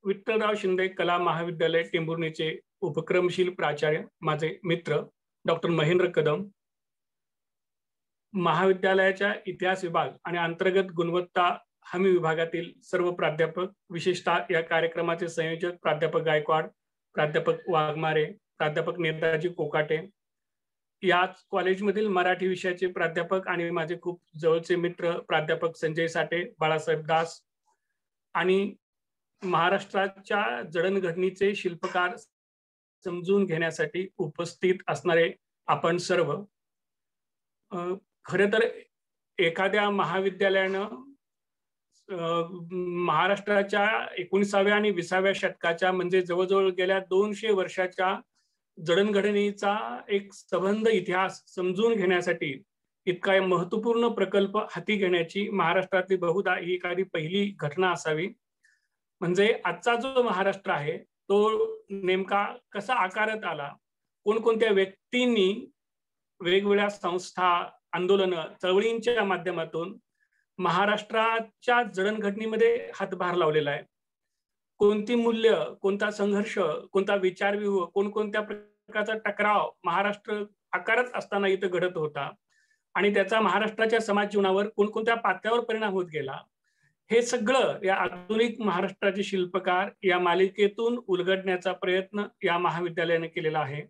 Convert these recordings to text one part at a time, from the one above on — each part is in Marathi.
विठ्ठलराव शिंदे कला महाविद्यालय टेंभुर्णीचे उपक्रमशील प्राचार्य माझे मित्र डॉक्टर महेंद्र कदम, महाविद्यालयाच्या इतिहास विभाग आणि अंतर्गत गुणवत्ता हमी विभागातील सर्व प्राध्यापक, विशेषतः या कार्यक्रमाचे संयोजक प्राध्यापक गायकवाड, प्राध्यापक वाघमारे, प्राध्यापक नेताजी कोकाटे, याच कॉलेजमधील मराठी विषयाचे प्राध्यापक आणि माझे खूप जवळचे मित्र प्राध्यापक संजय साठे, बाळासाहेब दास आणि महाराष्ट्राच्या जडणघडणीचे शिल्पकार समजून घेण्यासाठी उपस्थित असणारे आपण सर्व, खरे तर एखाद्या महाविद्यालयानं महाराष्ट्राच्या 19व्या आणि 20व्या शतकाच्या म्हणजे जवळजवळ गेल्या 200 वर्षाच्या जडणघडणीचा एक सबंध इतिहास समजून घेण्यासाठी इतका महत्वपूर्ण प्रकल्प हाती घेण्याची महाराष्ट्रातली बहुधा ही एखादी पहिली घटना असावी. म्हणजे आजचा जो महाराष्ट्र आहे तो नेमका कसा आकारात आला, कोणकोणत्या व्यक्तींनी वेगवेगळ्या संस्था, आंदोलनं, चळवळींच्या माध्यमातून महाराष्ट्राच्या जडणघडणीमध्ये हातभार लावलेला आहे, कोणती मूल्य, कोणता संघर्ष, कोणता विचारव्यूह, कोणकोणत्या प्रकारचा टकराव महाराष्ट्र आकारत असताना इथं घडत होता आणि त्याचा महाराष्ट्राच्या समाज जीवनावर कोणकोणत्या पातळ्यावर परिणाम होत गेला, हे सगळं या आधुनिक महाराष्ट्राचे शिल्पकार या मालिकेतून उलगडण्याचा प्रयत्न या महाविद्यालयाने केलेला आहे.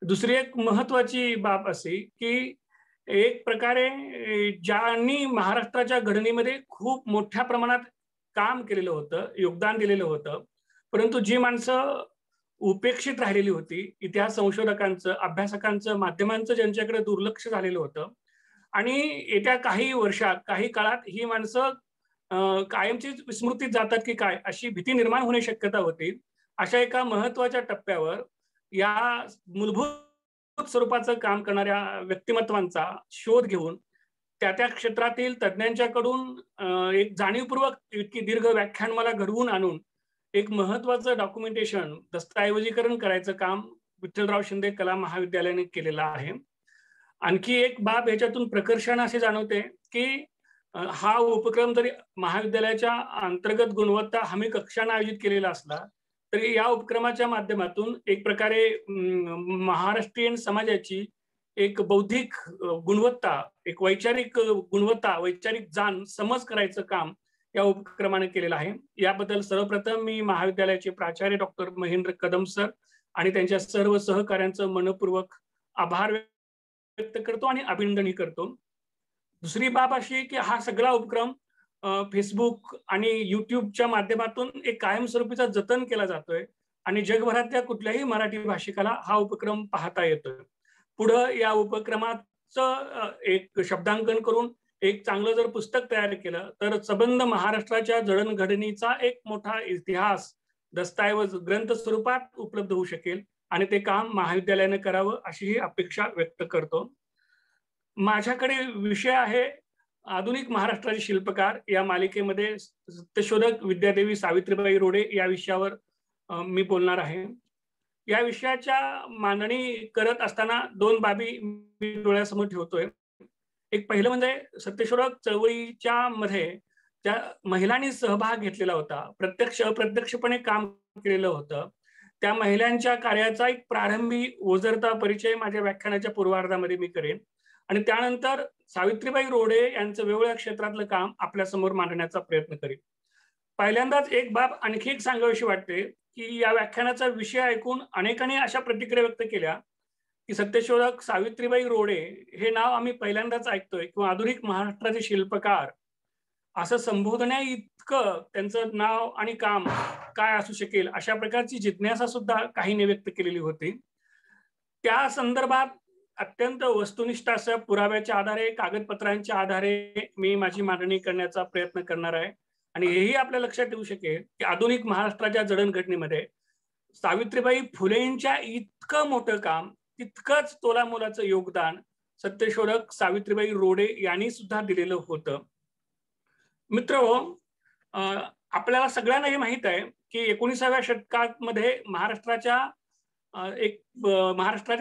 दुसरी एक महत्वाची बाब अशी की एक प्रकारे ज्यांनी महाराष्ट्राच्या घडणीमध्ये खूप मोठ्या प्रमाणात काम केलेलं होतं, योगदान दिलेलं होतं, परंतु जी माणसं उपेक्षित राहिलेली होती, इतिहास संशोधकांचं, अभ्यासकांचं, माध्यमांचं ज्यांच्याकडे दुर्लक्ष झालेलं होतं आणि येत्या काही वर्षात, काही काळात ही माणसं कायमची विस्मृतीत जातात की काय अशी भीती निर्माण होण्याची शक्यता होती. अशा एका महत्वाच्या टप्प्यावर या मूलभूत स्वरूपाचं काम करणाऱ्या व्यक्तिमत्वांचा शोध घेऊन त्या क्षेत्रातील तज्ञांच्याकडून एक जाणीवपूर्वक इतकी दीर्घ व्याख्यानमाला घडवून आणून एक महत्वाचं डॉक्युमेंटेशन, दस्तऐवजीकरण करायचं काम विठ्ठलराव शिंदे कला महाविद्यालयाने केलेलं आहे. आणखी एक बाब याच्यातून प्रकर्षाने असे जाणवते की हा उपक्रम जरी महाविद्यालयाच्या अंतर्गत गुणवत्ता हमी कक्षाने आयोजित केलेला असला तरी या उपक्रमाच्या माध्यमातून एक प्रकारे महाराष्ट्रीयन समाजाची एक बौद्धिक गुणवत्ता, एक वैचारिक गुणवत्ता, वैचारिक जाण, समज करायचं काम या उपक्रमाने केलेलं आहे. याबद्दल सर्वप्रथम मी महाविद्यालयाचे प्राचार्य डॉक्टर महेंद्र कदम सर आणि त्यांच्या सर्व सहकाऱ्यांचं मनपूर्वक आभार व्यक्त करतो आणि अभिनंदनही करतो. दुसरी बाब अशी की हा सगळा उपक्रम फेसबुक आणि युट्यूबच्या माध्यमातून एक कायमस्वरूपीचा जतन केला जातोय आणि जगभरातल्या कुठल्याही मराठी भाषिकाला हा उपक्रम पाहता येतोय. पुढं या उपक्रमाचं एक शब्दांकन करून एक चांगलं जर पुस्तक तयार केलं तर सबंध महाराष्ट्राच्या जडणघडणीचा एक मोठा इतिहास दस्तऐवज ग्रंथ स्वरूपात उपलब्ध होऊ शकेल आणि ते काम महाविद्यालयाने करावं अशी ही अपेक्षा व्यक्त करतो. माझ्याकडे विषय आहे आधुनिक महाराष्ट्राचे शिल्पकार या मालिकेमध्ये सत्यशोधक विद्यादेवी सावित्रीबाई रोडे या विषयावर मी बोलणार आहे. या विषयाच्या मांडणी करत असताना दोन बाबी मी डोळ्यासमोर ठेवतोय. एक पहिलं म्हणजे सत्यशोधक चळवळीच्या मध्ये ज्या महिलांनी सहभाग घेतलेला होता, प्रत्यक्ष अप्रत्यक्षपणे काम केलेलं होतं, त्या महिलांच्या कार्याचा एक प्रारंभी ओझरता परिचय माझ्या व्याख्यानाच्या पूर्वार्धामध्ये मी करेन आणि त्यानंतर सावित्रीबाई रोडे यांचं वेगवेगळ्या क्षेत्रातलं काम आपल्या समोर मांडण्याचा प्रयत्न करेन. पहिल्यांदाच एक बाब आणखी एक सांगावीशी वाटते की या व्याख्यानाचा विषय ऐकून अनेकांनी अशा प्रतिक्रिया व्यक्त केल्या की सत्यशोधक सावित्रीबाई रोडे हे नाव आम्ही पहिल्यांदाच ऐकतोय किंवा आधुनिक महाराष्ट्राचे शिल्पकार असं संबोधण्या इतकं त्यांचं नाव आणि काम काय असू शकेल अशा प्रकारची जिज्ञासा सुद्धा काहींनी व्यक्त केलेली होती. त्या संदर्भात अत्यंत वस्तुनिष्ठ असं पुराव्याच्या आधारे, कागदपत्रांच्या आधारे मी माझी मांडणी करण्याचा प्रयत्न करणार आहे आणि हेही आपल्या लक्षात येऊ शकेल की आधुनिक महाराष्ट्राच्या जडणघडणीमध्ये सावित्रीबाई फुलेंच्या इतकं मोठं काम, तितकंच तोलामोलाचं योगदान सत्यशोधक सावित्रीबाई रोडे यांनी सुद्धा दिलेलं होतं. मित्रहो, आपल्याला सगळ्यांना हे माहित आहे की 19व्या शतकामध्ये महाराष्ट्राच्या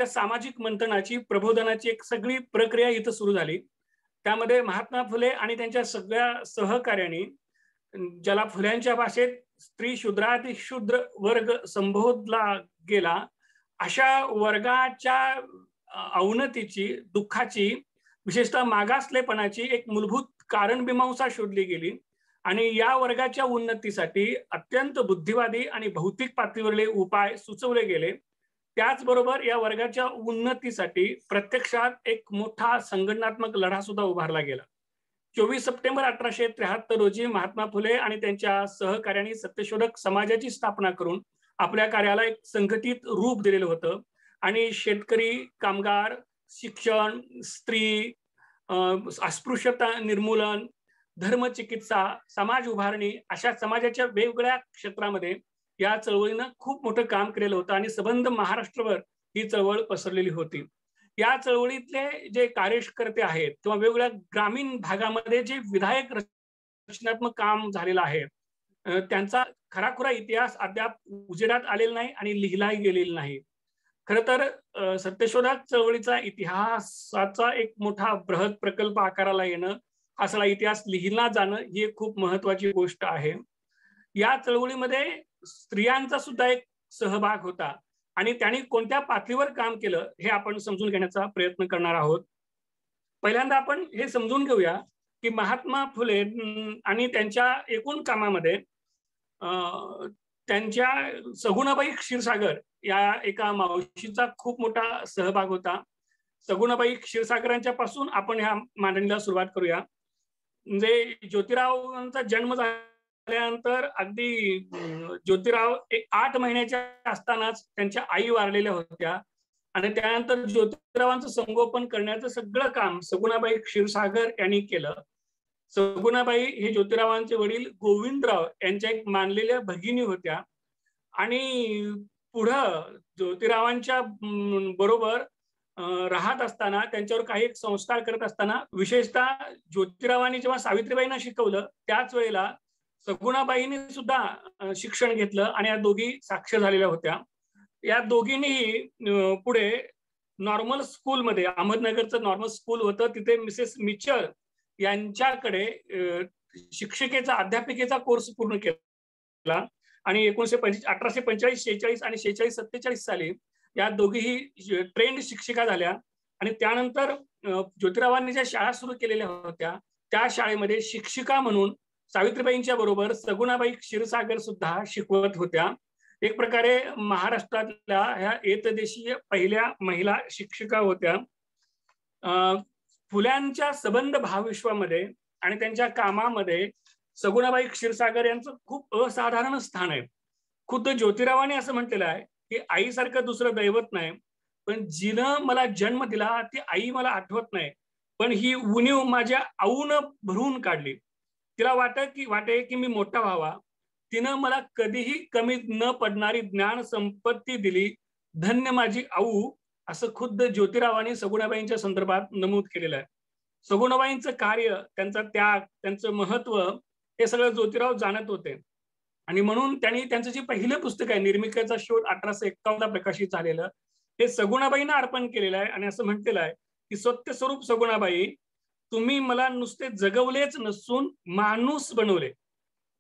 सामाजिक मंथनाची, प्रबोधनाची एक सगळी प्रक्रिया इथं सुरू झाली. त्यामध्ये महात्मा फुले आणि त्यांच्या सगळ्या सहकार्यांनी, ज्याला फुल्यांच्या भाषेत स्त्री शूद्रातिशूद्र वर्ग संबोधला गेला, अशा वर्गाच्या अवनतीची, दुःखाची, विशेषतः मागासलेपणाची एक मूलभूत कारणमीमांसा शोधली गेली आणि या वर्गाच्या उन्नतीसाठी अत्यंत बुद्धिवादी आणि भौतिक पातळीवरले उपाय सुचवले गेले. त्याचबरोबर या वर्गाच्या उन्नतीसाठी प्रत्यक्षात एक मोठा संघटनात्मक लढा सुद्धा उभारला गेला. 24 सप्टेंबर 1873 रोजी महात्मा फुले आणि त्यांच्या सहकार्यांनी सत्यशोधक समाजाची स्थापना करून आपल्या कार्याला एक संघटित रूप दिलेलं होतं आणि शेतकरी, कामगार, शिक्षण, स्त्री, अस्पृश्यता निर्मूलन, धर्मचिकित्सा, समाज उभारणी अशा समाजाच्या वेगवेगळ्या क्षेत्रामध्ये या चळवळीनं खूप मोठं काम केलेलं होतं आणि सबंध महाराष्ट्रभर ही चळवळ पसरलेली होती. या चळवळीतले जे कार्यकर्ते आहेत किंवा वेगवेगळ्या ग्रामीण भागामध्ये जे विधायक रचनात्मक काम झालेलं आहे, त्यांचा खराखुरा इतिहास अद्याप उजेडात आलेला नाही आणि लिहिलाही गेलेला नाही. खर तर सत्यशोधक चळवळीचा इतिहासाचा एक मोठा बृहत प्रकल्प आकाराला येणं, हा सगळा इतिहास लिहिला जाणं ही एक खूप महत्वाची गोष्ट आहे. या चळवळीमध्ये स्त्रियांचा सुद्धा एक सहभाग होता आणि त्यांनी कोणत्या पातळीवर काम केलं हे आपण समजून घेण्याचा प्रयत्न करणार आहोत. पहिल्यांदा आपण हे समजून घेऊया की महात्मा फुले आणि त्यांच्या एकूण कामामध्ये त्यांच्या सगुणाबाई क्षीरसागर या एका मावशीचा खूप मोठा सहभाग होता. सगुणाबाई क्षीरसागरांच्या पासून आपण ह्या मांडणीला सुरुवात करूया. म्हणजे ज्योतिरावांचा जन्म झाल्यानंतर अगदी ज्योतिराव 8 महिन्याच्या असतानाच त्यांच्या आई वारलेल्या होत्या आणि त्यानंतर ज्योतिरावांचं संगोपन करण्याचं सगळं काम सगुणाबाई क्षीरसागर यांनी केलं. सगुणाबाई हे ज्योतिरावांचे वडील गोविंदराव यांच्या एक मानलेल्या भगिनी होत्या आणि पुढं ज्योतिरावांच्या बरोबर राहत असताना त्यांच्यावर काही एक संस्कार करत असताना विशेषतः ज्योतिरावांनी जेव्हा सावित्रीबाईंना शिकवलं त्याच वेळेला सगुणाबाईंनी सुद्धा शिक्षण घेतलं आणि या दोघी साक्ष झालेल्या होत्या. या दोघींनी पुढे नॉर्मल स्कूलमध्ये, अहमदनगरचं नॉर्मल स्कूल होतं, तिथे मिसेस मिचर यांच्याकडे शिक्षिकेचा, अध्यापिकेचा कोर्स पूर्ण केला आणि 1845-46 आणि 46-47 साली या दोघीही ट्रेंड शिक्षिका झाल्या आणि त्यानंतर ज्योतिरावांनी ज्या शाळा सुरू केलेल्या होत्या त्या शाळेमध्ये शिक्षिका म्हणून सावित्रीबाईंच्या बरोबर सगुणाबाई क्षीरसागर सुद्धा शिकवत होत्या. एक प्रकारे महाराष्ट्रातल्या ह्या एकदेशीय पहिल्या महिला शिक्षिका होत्या. फुल्यांच्या सबंध भावविश्वामध्ये आणि त्यांच्या कामामध्ये सगुणाबाई क्षीरसागर यांचं खूप असाधारण स्थान आहे. खुद्द ज्योतिरावांनी असं म्हटलेलं आहे की आईसारखं दुसरं दैवत नाही, पण जिनं मला जन्म दिला ती आई मला आठवत नाही, पण ही उणीव माझ्या आऊनं भरून काढली. तिला वाटे की मी मोठा व्हावा. तिनं मला कधीही कमी न पडणारी ज्ञान संपत्ती दिली. धन्य माझी आऊ, असं खुद्द ज्योतिरावांनी सगुणाबाईंच्या संदर्भात नमूद केलेलं आहे. सगुणाबाईंचं कार्य, त्यांचा त्याग, त्यांचं महत्व हे सगळं ज्योतिराव जाणत होते आणि म्हणून त्यांनी त्यांचं जे पहिलं पुस्तक आहे निर्मिकेचा शोध 1851 प्रकाशित झालेलं, हे सगुणाबाईंना अर्पण केलेलं आहे आणि असं म्हटलेलं आहे की सत्यस्वरूप सगुणाबाई, तुम्ही मला नुसते जगवलेच नसून माणूस बनवले.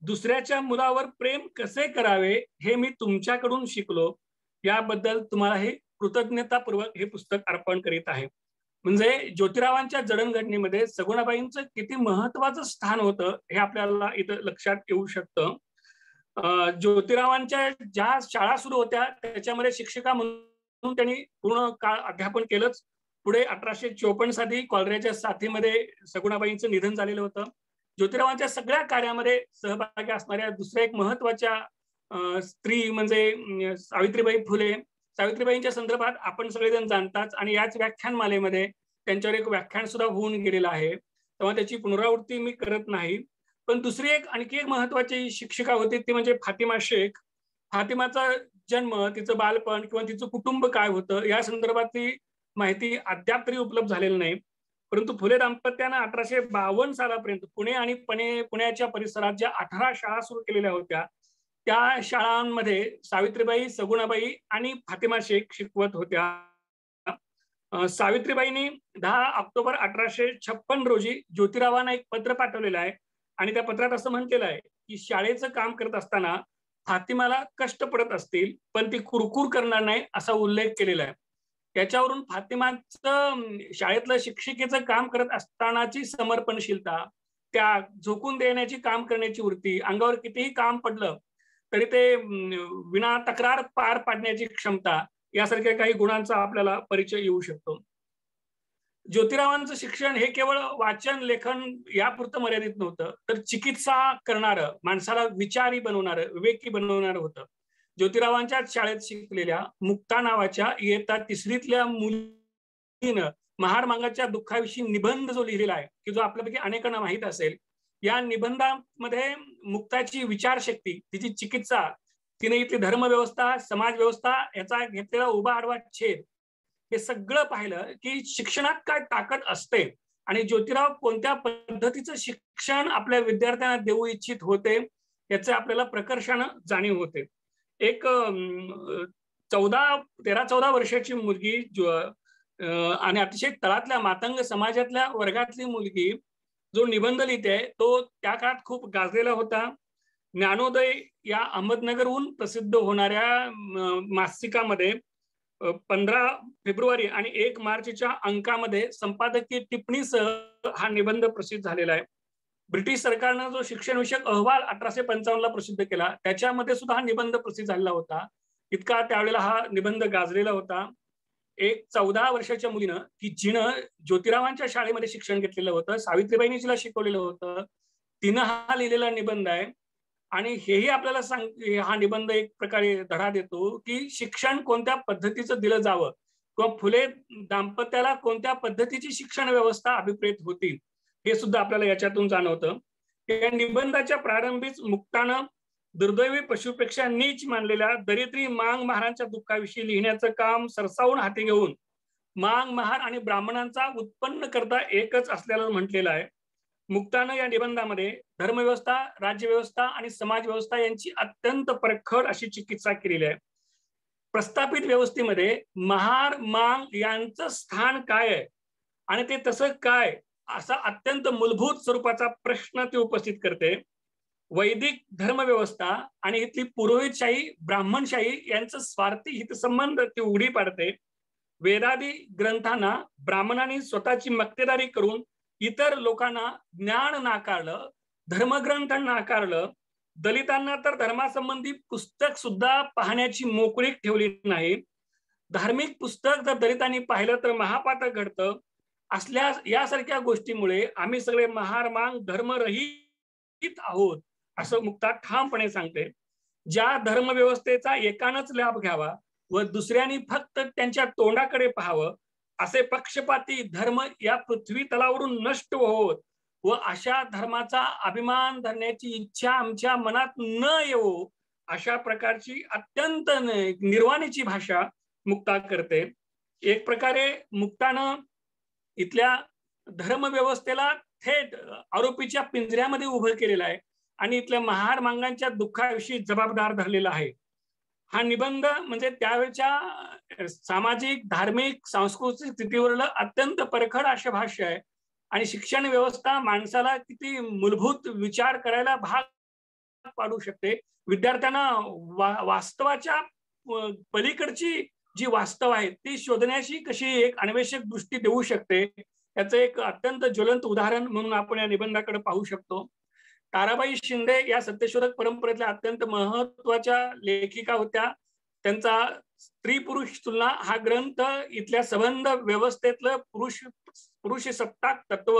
दुसऱ्याच्या मुलावर प्रेम कसे करावे हे मी तुमच्याकडून शिकलो. याबद्दल तुम्हाला हे कृतज्ञतापूर्वक हे पुस्तक अर्पण करीत आहे. म्हणजे ज्योतिरावांच्या जडणघडणीमध्ये सगुणाबाईंचं किती महत्वाचं स्थान होतं हे आपल्याला इथं लक्षात येऊ शकतं. ज्योतिरावांच्या ज्या शाळा सुरू होत्या त्याच्यामध्ये शिक्षिका म्हणून त्यांनी पूर्ण काळ अध्यापन केलंच. पुढे 1854 साली कॉलऱ्याच्या साथीमध्ये सगुणाबाईंचं निधन झालेलं होतं. ज्योतिरावांच्या सगळ्या कार्यामध्ये सहभागी असणाऱ्या दुसऱ्या एक महत्वाच्या स्त्री म्हणजे सावित्रीबाई फुले. सावित्रीबाईंच्या संदर्भात आपण सगळेजण जाणतात आणि याच व्याख्यानमालेमध्ये त्यांच्यावर एक व्याख्यान सुद्धा होऊन गेलेलं आहे, तेव्हा त्याची पुनरावृत्ती मी करत नाही. पण दुसरी आणखी एक महत्वाची शिक्षिका होती ती म्हणजे फातिमा शेख. फातिमाचा जन्म, तिचं बालपण किंवा तिचं कुटुंब काय होतं या संदर्भातली माहिती अद्याप तरी उपलब्ध झालेली नाही. परंतु फुले दाम्पत्यानं 1852 सालापर्यंत पुणे आणि पुण्याच्या परिसरात ज्या 18 शाळा सुरू केलेल्या होत्या त्या शाळांमध्ये सावित्रीबाई, सगुणाबाई आणि फातिमा शेख शिकवत होत्या. सावित्रीबाईंनी 10 ऑक्टोबर 1856 रोजी ज्योतिरावांना एक पत्र पाठवलेलं आहे आणि त्या पत्रात असं म्हटलेलं आहे की शाळेचं काम करत असताना फातिमाला कष्ट पडत असतील पण ती कुरकुर करणार नाही असा उल्लेख केलेला आहे. त्याच्यावरून फातिमाचं शाळेतलं शिक्षिकेचं काम करत असतानाची समर्पणशीलता, त्या झोकून देण्याची काम करण्याची वृत्ती, अंगावर कितीही काम पडलं तरी ते विना तक्रार पार पाडण्याची क्षमता, यासारख्या काही गुणांचा आपल्याला परिचय येऊ शकतो. ज्योतिरावांचं शिक्षण हे केवळ वाचन लेखन यापुरतं मर्यादित नव्हतं, तर चिकित्सा करणारं, माणसाला विचारी बनवणारं, विवेकी बनवणारं होतं. ज्योतिरावांच्या शाळेत शिकलेल्या मुक्ता नावाच्या इयत्ता 3रीतल्या मुलीनं महार दुःखाविषयी निबंध जो लिहिलेला आहे की जो आपल्यापैकी अनेकांना माहित असेल, या निबंधामध्ये मुक्ताची विचारशक्ती, तिची चिकित्सा, तिने इथली धर्मव्यवस्था, समाज व्यवस्था याचा घेतलेला उभा आडवा छेद, हे सगळं पाहिलं की शिक्षणात काय ताकद असते आणि ज्योतिराव कोणत्या पद्धतीचं शिक्षण आपल्या विद्यार्थ्यांना देऊ इच्छित होते याचे आपल्याला प्रकर्षानं जाणीव होते. एक 13-14 वर्षाची मुलगी आणि अतिशय तळातल्या मातंग समाजातल्या वर्गातली मुलगी जो निबंध लिहिते तो त्या काळात खूप गाजलेला होता. ज्ञानोदय या अहमदनगरहून प्रसिद्ध होणाऱ्या मासिकामध्ये 15 फेब्रुवारी आणि 1 मार्चच्या अंकामध्ये संपादकीय टिप्पणीसह हा निबंध प्रसिद्ध झालेला आहे. ब्रिटिश सरकारनं जो शिक्षणविषयक अहवाल 1855 ला प्रसिद्ध केला त्याच्यामध्ये सुद्धा हा निबंध प्रसिद्ध झालेला होता. इतका त्यावेळेला हा निबंध गाजलेला होता. एक 14 वर्षाच्या मुलीनं की जिनं ज्योतिरावांच्या शाळेमध्ये शिक्षण घेतलेलं होतं, सावित्रीबाईंनी जिला शिकवलेलं होतं, तिनं हा लिहिलेला निबंध आहे. आणि हेही आपल्याला हा निबंध एक प्रकारे धडा देतो की शिक्षण कोणत्या पद्धतीचं दिलं जावं किंवा फुले दाम्पत्याला कोणत्या पद्धतीची शिक्षण व्यवस्था अभिप्रेत होती हे सुद्धा आपल्याला याच्यातून जाणवतं. या निबंधाच्या प्रारंभीच मुक्तानं दुर्दैवी पशुपेक्षा नीच मानलेल्या दरिद्री मांग महारांच्या दुःखाविषयी लिहिण्याचं काम सरसावून हाती घेऊन मांग महार आणि ब्राह्मणांचा उत्पन्न करता एकच असल्याला म्हटलेलं आहे. मुक्तानं या निबंधामध्ये धर्मव्यवस्था, राज्यव्यवस्था आणि समाज व्यवस्था यांची अत्यंत परखड अशी चिकित्सा केलेली आहे. प्रस्थापित व्यवस्थेमध्ये महार मांग यांचं स्थान काय आहे आणि ते तसं काय असा अत्यंत मूलभूत स्वरूपाचा प्रश्न ते उपस्थित करते. वैदिक धर्मव्यवस्था आणि इथली पुरोहितशाही, ब्राह्मणशाही यांचं स्वार्थी हितसंबंध ती उघडी पाडते. वेदादी ग्रंथांना ब्राह्मणांनी स्वतःची मक्तेदारी करून इतर लोकांना ज्ञान नाकारलं, धर्मग्रंथ नाकारलं, दलितांना तर धर्मासंबंधी पुस्तक सुद्धा पाहण्याची मोकळीक ठेवली नाही. धार्मिक पुस्तक जर दलितांनी पाहिलं तर महापातक घडतं. असल्या यासारख्या गोष्टीमुळे आम्ही सगळे महार मांग धर्मरहित आहोत असं मुक्ता ठामपणे सांगते. ज्या धर्मव्यवस्थेचा एकानंच लाभ घ्यावा व दुसऱ्यांनी फक्त त्यांच्या तोंडाकडे पाहावं असे पक्षपाती धर्म या पृथ्वी तलावरून नष्ट होत व अशा धर्माचा अभिमान धरण्याची इच्छा आमच्या मनात न येवो अशा प्रकारची अत्यंत निर्वाणीची भाषा मुक्ता करते. एक प्रकारे मुक्तानं इथल्या धर्मव्यवस्थेला थेट आरोपीच्या पिंजऱ्यामध्ये उभं केलेलं आहे आणि इथल्या महार मांगांच्या दुःखाविषयी जबाबदार धरलेला आहे. हा निबंध म्हणजे त्यावेळच्या सामाजिक, धार्मिक, सांस्कृतिक स्थितीवरलं अत्यंत परखड असे भाष्य आहे आणि शिक्षण व्यवस्था माणसाला किती मूलभूत विचार करायला भाग पाडू शकते. विद्यार्थ्यांना वास्तवाच्या पलीकडची जी वास्तव आहे ती शोधण्याची कशी एक अन्वेषक दृष्टी देऊ शकते याचं एक अत्यंत ज्वलंत उदाहरण म्हणून आपण या निबंधाकडे पाहू शकतो. ताराबाई शिंदे या सत्यशोधक परंपरेतल्या अत्यंत महत्वाच्या लेखिका होत्या. त्यांचा स्त्री पुरुष तुलना हा ग्रंथ इथल्या संबंध व्यवस्थेतलं पुरुष सत्ताक तत्व,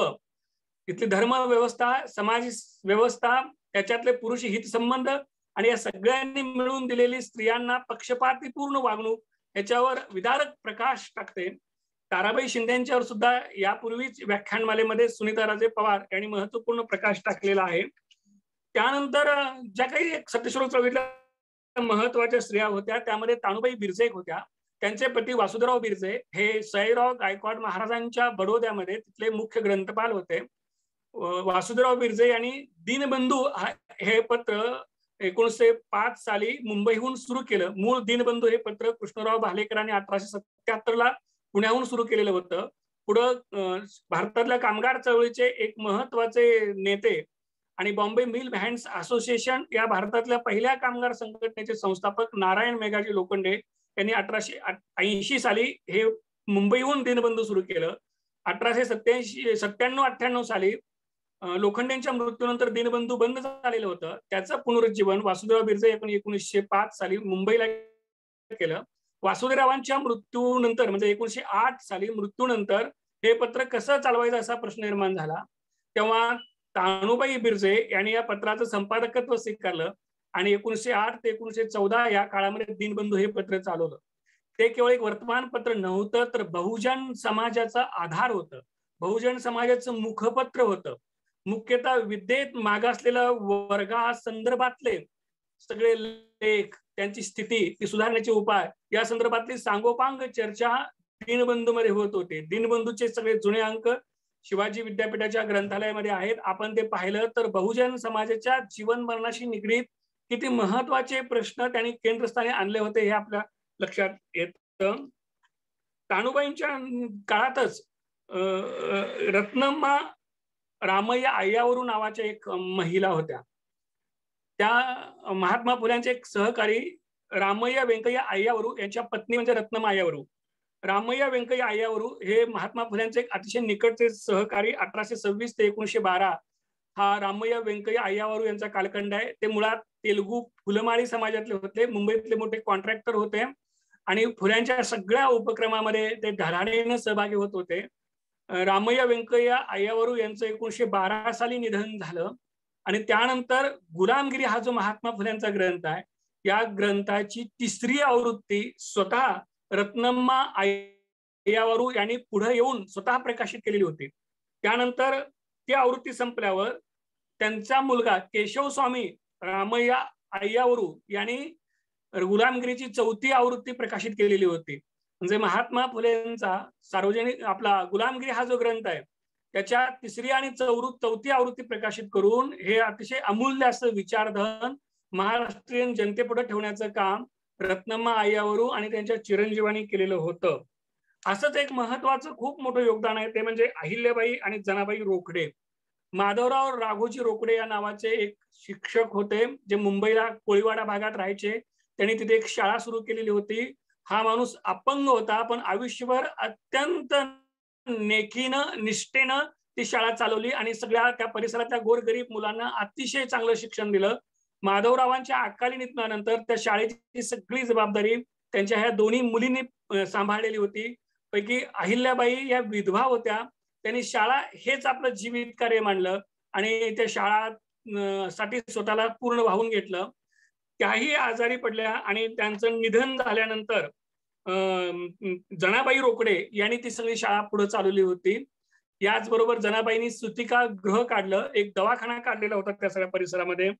इथली धर्म व्यवस्था, समाज व्यवस्था, त्याच्यातले पुरुष हित संबंध आणि या सगळ्यांनी मिळून दिलेली स्त्रियांना पक्षपातीपूर्ण वागणूक याच्यावर विदारक प्रकाश टाकते. ताराबाई शिंदेंच्यावर सुद्धा यापूर्वीच व्याख्यानमालेमध्ये सुनीता राजे पवार यांनी महत्वपूर्ण प्रकाश टाकलेला आहे. त्यानंतर ज्या काही सत्यशोधक चळवळीतल्या महत्वाच्या स्त्रिया होत्या त्यामध्ये तानुबाई बिरजे होत्या. त्यांचे पती वासुदेवराव बिरजे हे सयाजीराव गायकवाड महाराजांच्या बडोद्यामध्ये तिथले मुख्य ग्रंथपाल होते. वासुदेवराव बिरजे यांनी दीनबंधू हे पत्र 1905 साली मुंबईहून सुरू केलं. मूळ दीनबंधू हे पत्र कृष्णराव भालेकरांनी 1877 ला पुण्याहून सुरू केलेलं होतं. पुढं भारतातल्या कामगार चळवळीचे एक महत्वाचे नेते आणि बॉम्बे मिल हँड्स असोसिएशन या भारतातल्या पहिल्या कामगार संघटनेचे संस्थापक नारायण मेघाजी लोखंडे यांनी 1880 साली हे मुंबईहून दिनबंधू सुरू केलं. 1897-98 साली लोखंडेंच्या मृत्यूनंतर दिनबंधू बंद झालेलं होतं. त्याचं पुनरुज्जीवन वासुदेव बिरजे 1905 साली मुंबईला केलं. वासुदेवरावांच्या मृत्यूनंतर म्हणजे 1908 साली मृत्यूनंतर हे पत्र कसं चालवायचं असा प्रश्न निर्माण झाला. तेव्हा तानुबाई बिरजे यांनी या पत्राचं संपादकत्व स्वीकारलं आणि 1908 ते 1914 या काळामध्ये दिनबंधू हे पत्र चालवलं. ते केवळ एक वर्तमानपत्र नव्हतं, तर बहुजन समाजाचा आधार होतं, बहुजन समाजाचं मुखपत्र होतं. मुख्यतः विद्येत मागासलेल्या वर्गासंदर्भातले सगळे लेख, त्यांची स्थिती, ती सुधारण्याचे उपाय या संदर्भातली सांगोपांग चर्चा दिनबंधूमध्ये होत होते. दिनबंधूचे सगळे जुने अंक शिवाजी विद्यापीठाच्या ग्रंथालयामध्ये आहेत. आपण ते पाहिलं तर बहुजन समाजाच्या जीवन मरणाशी निगडीत किती महत्वाचे प्रश्न त्यांनी केंद्रस्थानी आणले होते हे आपल्या लक्षात येतं. तानुबाईंच्या काळातच रत्नम्मा रामय्या अय्यावरू नावाच्या एक महिला होत्या. त्या महात्मा फुल्यांचे एक सहकारी रामय्या व्यंकय्या अय्यावरू यांच्या पत्नी म्हणजे रत्नम्मा अय्यावरू. रामय्या व्यंकय्या अय्यावरू हे महात्मा फुल्यांचे एक अतिशय निकटचे सहकारी. 1826 ते 1912 हा रामय्या व्यंकय्या अय्यावरू यांचा कालखंड आहे. ते मुळात तेलुगू फुलमाळी समाजातले होते, मुंबईतले मोठे कॉन्ट्रॅक्टर होते आणि फुल्यांच्या सगळ्या उपक्रमामध्ये ते धडाडीने सहभागी होत होते. रामय्या व्यंकय्या अय्यावरू यांचं 1912 साली निधन झालं आणि त्यानंतर गुलामगिरी हा जो महात्मा फुल्यांचा ग्रंथ आहे, या ग्रंथाची 3री आवृत्ती स्वतः रत्नम्मा अय्यावरू यांनी पुढे येऊन स्वतः प्रकाशित केलेली होती. त्यानंतर ती आवृत्ती संपल्यावर त्यांचा मुलगा केशव स्वामी रामय्या अय्यावरू यांनी गुलामगिरीची 4थी आवृत्ती प्रकाशित केलेली होती. म्हणजे महात्मा फुलेंचा सार्वजनिक आपला गुलामगिरी हा जो ग्रंथ आहे त्याच्या 3री आणि 4थी आवृत्ती प्रकाशित करून हे अतिशय अमूल्य असं विचारधन महाराष्ट्रीयन जनतेपुढे ठेवण्याचं काम रत्नम्मा अय्यावरू आणि त्यांच्या चिरंजीवांनी केलेलं होतं. असंच एक महत्वाचं खूप मोठं योगदान आहे ते म्हणजे अहिल्याबाई आणि जनाबाई रोकडे. माधवराव राघोजी रोकडे या नावाचे एक शिक्षक होते जे मुंबईला कोळीवाडा भागात राहायचे. त्यांनी तिथे एक शाळा सुरू केलेली होती. हा माणूस अपंग होता पण आयुष्यभर अत्यंत नेकीनं निष्ठेनं ती शाळा चालवली आणि सगळ्या त्या परिसरातल्या गोरगरीब मुलांना अतिशय चांगलं शिक्षण दिलं. माधवरावांच्या अकाली निधनानंतर त्या शाळेची सगळी जबाबदारी त्यांच्या ह्या दोन्ही मुलींनी सांभाळलेली होती. पैकी अहिल्याबाई या विधवा होत्या. त्यांनी शाळा हेच आपलं जीवित कार्य मानलं आणि त्या शाळा साठी स्वतःला पूर्ण वाहून घेतलं. त्याही आजारी पडल्या आणि त्यांचं निधन झाल्यानंतर जनाबाई रोकडे यांनी ती सगळी शाळा पुढे चालवली होती. याचबरोबर जनाबाईंनी सुतिका गृह काढलं, एक दवाखाना काढलेला होता त्या सगळ्या परिसरामध्ये.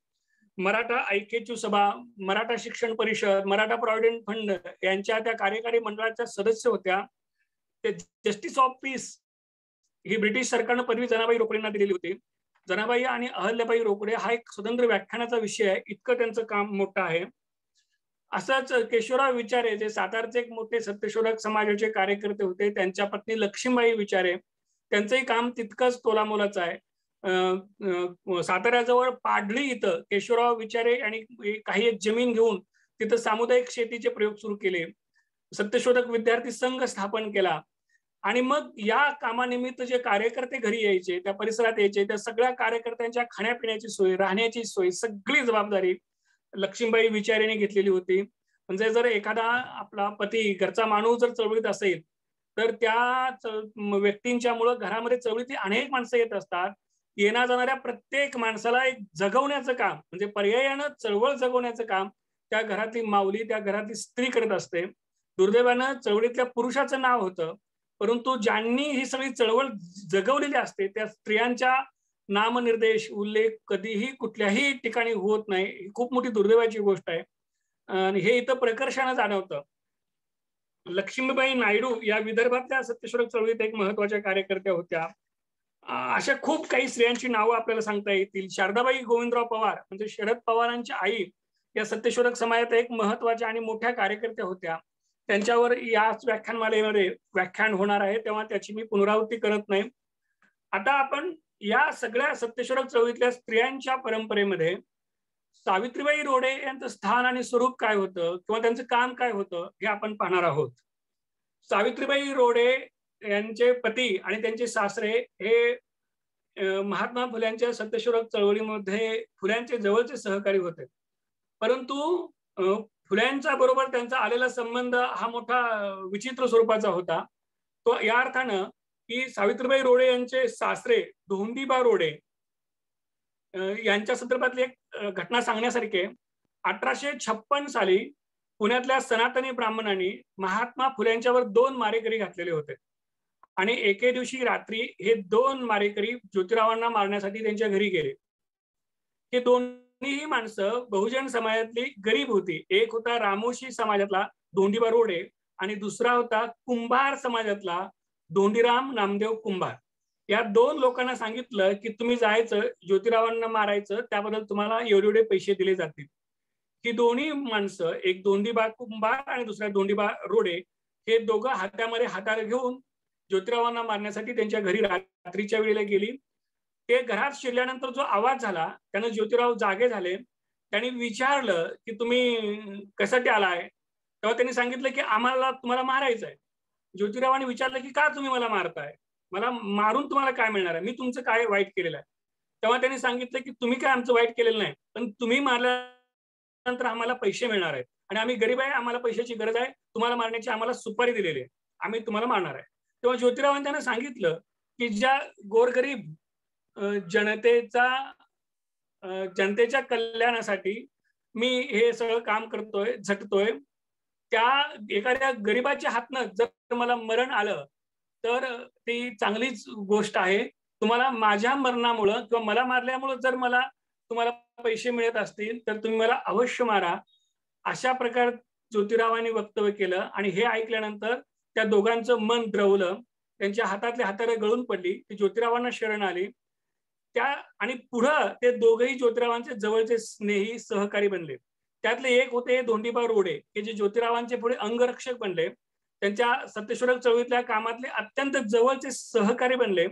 मराठा ऐक्यचू सभा, मराठा शिक्षण परिषद, मराठा प्रॉव्हिडंट फंड यांच्या त्या कार्यकारी मंडळाच्या सदस्य होत्या. ते justice of peace he British सरकारनं पदवी जनाबाई रोकडेंना दिलेली होती. जनाबाई आणि अहल्याबाई रोकडे हा एक स्वतंत्र व्याख्यानाचा विषय आहे, इतकं त्यांचं काम मोठं आहे. असंच केशवराव विचारे जे सातारचे एक मोठे सत्यशोधक समाजाचे कार्यकर्ते होते, त्यांच्या पत्नी लक्ष्मीबाई विचारे, त्यांचंही काम तितकंच तोलामोलाचं आहे. साताऱ्याजवळ पाडली इथं केशवराव विचारे यांनी काही एक जमीन घेऊन तिथं सामुदायिक शेतीचे प्रयोग सुरू केले. सत्यशोधक विद्यार्थी संघ स्थापन केला आणि मग या कामानिमित्त जे कार्यकर्ते घरी यायचे, त्या परिसरात यायचे, त्या सगळ्या कार्यकर्त्यांच्या खाण्यापिण्याची सोय, राहण्याची सोय, सगळी जबाबदारी लक्ष्मीबाई विचारेने घेतलेली होती. म्हणजे जर एखादा आपला पती घरचा माणूस जर चळवळीत असेल तर त्या व्यक्तींच्या मुळे घरामध्ये चळवळीत अनेक माणसं येत असतात. येण्या जाणाऱ्या प्रत्येक माणसाला एक जगवण्याचं काम म्हणजे पर्यायानं चळवळ जगवण्याचं काम त्या घरातली माऊली, त्या घरातली स्त्री करत असते. दुर्दैवानं चळवळीतल्या पुरुषाचं नाव होतं, परंतु ज्यांनी ही सगळी चळवळ जगवलेली असते त्या स्त्रियांच्या नामनिर्देश उल्लेख कधीही कुठल्याही ठिकाणी होत नाही. ही खूप मोठी दुर्दैवाची गोष्ट आहे आणि हे इथं प्रकर्षानं जाणवतं. लक्ष्मीबाई नायडू या विदर्भातल्या सत्यशोधक चळवळीत एक महत्वाच्या कार्यकर्त्या होत्या. अशा खूप काही स्त्रियांची नावं आपल्याला सांगता येतील. शारदाबाई गोविंदराव पवार म्हणजे शरद पवारांच्या आई या सत्यशोधक समाजात एक महत्वाच्या आणि मोठ्या कार्यकर्त्या होत्या. त्यांच्यावर याच व्याख्यानमालेमध्ये व्याख्यान होणार आहे, तेव्हा त्याची मी पुनरावृत्ती करत नाही. आता आपण या सगळ्या सत्यशोधक चळवळीतल्या स्त्रियांच्या परंपरेमध्ये सावित्रीबाई रोडे यांचं स्थान आणि स्वरूप काय होतं किंवा त्यांचं काम काय होतं हे आपण पाहणार आहोत. सावित्रीबाई रोडे यांचे पती आणि त्यांचे सासरे हे महात्मा फुल्यांच्या सत्यशोधक चळवळीमध्ये फुल्यांचे जवळचे सहकारी होते. परंतु फुल्यांच्या बरोबर त्यांचा आलेला संबंध हा मोठा विचित्र स्वरूपाचा होता. तो या अर्थानं की सावित्रीबाई रोडे यांचे सासरे धोंडीबा रोडे यांच्या संदर्भातली एक घटना सांगण्यासारखी. 1856 साली पुण्यातल्या सनातनी ब्राह्मणांनी महात्मा फुल्यांच्यावर 2 मारेकरी घातलेले होते आणि एके दिवशी रात्री हे 2 मारेकरी ज्योतिरावांना मारण्यासाठी त्यांच्या घरी गेले. हे दोन्ही माणसं बहुजन समाजातली गरीब होती. एक होता रामोशी समाजातला धोंडीबा रोडे आणि दुसरा होता कुंभार समाजातला धोंडीराम नामदेव कुंभार. या 2 लोकांना सांगितलं की तुम्ही जायचं, ज्योतिरावांना मारायचं, त्याबद्दल तुम्हाला एवढे पैसे दिले जातील. ही दोन्ही माणसं, एक धोंडीबा कुंभार आणि दुसरा धोंडीबा रोडे, हे दोघं हातामध्ये हाताला घेऊन ज्योतिरावांना मारण्यासाठी त्यांच्या घरी रात्रीच्या वेळेला गेली. ते घरात शिरल्यानंतर जो आवाज झाला त्यानं ज्योतिराव जागे झाले. त्यांनी विचारलं की तुम्ही कशासाठी आलाय? तेव्हा त्यांनी सांगितलं की आम्हाला तुम्हाला मारायचं आहे. ज्योतिरावांनी विचारलं की का तुम्ही मला मारताय? मला मारून तुम्हाला काय मिळणार आहे? मी तुमचं काय वाईट केलेलं आहे? तेव्हा त्यांनी सांगितलं की तुम्ही काय आमचं वाईट केलेलं नाही, पण तुम्ही मारल्यानंतर आम्हाला पैसे मिळणार आहेत आणि आम्ही गरीब आहे, आम्हाला पैशाची गरज आहे, तुम्हाला मारण्याची आम्हाला सुपारी दिलेली आहे, आम्ही तुम्हाला मारणार आहे. तेव्हा ज्योतिरावांनी त्यांना सांगितलं की ज्या गोरगरीब जनतेच्या कल्याणासाठी मी हे सगळं काम करतोय, झटतोय, त्या एखाद्या गरीबाच्या हातनं जर मला मरण आलं तर ती चांगलीच गोष्ट आहे. तुम्हाला माझ्या मरणामुळं किंवा मला मारल्यामुळं जर तुम्हाला पैसे मिळत असतील तर तुम्ही मला अवश्य मारा, अशा प्रकारे ज्योतिरावांनी वक्तव्य केलं. आणि हे ऐकल्यानंतर त्या दोघांचं मन द्रवलं, त्यांच्या हातातली हातारे गळून पडली, ती ज्योतिरावांना शरण आली. आणि पुढं ते दोघेही ज्योतिरावांचे जवळचे स्नेही सहकारी बनले. त्यातले एक होते धोंडीबा रोडे, की जे ज्योतिरावांचे पुढे अंगरक्षक बनले, त्यांच्या सत्यशोधक चळवळीतल्या कामातले अत्यंत जवळचे सहकारी बनले.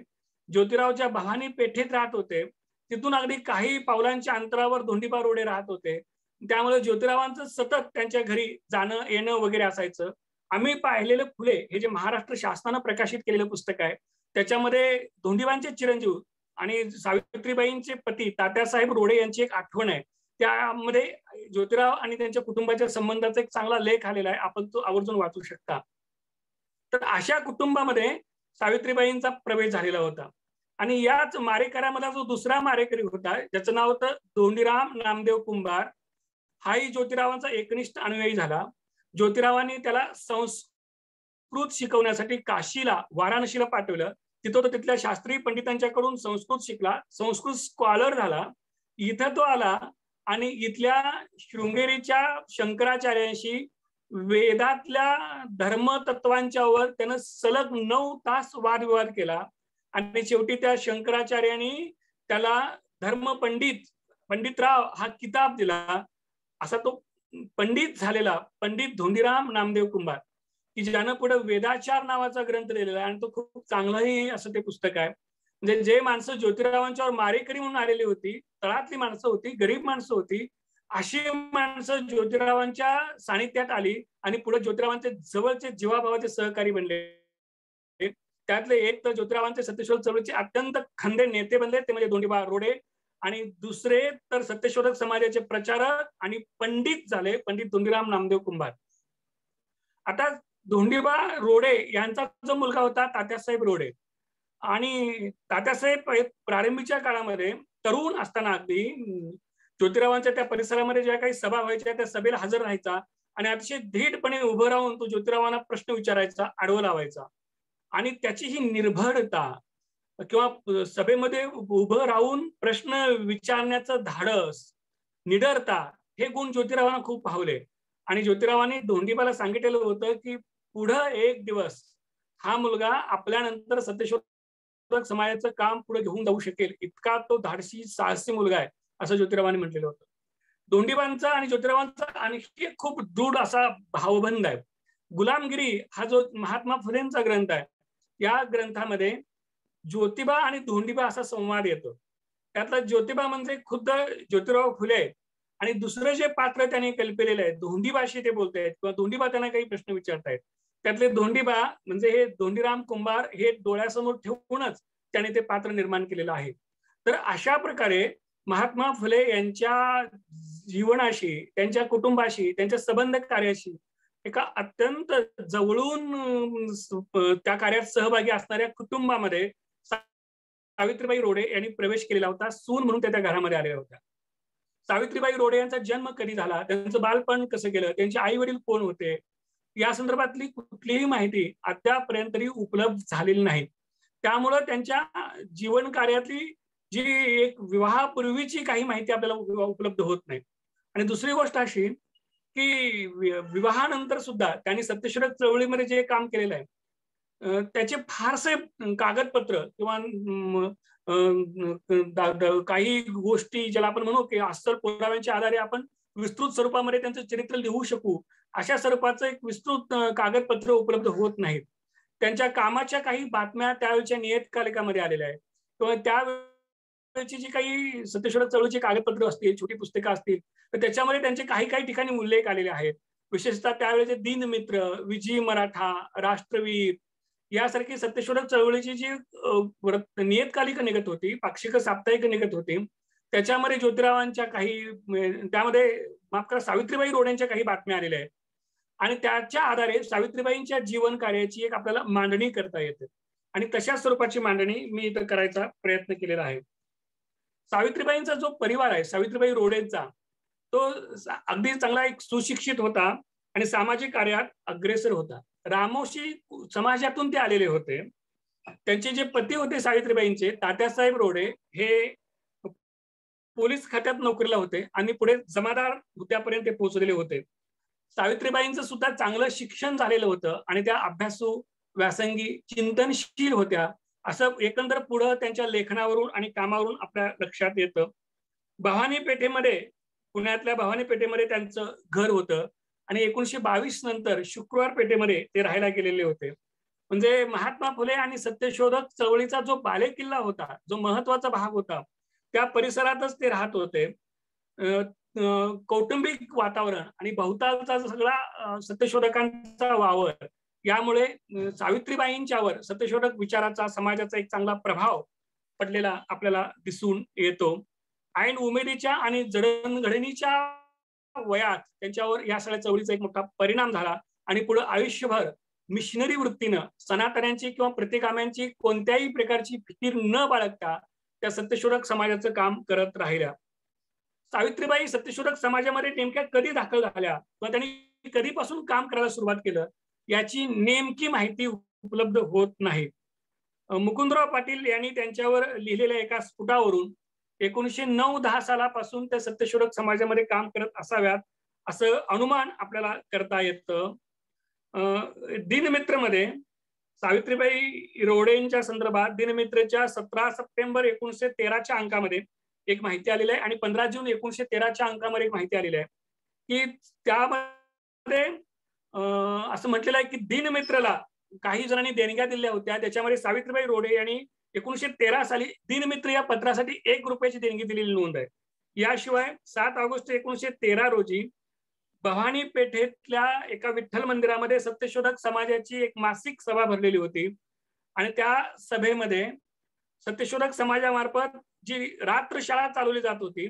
ज्योतिरावच्या भवानी पेठेत राहत होते, तिथून अगदी काही पावलांच्या अंतरावर धोंडीबा रोडे राहत होते. त्यामुळे ज्योतिरावांचं सतत त्यांच्या घरी जाणं येणं वगैरे असायचं. आम्ही पाहिलेलं फुले हे जे महाराष्ट्र शासनानं प्रकाशित केलेलं पुस्तक आहे, त्याच्यामध्ये धोंडीबांचे चिरंजीव आणि सावित्रीबाईंचे पती तात्यासाहेब रोडे यांची एक आठवण आहे. त्यामध्ये ज्योतिराव आणि त्यांच्या कुटुंबाच्या संबंधाचा एक चांगला लेख आलेला आहे, आपण तो आवर्जून वाचू शकता. तर अशा कुटुंबामध्ये सावित्रीबाईंचा प्रवेश झालेला होता. आणि याच मारेकऱ्यामध्ये जो दुसरा मारेकरी होता, ज्याचं नाव होतं धोंडीराम नामदेव कुंभार, हाही ज्योतिरावांचा एकनिष्ठ अनुयायी झाला. ज्योतिरावांनी त्याला संस्कृत शिकवण्यासाठी काशीला, वाराणसीला पाठवलं. तिथं तो तिथल्या शास्त्रीय पंडितांच्याकडून संस्कृत शिकला, संस्कृत स्कॉलर झाला. इथं तो आला आणि इथल्या शृंगेरीच्या शंकराचार्यांशी वेदातल्या धर्मतत्वांच्यावर त्यानं सलग 9 तास वादविवाद केला. आणि शेवटी त्या शंकराचार्यांनी त्याला पंडितराव हा किताब दिला. असा तो पंडित झालेला पंडित धोंडीराम नामदेव कुंभार, की ज्यानं पुढे वेदाचार नावाचा ग्रंथ लिहिलेला आहे. आणि तो खूप चांगलाही असं ते पुस्तक आहे. म्हणजे जे माणसं ज्योतिरावांच्यावर मारेकरी म्हणून आलेली होती, तळातली माणसं होती, गरीब माणसं होती, अशी माणसं ज्योतिरावांच्या सानिध्यात आली आणि पुढे ज्योतिरावांचे जवळचे जीवाभावाचे सहकारी बनले. त्यातले एक तर ज्योतिरावांचे सत्यशोधक चळवळीचे अत्यंत खंदे नेते बनले, ते म्हणजे धोंडीबा रोडे. आणि दुसरे तर सत्यशोधक समाजाचे प्रचारक आणि पंडित झाले, पंडित धोंडीराम नामदेव कुंभार. आता धोंडीबा रोडे यांचा जो मुलगा होता तात्यासाहेब रोडे, आणि तात्यासाहेब प्रारंभीच्या काळामध्ये तरुण असताना अगदी ज्योतिरावांच्या त्या परिसरामध्ये ज्या काही सभा व्हायच्या त्या सभेला हजर राहायचा आणि अतिशय धीटपणे उभं राहून तो ज्योतिरावांना प्रश्न विचारायचा, आडवं लावायचा. आणि त्याची ही निर्भयता किंवा सभेमध्ये उभं राहून प्रश्न विचारण्याचं धाडस, निडरता, हे गुण ज्योतिरावांना खूप पावले. आणि ज्योतिरावांनी धोंडीबाला सांगितलेलं होतं की पुढं एक दिवस हा मुलगा आपल्यानंतर सत्यशोधक समाजाचं काम पुढे घेऊन जाऊ शकेल, इतका तो धाडसी साहसी मुलगा आहे, असं ज्योतिरावांनी म्हटलेलं होतं. धोंडीबांचा आणि ज्योतिरावांचा आणखी खूप दृढ असा भावबंध आहे. गुलामगिरी हा जो महात्मा फुलेंचा ग्रंथ आहे, या ग्रंथामध्ये ज्योतिबा आणि धोंडीबा असा संवाद येतो. त्यातला ज्योतिबा म्हणजे खुद्द ज्योतिराव फुले आहेत आणि दुसरं जे पात्र त्याने कल्पिलेलं आहे धोंडीबाशी ते बोलतायत किंवा धोंडीबा त्यांना काही प्रश्न विचारतायत. त्यातले धोंडीबा म्हणजे हे धोंडीराम कुंभार हे डोळ्यासमोर ठेवूनच त्याने ते पात्र निर्माण केलेलं आहे. तर अशा प्रकारे महात्मा फुले यांच्या जीवनाशी, त्यांच्या कुटुंबाशी, त्यांच्या संबंध कार्याशी एका अत्यंत जवळून त्या कार्यात सहभागी असणाऱ्या कुटुंबामध्ये सावित्रीबाई रोडे यांनी प्रवेश केलेला होता. सून म्हणून त्या घरामध्ये आलेल्या होत्या. सावित्रीबाई रोडे यांचा जन्म कधी झाला, त्यांचं बालपण कसं गेलं, त्यांचे आई वडील कोण होते, या संदर्भातली कुठलीही माहिती अद्यापर्यंत तरी उपलब्ध झालेली नाही. त्यामुळं त्यांच्या जीवन कार्यातली जी एक विवाहापूर्वीची काही माहिती आपल्याला उपलब्ध होत नाही. आणि दुसरी गोष्ट अशी की विवाहानंतर सुद्धा त्यांनी सत्यशोधक चळवळीमध्ये जे काम केलेलं आहे त्याचे फारसे कागदपत्र किंवा काही गोष्टी ज्याला आपण म्हणू की अस्सल पुराव्यांच्या आधारे आपण विस्तृत स्वरूपामध्ये त्यांचं चरित्र लिहू शकू, अशा स्वरूपाचं एक विस्तृत कागदपत्र उपलब्ध होत नाहीत. त्यांच्या कामाच्या काही बातम्या त्यावेळच्या नियतकालिकामध्ये आलेल्या आहेत किंवा त्यावेळची जी काही सत्यशोधक चळवळीची कागदपत्र असतील, छोटी पुस्तकं असतील, तर त्याच्यामध्ये त्यांचे काही काही ठिकाणी उल्लेख आलेले आहेत. विशेषतः त्यावेळेचे दिनमित्र, विजयी मराठा, राष्ट्रवीर यासारखी सत्यशोधक चळवळीची जी नियतकालिक निघत होती, पाक्षिक साप्ताहिक निघत होती, त्याच्यामध्ये ज्योतिरावांच्या काही त्यामध्ये माफ करा सावित्रीबाई रोडेंच्या काही बातम्या आलेल्या आहेत आणि त्याच्या आधारे सावित्रीबाईंच्या जीवन कार्याची एक आपल्याला मांडणी करता येते आणि तशा स्वरूपाची मांडणी मी इथं करायचा प्रयत्न केलेला आहे. सावित्रीबाईंचा जो परिवार आहे, सावित्रीबाई रोडेंचा, तो अगदी चांगला एक सुशिक्षित होता आणि सामाजिक कार्यात अग्रेसर होता. रामोशी समाजातून ते आलेले होते. त्यांचे जे पती होते सावित्रीबाईंचे, तात्यासाहेब रोडे हे पोलीस खात्यात नोकरीला होते आणि पुढे जमादार हुद्द्यापर्यंत ते पोहोचलेले होते. सावित्रीबाईंचं सुद्धा चांगलं शिक्षण झालेलं होतं आणि त्या अभ्यासू, व्यासंगी, चिंतनशील होत्या. असं एकंदर पुढं त्यांच्या लेखनावरून आणि कामावरून आपल्या लक्षात येतं. भवानी पेठेमध्ये, पुण्यातल्या भवानी पेठेमध्ये त्यांचं घर होतं आणि 1922 नंतर शुक्रवार पेठेमध्ये ते राहायला गेलेले होते. म्हणजे महात्मा फुले आणि सत्यशोधक चळवळीचा जो बालेकिल्ला होता, जो महत्वाचा भाग होता, त्या परिसरातच ते राहत होते. कौटुंबिक वातावरण आणि भोवतालचा सगळा सत्यशोधकांचा वावर यामुळे सावित्रीबाईंच्यावर सत्यशोधक विचाराचा, समाजाचा एक चांगला प्रभाव पडलेला आपल्याला दिसून येतो. ऐन उमेदीच्या आणि जडणघडणीच्या वयात त्यांच्यावर या सगळ्या चळवळीचा एक मोठा परिणाम झाला आणि पुढे आयुष्यभर मिशनरी वृत्तीनं सनातन्यांची किंवा प्रतिगाम्यांची कोणत्याही प्रकारची फिकीर न बाळगता त्या सत्यशोधक समाजाचं काम करत राहिल्या. सावित्रीबाई सत्यशोधक समाजामध्ये नेमक्या कधी दाखल झाल्या किंवा त्यांनी कधीपासून काम करायला सुरुवात केलं याची नेमकी माहिती उपलब्ध होत नाही. मुकुंदराव पाटील यांनी त्यांच्यावर लिहिलेल्या एका स्फुटावरून 1909-10 सालापासून त्या सत्यशोधक समाजामध्ये काम करत असाव्यात असं अनुमान आपल्याला करता येतं. दिनमित्रमध्ये सावित्रीबाई रोडेंच्या संदर्भात दिनमित्रच्या 17 सप्टेंबर 1913च्या अंकामध्ये एक माहिती आलेली आहे आणि 15 जून 1913च्या अंकामध्ये एक माहिती आलेली आहे की त्यामध्ये असं म्हटलेलं आहे की दिनमित्रला काही जणांनी देणग्या दिल्या होत्या. त्याच्यामध्ये सावित्रीबाई रोडे यांनी 1913 साली दिनमित्र या पत्रासाठी ₹1 देणगी दिलेली नोंद आहे. याशिवाय 7 ऑगस्ट 1913 रोजी भवानी पेठेतल्या एका विठ्ठल मंदिरामध्ये सत्यशोधक समाजाची एक मासिक सभा भरलेली होती आणि त्या सभेमध्ये सत्यशोधक समाजामार्फत जी रात्रशाळा चालवली जात होती,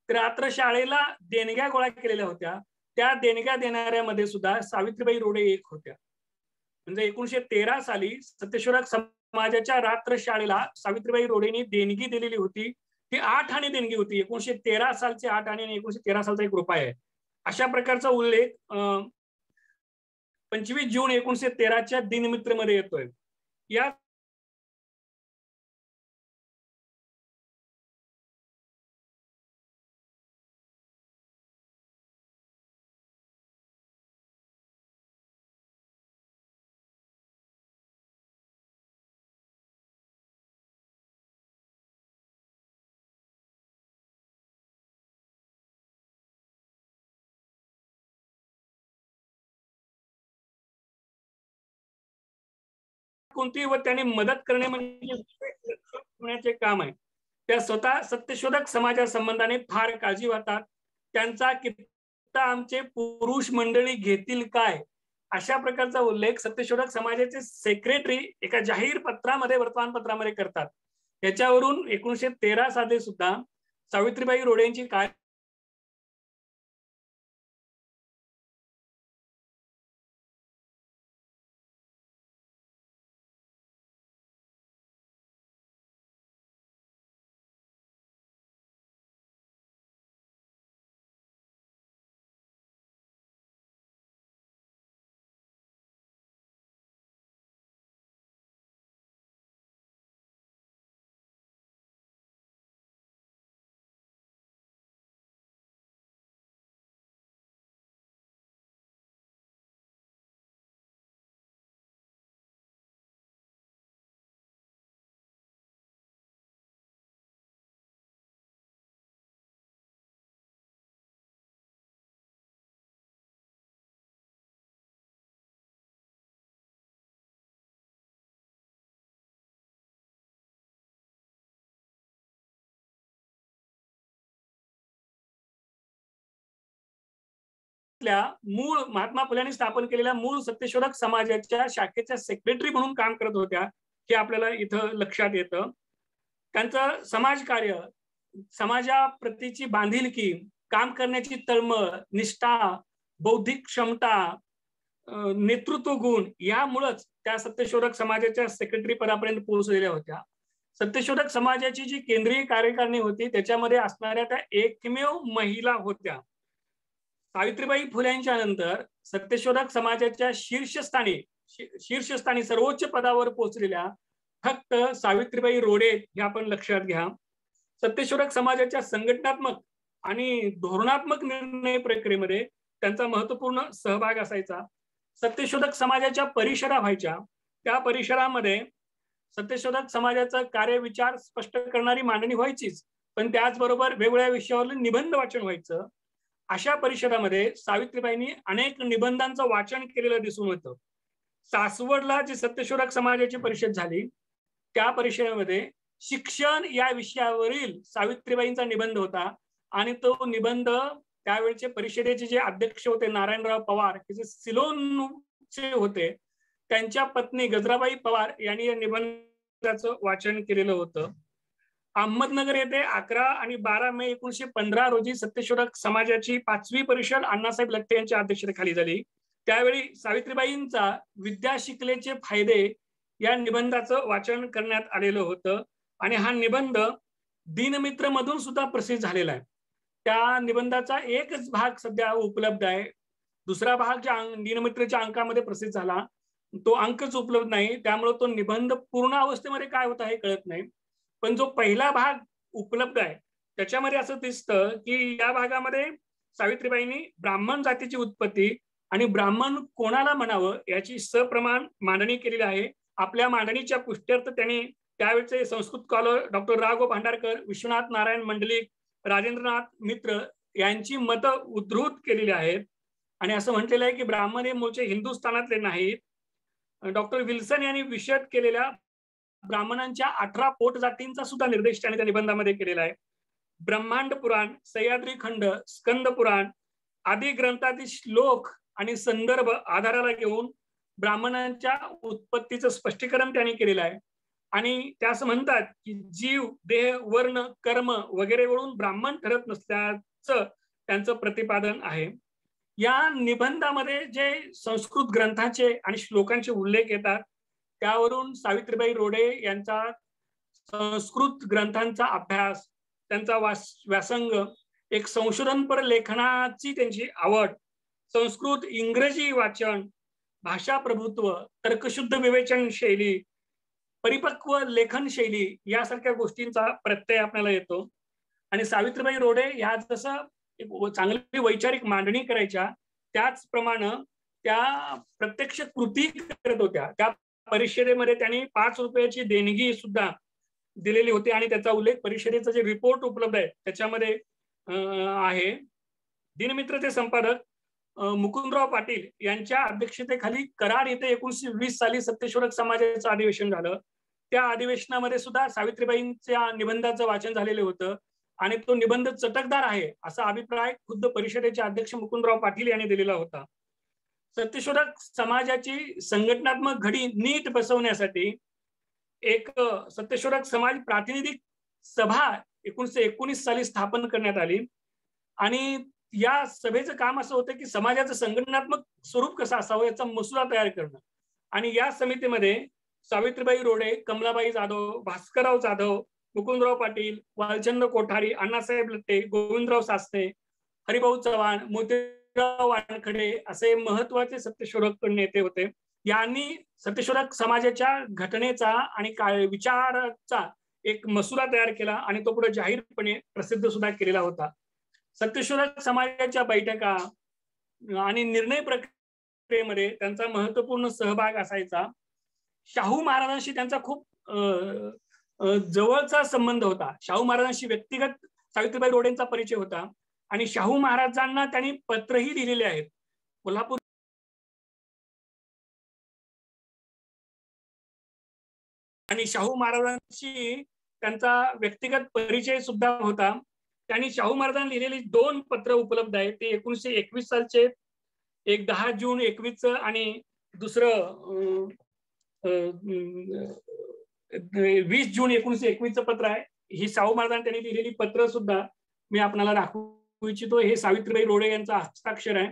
त्या रात्रशाळेला देणग्या गोळा केलेल्या होत्या. त्या देणग्या देणाऱ्यामध्ये सुद्धा सावित्रीबाई रोडे एक होत्या. म्हणजे 1913 साली सत्यशोधक समाजाच्या रात्रशाळेला सावित्रीबाई रोडेंनी देणगी दिलेली होती. ती 8 आणे देणगी होती. 1913 सालचे 8 आणे आणि 1913 सालचा ₹1 आहे. अशा प्रकारचा उल्लेख 25 जून 1913च्या दिनमित्रमध्ये येतोय. या कोणती व त्यांनी मदत करणे म्हणजे काम आहे. त्या स्वतः सत्यशोधक समाजा संबंधाने फार काळजी वाटतात. त्यांचा कित्ता आमचे पुरुष मंडळी घेतील काय, अशा प्रकारचा उल्लेख सत्यशोधक समाजाचे सेक्रेटरी एका जाहीर पत्रामध्ये, वर्तमानपत्रामध्ये करतात. याच्यावरून 1913 साली सुद्धा सावित्रीबाई रोडे यांची मूळ महात्मा फुल्यांनी स्थापन केलेल्या मूळ सत्यशोधक समाजाच्या शाखेच्या सेक्रेटरी म्हणून काम करत होत्या, हे आपल्याला इथं लक्षात येतं. त्यांचं समाजकार्य, समाजाप्रतीची बांधिलकी, काम करण्याची तळमळ, निष्ठा, बौद्धिक क्षमता, नेतृत्व गुण यामुळेच त्या सत्यशोधक समाजाच्या सेक्रेटरी पदापर्यंत पोहोचलेल्या होत्या. सत्यशोधक समाजाची जी केंद्रीय कार्यकारिणी होती त्याच्यामध्ये असणाऱ्या त्या एकमेव महिला होत्या. सावित्रीबाई फुल्यांच्या नंतर सत्यशोधक समाजाच्या शीर्षस्थानी सर्वोच्च पदावर पोहोचलेल्या फक्त सावित्रीबाई रोडे हे आपण लक्षात घ्या. सत्यशोधक समाजाच्या संघटनात्मक आणि धोरणात्मक निर्णय प्रक्रियेमध्ये त्यांचा महत्वपूर्ण सहभाग असायचा. सत्यशोधक समाजाच्या परिषदा व्हायच्या. त्या परिषदामध्ये सत्यशोधक समाजाचा कार्यविचार स्पष्ट करणारी मांडणी व्हायचीच, पण त्याचबरोबर वेगवेगळ्या विषयावर निबंध वाचन व्हायचं. अशा परिषदामध्ये सावित्रीबाईंनी अनेक निबंधांचं वाचन केलेलं दिसून होतं. सासवडला जी सत्यशोधक समाजाची परिषद झाली त्या परिषदेमध्ये शिक्षण या विषयावरील सावित्रीबाईंचा निबंध होता आणि तो निबंध त्यावेळचे परिषदेचे जे अध्यक्ष होते नारायणराव पवार, हे जे सिलोनचे होते, त्यांच्या पत्नी गजराबाई पवार यांनी या निबंधाचं वाचन केलेलं होतं. अहमदनगर येथे 11 आणि 12 मे 1915 रोजी सत्यशोधक समाजाची 5वी परिषद अण्णासाहेब लठ्ठे यांच्या अध्यक्षतेखाली झाली. त्यावेळी सावित्रीबाईंचा विद्या शिकलेचे फायदे या निबंधाचं वाचन करण्यात आलेलं होतं आणि हा निबंध दिनमित्र मधून सुद्धा प्रसिद्ध झालेला आहे. त्या निबंधाचा एकच भाग सध्या उपलब्ध आहे. दुसरा भाग ज्या दिनमित्रच्या अंकामध्ये प्रसिद्ध झाला तो अंकच उपलब्ध नाही, त्यामुळे तो निबंध पूर्ण अवस्थेमध्ये काय होता हे कळत नाही. पण जो पहिला भाग उपलब्ध आहे त्याच्यामध्ये असं दिसतं की या भागामध्ये सावित्रीबाईंनी ब्राह्मण जातीची उत्पत्ती आणि ब्राह्मण कोणाला म्हणावं याची सप्रमाण मांडणी केलेली आहे. आपल्या मांडणीच्या पुष्ट्यर्थ त्यांनी त्यावेळचे संस्कृत स्कॉलर डॉक्टर राघव भांडारकर, विश्वनाथ नारायण मंडलिक, राजेंद्रनाथ मित्र यांची मतं उद्धृत केलेली आहेत आणि असं म्हटलेलं आहे की ब्राह्मण हे मूळचे हिंदुस्थानातले नाहीत. डॉक्टर विल्सन यांनी विशद केलेल्या ब्राह्मणांच्या 18 पोट जातींचा सुद्धा निर्देश त्यांनी त्या निबंधामध्ये केलेला आहे. ब्रह्मांड पुराण, सह्याद्री खंड, स्कंद पुराण आदी ग्रंथातील श्लोक आणि संदर्भ आधाराला घेऊन ब्राह्मणांच्या उत्पत्तीचं स्पष्टीकरण त्यांनी केलेलं आहे आणि ते असं म्हणतात की जीव, देह, वर्ण, कर्म वगैरे वरून ब्राह्मण ठरत नसल्याचं त्यांचं प्रतिपादन आहे. या निबंधामध्ये जे संस्कृत ग्रंथाचे आणि श्लोकांचे उल्लेख येतात त्यावरून सावित्रीबाई रोडे यांचा संस्कृत ग्रंथांचा अभ्यास, त्यांचा व्यासंग, एक संशोधनपर लेखनाची त्यांची आवड, संस्कृत इंग्रजी वाचन, भाषा प्रभुत्व, तर्कशुद्ध विवेचन शैली, परिपक्व लेखन शैली यासारख्या गोष्टींचा प्रत्यय आपल्याला येतो. आणि सावित्रीबाई रोडे ह्या जसं चांगली वैचारिक मांडणी करायच्या त्याचप्रमाणे त्या प्रत्यक्ष कृती करत होत्या. त्या परिषदेमध्ये त्यांनी 5 रुपयाची देणगी सुद्धा दिलेली होती आणि त्याचा उल्लेख परिषदेचा जे रिपोर्ट उपलब्ध आहे त्याच्यामध्ये आहे. दिनमित्रचे संपादक मुकुंदराव पाटील यांच्या अध्यक्षतेखाली कराड येथे 1920 साली सत्यशोधक समाजाचं अधिवेशन झालं. त्या अधिवेशनामध्ये सुद्धा सावित्रीबाईंच्या निबंधाचं वाचन झालेलं होतं आणि तो निबंध चटकदार आहे असा अभिप्राय खुद्द परिषदेचे अध्यक्ष मुकुंदराव पाटील यांनी दिलेला होता. सत्यशोधक समाजाची संघटनात्मक घडी नीट बसवण्यासाठी एक सत्यशोधक समाज प्रातिनिधिक सभा 1919 साली स्थापन करण्यात आली आणि या सभेचं काम असं होतं की समाजाचं संघटनात्मक स्वरूप कसं असावं याचा मसुदा तयार करणं. आणि या समितीमध्ये सावित्रीबाई रोडे, कमलाबाई जाधव, भास्करराव जाधव, मुकुंदराव पाटील, वालचंद्र कोठारी, अण्णासाहेब लट्टे, गोविंदराव सासणे, हरिभाऊ चव्हाण, मोतीराव वानखडे असे महत्वाचे सत्यशोधक नेते होते. यांनी सत्यशोधक समाजाच्या घटनेचा आणि विचाराचा एक मसुदा तयार केला आणि तो पुढे जाहीरपणे प्रसिद्ध सुद्धा केलेला होता. सत्यशोधक समाजाच्या बैठका आणि निर्णय प्रक्रियेमध्ये त्यांचा महत्वपूर्ण सहभाग असायचा. शाहू महाराजांशी त्यांचा खूप जवळचा संबंध होता. शाहू महाराजांशी व्यक्तिगत सावित्रीबाई रोडेंचा परिचय होता आणि शाहू महाराजांना त्यांनी पत्रही लिहिलेले आहेत. कोल्हापूर आणि शाहू महाराजांशी त्यांचा व्यक्तिगत परिचय सुद्धा होता. त्यांनी शाहू महाराजांना लिहिलेली 2 पत्र उपलब्ध आहेत. ते 1921 सालचे, एक 10 जून 21 आणि दुसरं 20 जून 1921 पत्र आहे. ही शाहू महाराजांनी त्यांनी लिहिलेली पत्र सुद्धा मी आपल्याला दाखवू इच्छितो. हे सावित्रीबाई रोडे यांचा हस्ताक्षर आहे.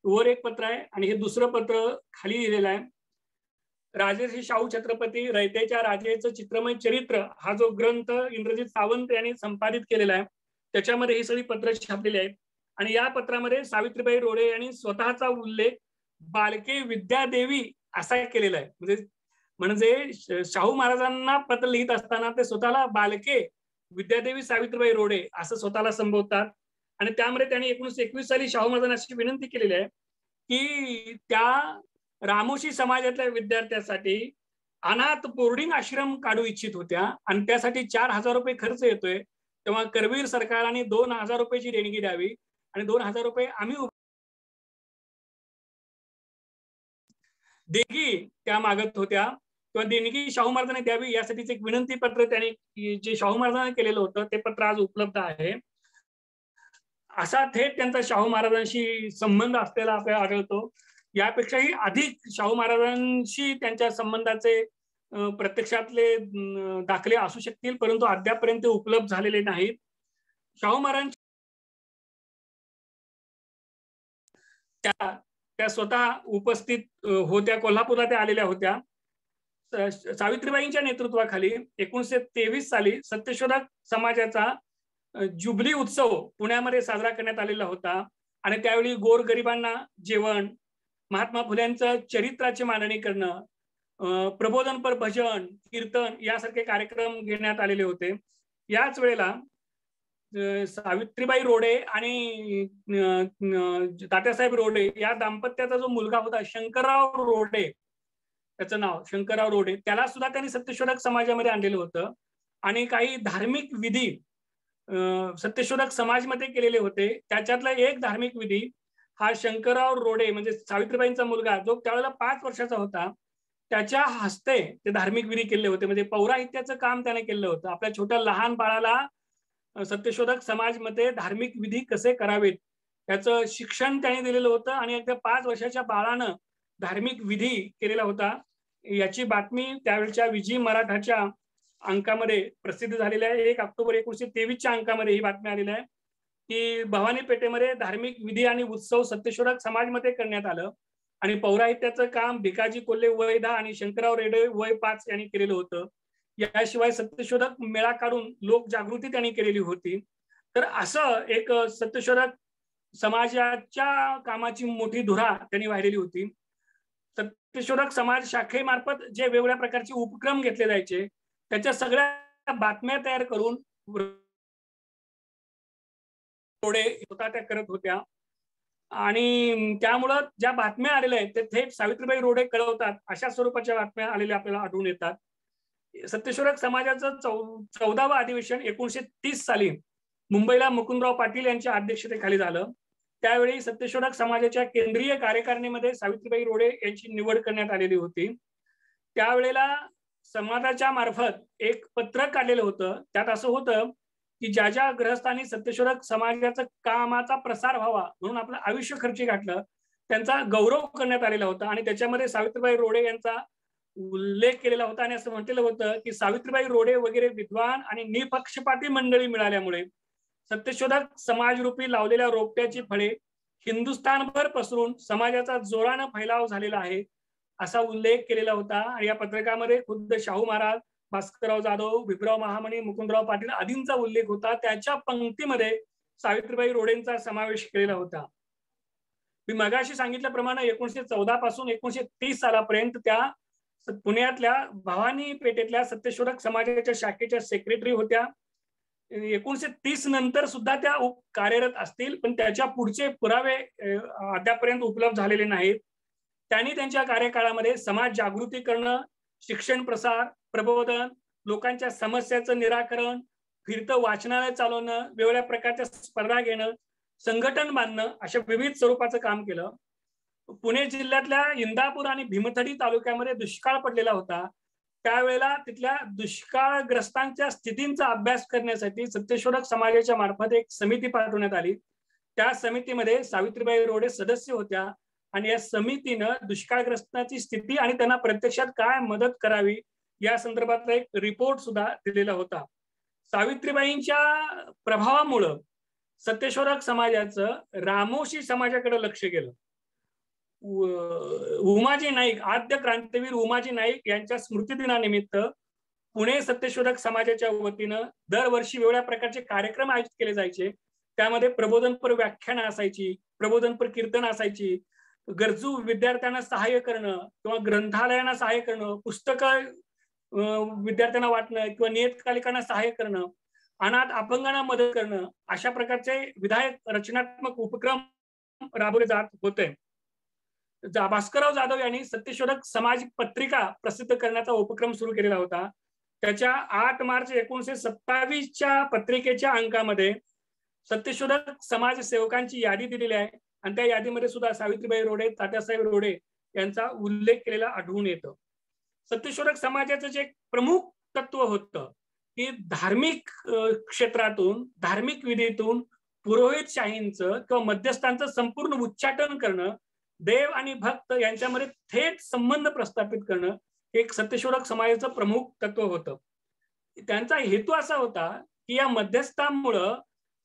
वर एक पत्र आहे आणि हे दुसरं पत्र खाली लिहिलेलं आहे. राजर्षी शाहू छत्रपती रयतेच्या राजेचं चित्रमय चरित्र हा जो ग्रंथ इंद्रजित सावंत यांनी संपादित केलेला आहे त्याच्यामध्ये ही सगळी पत्र छापलेली आहेत. आणि या पत्रामध्ये सावित्रीबाई रोडे यांनी स्वतःचा उल्लेख बालके विद्यादेवी असा केलेला आहे. म्हणजे शाहू महाराजांना पत्र लिहित असताना ते स्वतःला बालके विद्यादेवी सावित्रीबाई रोडे असं स्वतःला संबोधतात. आणि त्यामध्ये त्यांनी 1921 साली शाहू महाराजांना अशी विनंती केलेली आहे की त्या रामोशी समाजातल्या विद्यार्थ्यांसाठी अनाथ बोर्डिंग आश्रम काढू इच्छित होत्या आणि त्यासाठी 4,000 रुपये खर्च येतोय. तेव्हा करवीर सरकारने 2,000 रुपयाची देणगी द्यावी आणि 2,000 रुपये आम्ही देणगी त्या मागत होत्या किंवा देणगी शाहू महाराजांनी द्यावी यासाठीच एक विनंती पत्र त्यांनी जे शाहू महाराजांनी केलेलं होतं ते पत्र आज उपलब्ध आहे. असा थेट त्यांचा शाहू महाराजांशी संबंध असलेला आपल्याला आढळतो. यापेक्षाही अधिक शाहू महाराजांशी त्यांच्या संबंधाचे प्रत्यक्षातले दाखले असू शकतील परंतु अद्यापर्यंत उपलब्ध झालेले नाहीत. शाहू महाराज त्या स्वतः उपस्थित होत्या. कोल्हापूरला त्या आलेल्या होत्या. सावित्रीबाईंच्या नेतृत्वाखाली 1923 साली सत्यशोधक समाजाचा जुबली उत्सव पुण्यामध्ये साजरा करण्यात आलेला होता आणि त्यावेळी गोरगरिबांना जेवण, महात्मा फुल्यांचं चरित्राची मांडणी करणं, प्रबोधनपर भजन, कीर्तन यासारखे कार्यक्रम घेण्यात आलेले होते. याच वेळेला सावित्रीबाई रोडे आणि तात्यासाहेब रोडे या दाम्पत्याचा जो मुलगा होता शंकरराव रोडे, त्याचं नाव शंकरराव रोडे, त्याला सुद्धा त्यांनी सत्यशोधक समाजामध्ये आणलेलं होतं आणि काही धार्मिक विधी सत्यशोधक समाजमध्ये केलेले होते. त्याच्यातला एक धार्मिक विधी हा शंकरराव रोडे म्हणजे सावित्रीबाईंचा मुलगा जो त्यावेळेला 5 वर्षाचा होता त्याच्या हस्ते ते धार्मिक विधी केले होते. म्हणजे पौराहित्याचं काम त्याने केलं होतं. आपल्या छोट्या लहान बाळाला सत्यशोधक समाजमध्ये धार्मिक विधी कसे करावेत याचं शिक्षण त्याने दिलेलं होतं आणि एकदा 5 वर्षाच्या बाळानं धार्मिक विधी केलेला होता. याची बातमी त्यावेळच्या विजी मराठाच्या अंकामध्ये प्रसिद्ध झालेली आहे. 1 ऑक्टोबर 1923च्या अंकामध्ये ही बातमी आलेली आहे की भवानी पेठेमध्ये धार्मिक विधी आणि उत्सव सत्यशोधक समाजमध्ये करण्यात आलं आणि पौराहित्याचं काम भिकाजी कोल्हे वय 10 आणि शंकरराव रेडे वय 5 यांनी केलेलं होतं. याशिवाय सत्यशोधक मेळा काढून लोकजागृती त्यांनी केलेली होती. तर असं एक सत्यशोधक समाजाच्या कामाची मोठी धुरा त्यांनी वाहिलेली होती. सत्यशोधक समाज शाखेमार्फत जे वेगवेगळ्या प्रकारचे उपक्रम घेतले जायचे त्याच्या सगळ्या बातम्या तयार करून रोडे स्वतः त्या करत होत्या आणि त्यामुळं ज्या बातम्या आलेल्या आहेत ते थेट सावित्रीबाई रोडे कळवतात अशा स्वरूपाच्या बातम्या आलेल्या आपल्याला आढळून येतात. सत्यशोधक समाजाचं 14वं अधिवेशन 1930 साली मुंबईला मुकुंदराव पाटील यांच्या अध्यक्षतेखाली झालं. त्यावेळी सत्यशोधक समाजाच्या केंद्रीय कार्यकारिणीमध्ये सावित्रीबाई रोडे यांची निवड करण्यात आलेली होती. त्यावेळेला समाजाच्या मार्फत एक पत्रक काढलेलं होतं. त्यात असं होतं की ज्या ज्या ग्रहस्थांनी सत्यशोधक समाजाचा कामाचा प्रसार व्हावा म्हणून आपलं आयुष्य खर्ची घातलं, त्यांचा गौरव करण्यात आलेला होता. आणि त्याच्यामध्ये सावित्रीबाई रोडे यांचा उल्लेख केलेला होता आणि असं म्हटलेलं होतं की सावित्रीबाई रोडे वगैरे विद्वान आणि निपक्षपाती मंडळी मिळाल्यामुळे सत्यशोधक समाजरूपी लावलेल्या रोपट्याची फळे हिंदुस्थानभर पसरून समाजाचा जोरानं फैलाव झालेला आहे, असा उल्लेख केलेला होता. आणि या पत्रकामध्ये खुद्द शाहू महाराज, भास्करराव जाधव, भिमराव महामनी, मुकुंदराव पाटील आदींचा उल्लेख होता. त्याच्या पंक्तीमध्ये सावित्रीबाई रोडेंचा समावेश केलेला होता. मी मगाशी सांगितल्याप्रमाणे 1914 पासून 1930 सालापर्यंत त्या पुण्यातल्या भवानी पेठेतल्या सत्यशोधक समाजाच्या शाखेच्या सेक्रेटरी होत्या. 1930 नंतर सुद्धा त्या कार्यरत असतील, पण त्याच्या पुढचे पुरावे अद्यापर्यंत उपलब्ध झालेले नाहीत. त्यांनी त्यांच्या कार्यकाळामध्ये समाज जागृती करणं, शिक्षण प्रसार, प्रबोधन, लोकांच्या समस्याचं निराकरण, फिरतं वाचनालय चालवणं, वेगवेगळ्या प्रकारच्या स्पर्धा घेणं, संघटन बांधणं अशा विविध स्वरूपाचं काम केलं. पुणे जिल्ह्यातल्या इंदापूर आणि भीमथडी तालुक्यामध्ये दुष्काळ पडलेला होता. त्यावेळेला तिथल्या दुष्काळग्रस्तांच्या स्थितींचा अभ्यास करण्यासाठी सत्यशोधक समाजाच्या मार्फत एक समिती पाठवण्यात आली. त्या समितीमध्ये सावित्रीबाई रोडे सदस्य होत्या आणि या समितीनं दुष्काळग्रस्तांची स्थिती आणि त्यांना प्रत्यक्षात काय मदत करावी या संदर्भातला एक रिपोर्ट सुद्धा दिलेला होता. सावित्रीबाईंच्या प्रभावामुळं सत्यशोधक समाजाचं रामोशी समाजाकडे लक्ष गेलं. उमाजी नाईक, आद्य क्रांतीवीर उमाजी नाईक यांच्या स्मृतिदिनानिमित्त पुणे सत्यशोधक समाजाच्या वतीनं दरवर्षी वेगवेगळ्या प्रकारचे कार्यक्रम आयोजित केले जायचे. त्यामध्ये प्रबोधनपर व्याख्यानं असायची, प्रबोधनपर कीर्तन असायची, गरजू विद्यार्थ्यांना सहाय्य करणं किंवा ग्रंथालयांना सहाय्य करणं, पुस्तकं विद्यार्थ्यांना वाटणं किंवा नियतकालिकांना सहाय्य करणं, अनाथ अपंगांना मदत करणं, अशा प्रकारचे विधायक रचनात्मक उपक्रम राबवले जात होते. भास्करराव जाधव यांनी सत्यशोधक समाज पत्रिका प्रसिद्ध करण्याचा उपक्रम सुरू केलेला होता. त्याच्या 8 मार्च 1927च्या पत्रिकेच्या अंकामध्ये सत्यशोधक समाजसेवकांची यादी दिलेली आहे आणि त्या यादीमध्ये सुद्धा सावित्रीबाई रोडे, तात्यासाहेब रोडे यांचा उल्लेख केलेला आढळून येतो. सत्यशोधक समाजाचं जे प्रमुख तत्व होतं की धार्मिक क्षेत्रातून, धार्मिक विधीतून पुरोहितशाहींचं किंवा मध्यस्थांचं संपूर्ण उच्चाटन करणं, देव आणि भक्त यांच्यामध्ये थेट संबंध प्रस्थापित करणं हे एक सत्यशोधक समाजाचं प्रमुख तत्व होतं. त्यांचा हेतू असा होता की या मध्यस्थांमुळं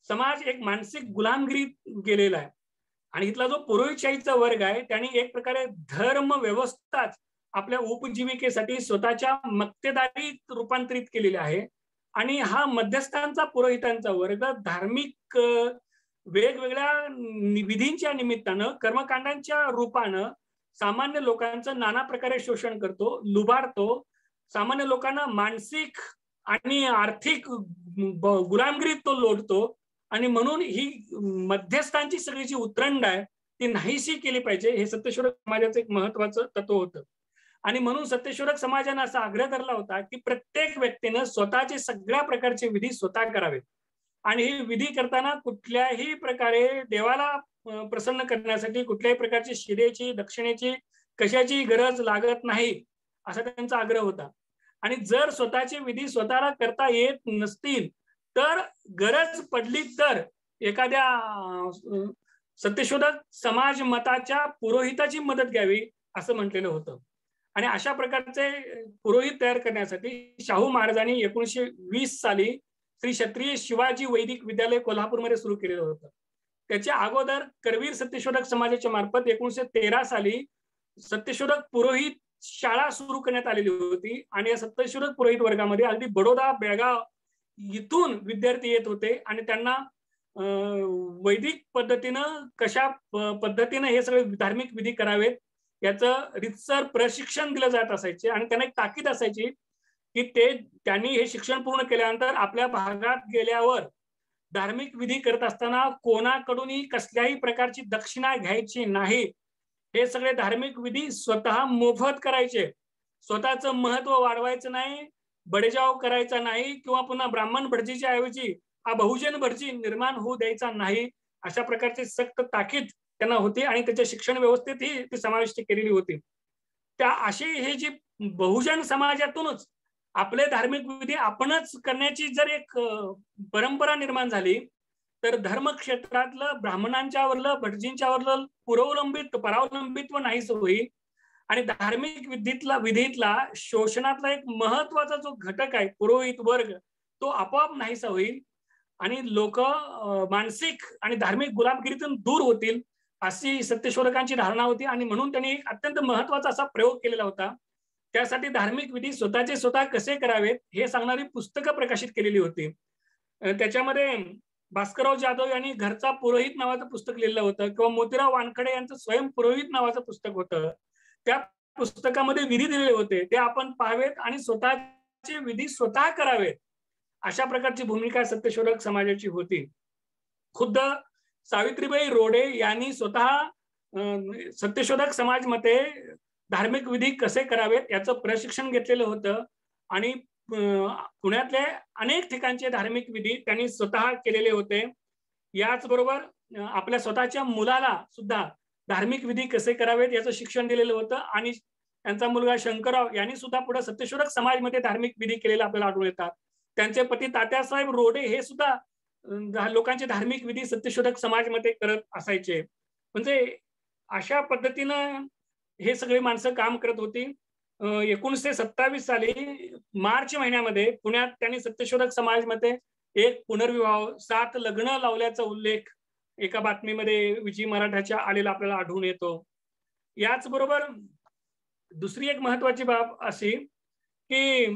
समाज एक मानसिक गुलामगिरीत गेलेला आहे आणि इथला जो पुरोहितशाहीचा वर्ग आहे त्यांनी एक प्रकारे धर्म व्यवस्थाच आपल्या उपजीविकेसाठी स्वतःच्या मक्तेदारीत रूपांतरित केलेली आहे. आणि हा मध्यस्थांचा पुरोहितांचा वर्ग धार्मिक वेगवेगळ्या विधींच्या निमित्तानं, कर्मकांडांच्या रूपानं सामान्य लोकांचं नाना प्रकारे शोषण करतो, लुबाडतो, सामान्य लोकांना मानसिक आणि आर्थिक गुलामगिरीत तो लोटतो. आणि म्हणून ही मध्यस्थांची सगळी जी उतरंड आहे ती नाहीशी केली पाहिजे, हे सत्यशोधक समाजाचं एक महत्वाचं तत्व होतं. आणि म्हणून सत्यशोधक समाजाने असा आग्रह धरला होता की प्रत्येक व्यक्तीनं स्वतःचे सगळ्या प्रकारचे विधी स्वतः करावेत आणि हे विधी करताना कुठल्याही प्रकारे देवाला प्रसन्न करण्यासाठी कुठल्याही प्रकारची शिरेची, दक्षिणेची, कशाची गरज लागत नाही असा त्यांचा आग्रह होता. आणि जर स्वतःचे विधी स्वतःला करता येत नसतील तर गरज पडली तर एखाद्या सत्यशोधक समाज मताच्या पुरोहिताची मदत घ्यावी असं म्हटलेलं होतं. आणि अशा प्रकारचे पुरोहित तयार करण्यासाठी शाहू महाराजांनी 1920 साली श्री क्षत्रिय शिवाजी वैदिक विद्यालय कोल्हापूरमध्ये सुरू केलेलं होतं. त्याच्या अगोदर करवीर सत्यशोधक समाजाच्या मार्फत 1913 साली सत्यशोधक पुरोहित शाळा सुरू करण्यात आलेली होती. आणि या सत्यशोधक पुरोहित वर्गामध्ये अगदी बडोदा, बेळगाव इथून विद्यार्थी येत होते आणि त्यांना वैदिक पद्धतीनं कशा पद्धतीनं हे सगळे धार्मिक विधी करावेत याचं रितसर प्रशिक्षण दिलं जात असायचे. आणि त्यांना एक ताकीद असायची की त्यांनी हे शिक्षण पूर्ण केल्यानंतर आपल्या भागात गेल्यावर धार्मिक विधी करत असताना कोणाकडूनही कसल्याही प्रकारची दक्षिणा घ्यायची नाही. हे सगळे धार्मिक विधी स्वतः मोफत करायचे, स्वतःचं महत्व वाढवायचं नाही, बडेजाव करायचा नाही किंवा पुन्हा ब्राह्मण भटजीच्या ऐवजी हा बहुजन भटजी निर्माण होऊ द्यायचा नाही. अशा प्रकारची सक्त ताकीद त्यांना होती आणि त्याच्या शिक्षण व्यवस्थेतही ती समाविष्ट केलेली होती. त्या अशी हे जी बहुजन समाजातूनच आपले धार्मिक विधी आपणच करण्याची जर एक परंपरा निर्माण झाली, तर धर्म क्षेत्रातलं ब्राह्मणांच्यावरलं भटजींच्यावरलं परावलंबित्व नाहीच होईल आणि धार्मिक विधीतला शोषणातला एक महत्वाचा जो घटक आहे पुरोहित वर्ग, तो आपोआप नाहीसा होईल आणि लोक मानसिक आणि धार्मिक गुलामगिरीतून दूर होतील अशी सत्यशोधकांची धारणा होती. आणि म्हणून त्यांनी एक अत्यंत महत्वाचा असा प्रयोग केलेला होता. त्यासाठी धार्मिक विधी स्वतःचे स्वतः कसे करावेत हे सांगणारी पुस्तकं प्रकाशित केलेली होती. त्याच्यामध्ये भास्करराव जाधव यांनी घरचा पुरोहित नावाचं पुस्तक लिहिलं होतं किंवा मोतीराव वानखडे यांचं स्वयं पुरोहित नावाचं पुस्तक होतं. त्या पुस्तकामध्ये विधी दिलेले होते, ते आपण पाहावेत आणि स्वतःचे विधी स्वतः करावेत अशा प्रकारची भूमिका सत्यशोधक समाजाची होती. खुद्द सावित्रीबाई रोडे यांनी स्वतः सत्यशोधक समाज मध्ये धार्मिक विधी कसे करावेत याचं प्रशिक्षण घेतलेलं होतं आणि पुण्यातले अनेक ठिकाणचे धार्मिक विधी त्यांनी स्वतः केलेले होते. याचबरोबर आपल्या स्वतःच्या मुलाला सुद्धा धार्मिक विधी कसे करावेत याचं शिक्षण दिलेलं होतं आणि त्यांचा मुलगा शंकरराव यांनी सुद्धा पुढे सत्यशोधक समाजमध्ये धार्मिक विधी केलेले आपल्याला आढळून येतात. त्यांचे पती तात्यासाहेब रोडे हे सुद्धा लोकांचे धार्मिक विधी सत्यशोधक समाजमध्ये करत असायचे. म्हणजे अशा पद्धतीनं हे सगळे माणसं काम करत होती. 1927 साली मार्च महिन्यामध्ये पुण्यात त्यांनी सत्यशोधक समाजमध्ये एक पुनर्विवाह 7 लग्न लावल्याचा उल्लेख एका बातमीमध्ये विजय मराठाच्या आलेला आपल्याला आढळून येतो. याचबरोबर दुसरी एक महत्वाची बाब अशी की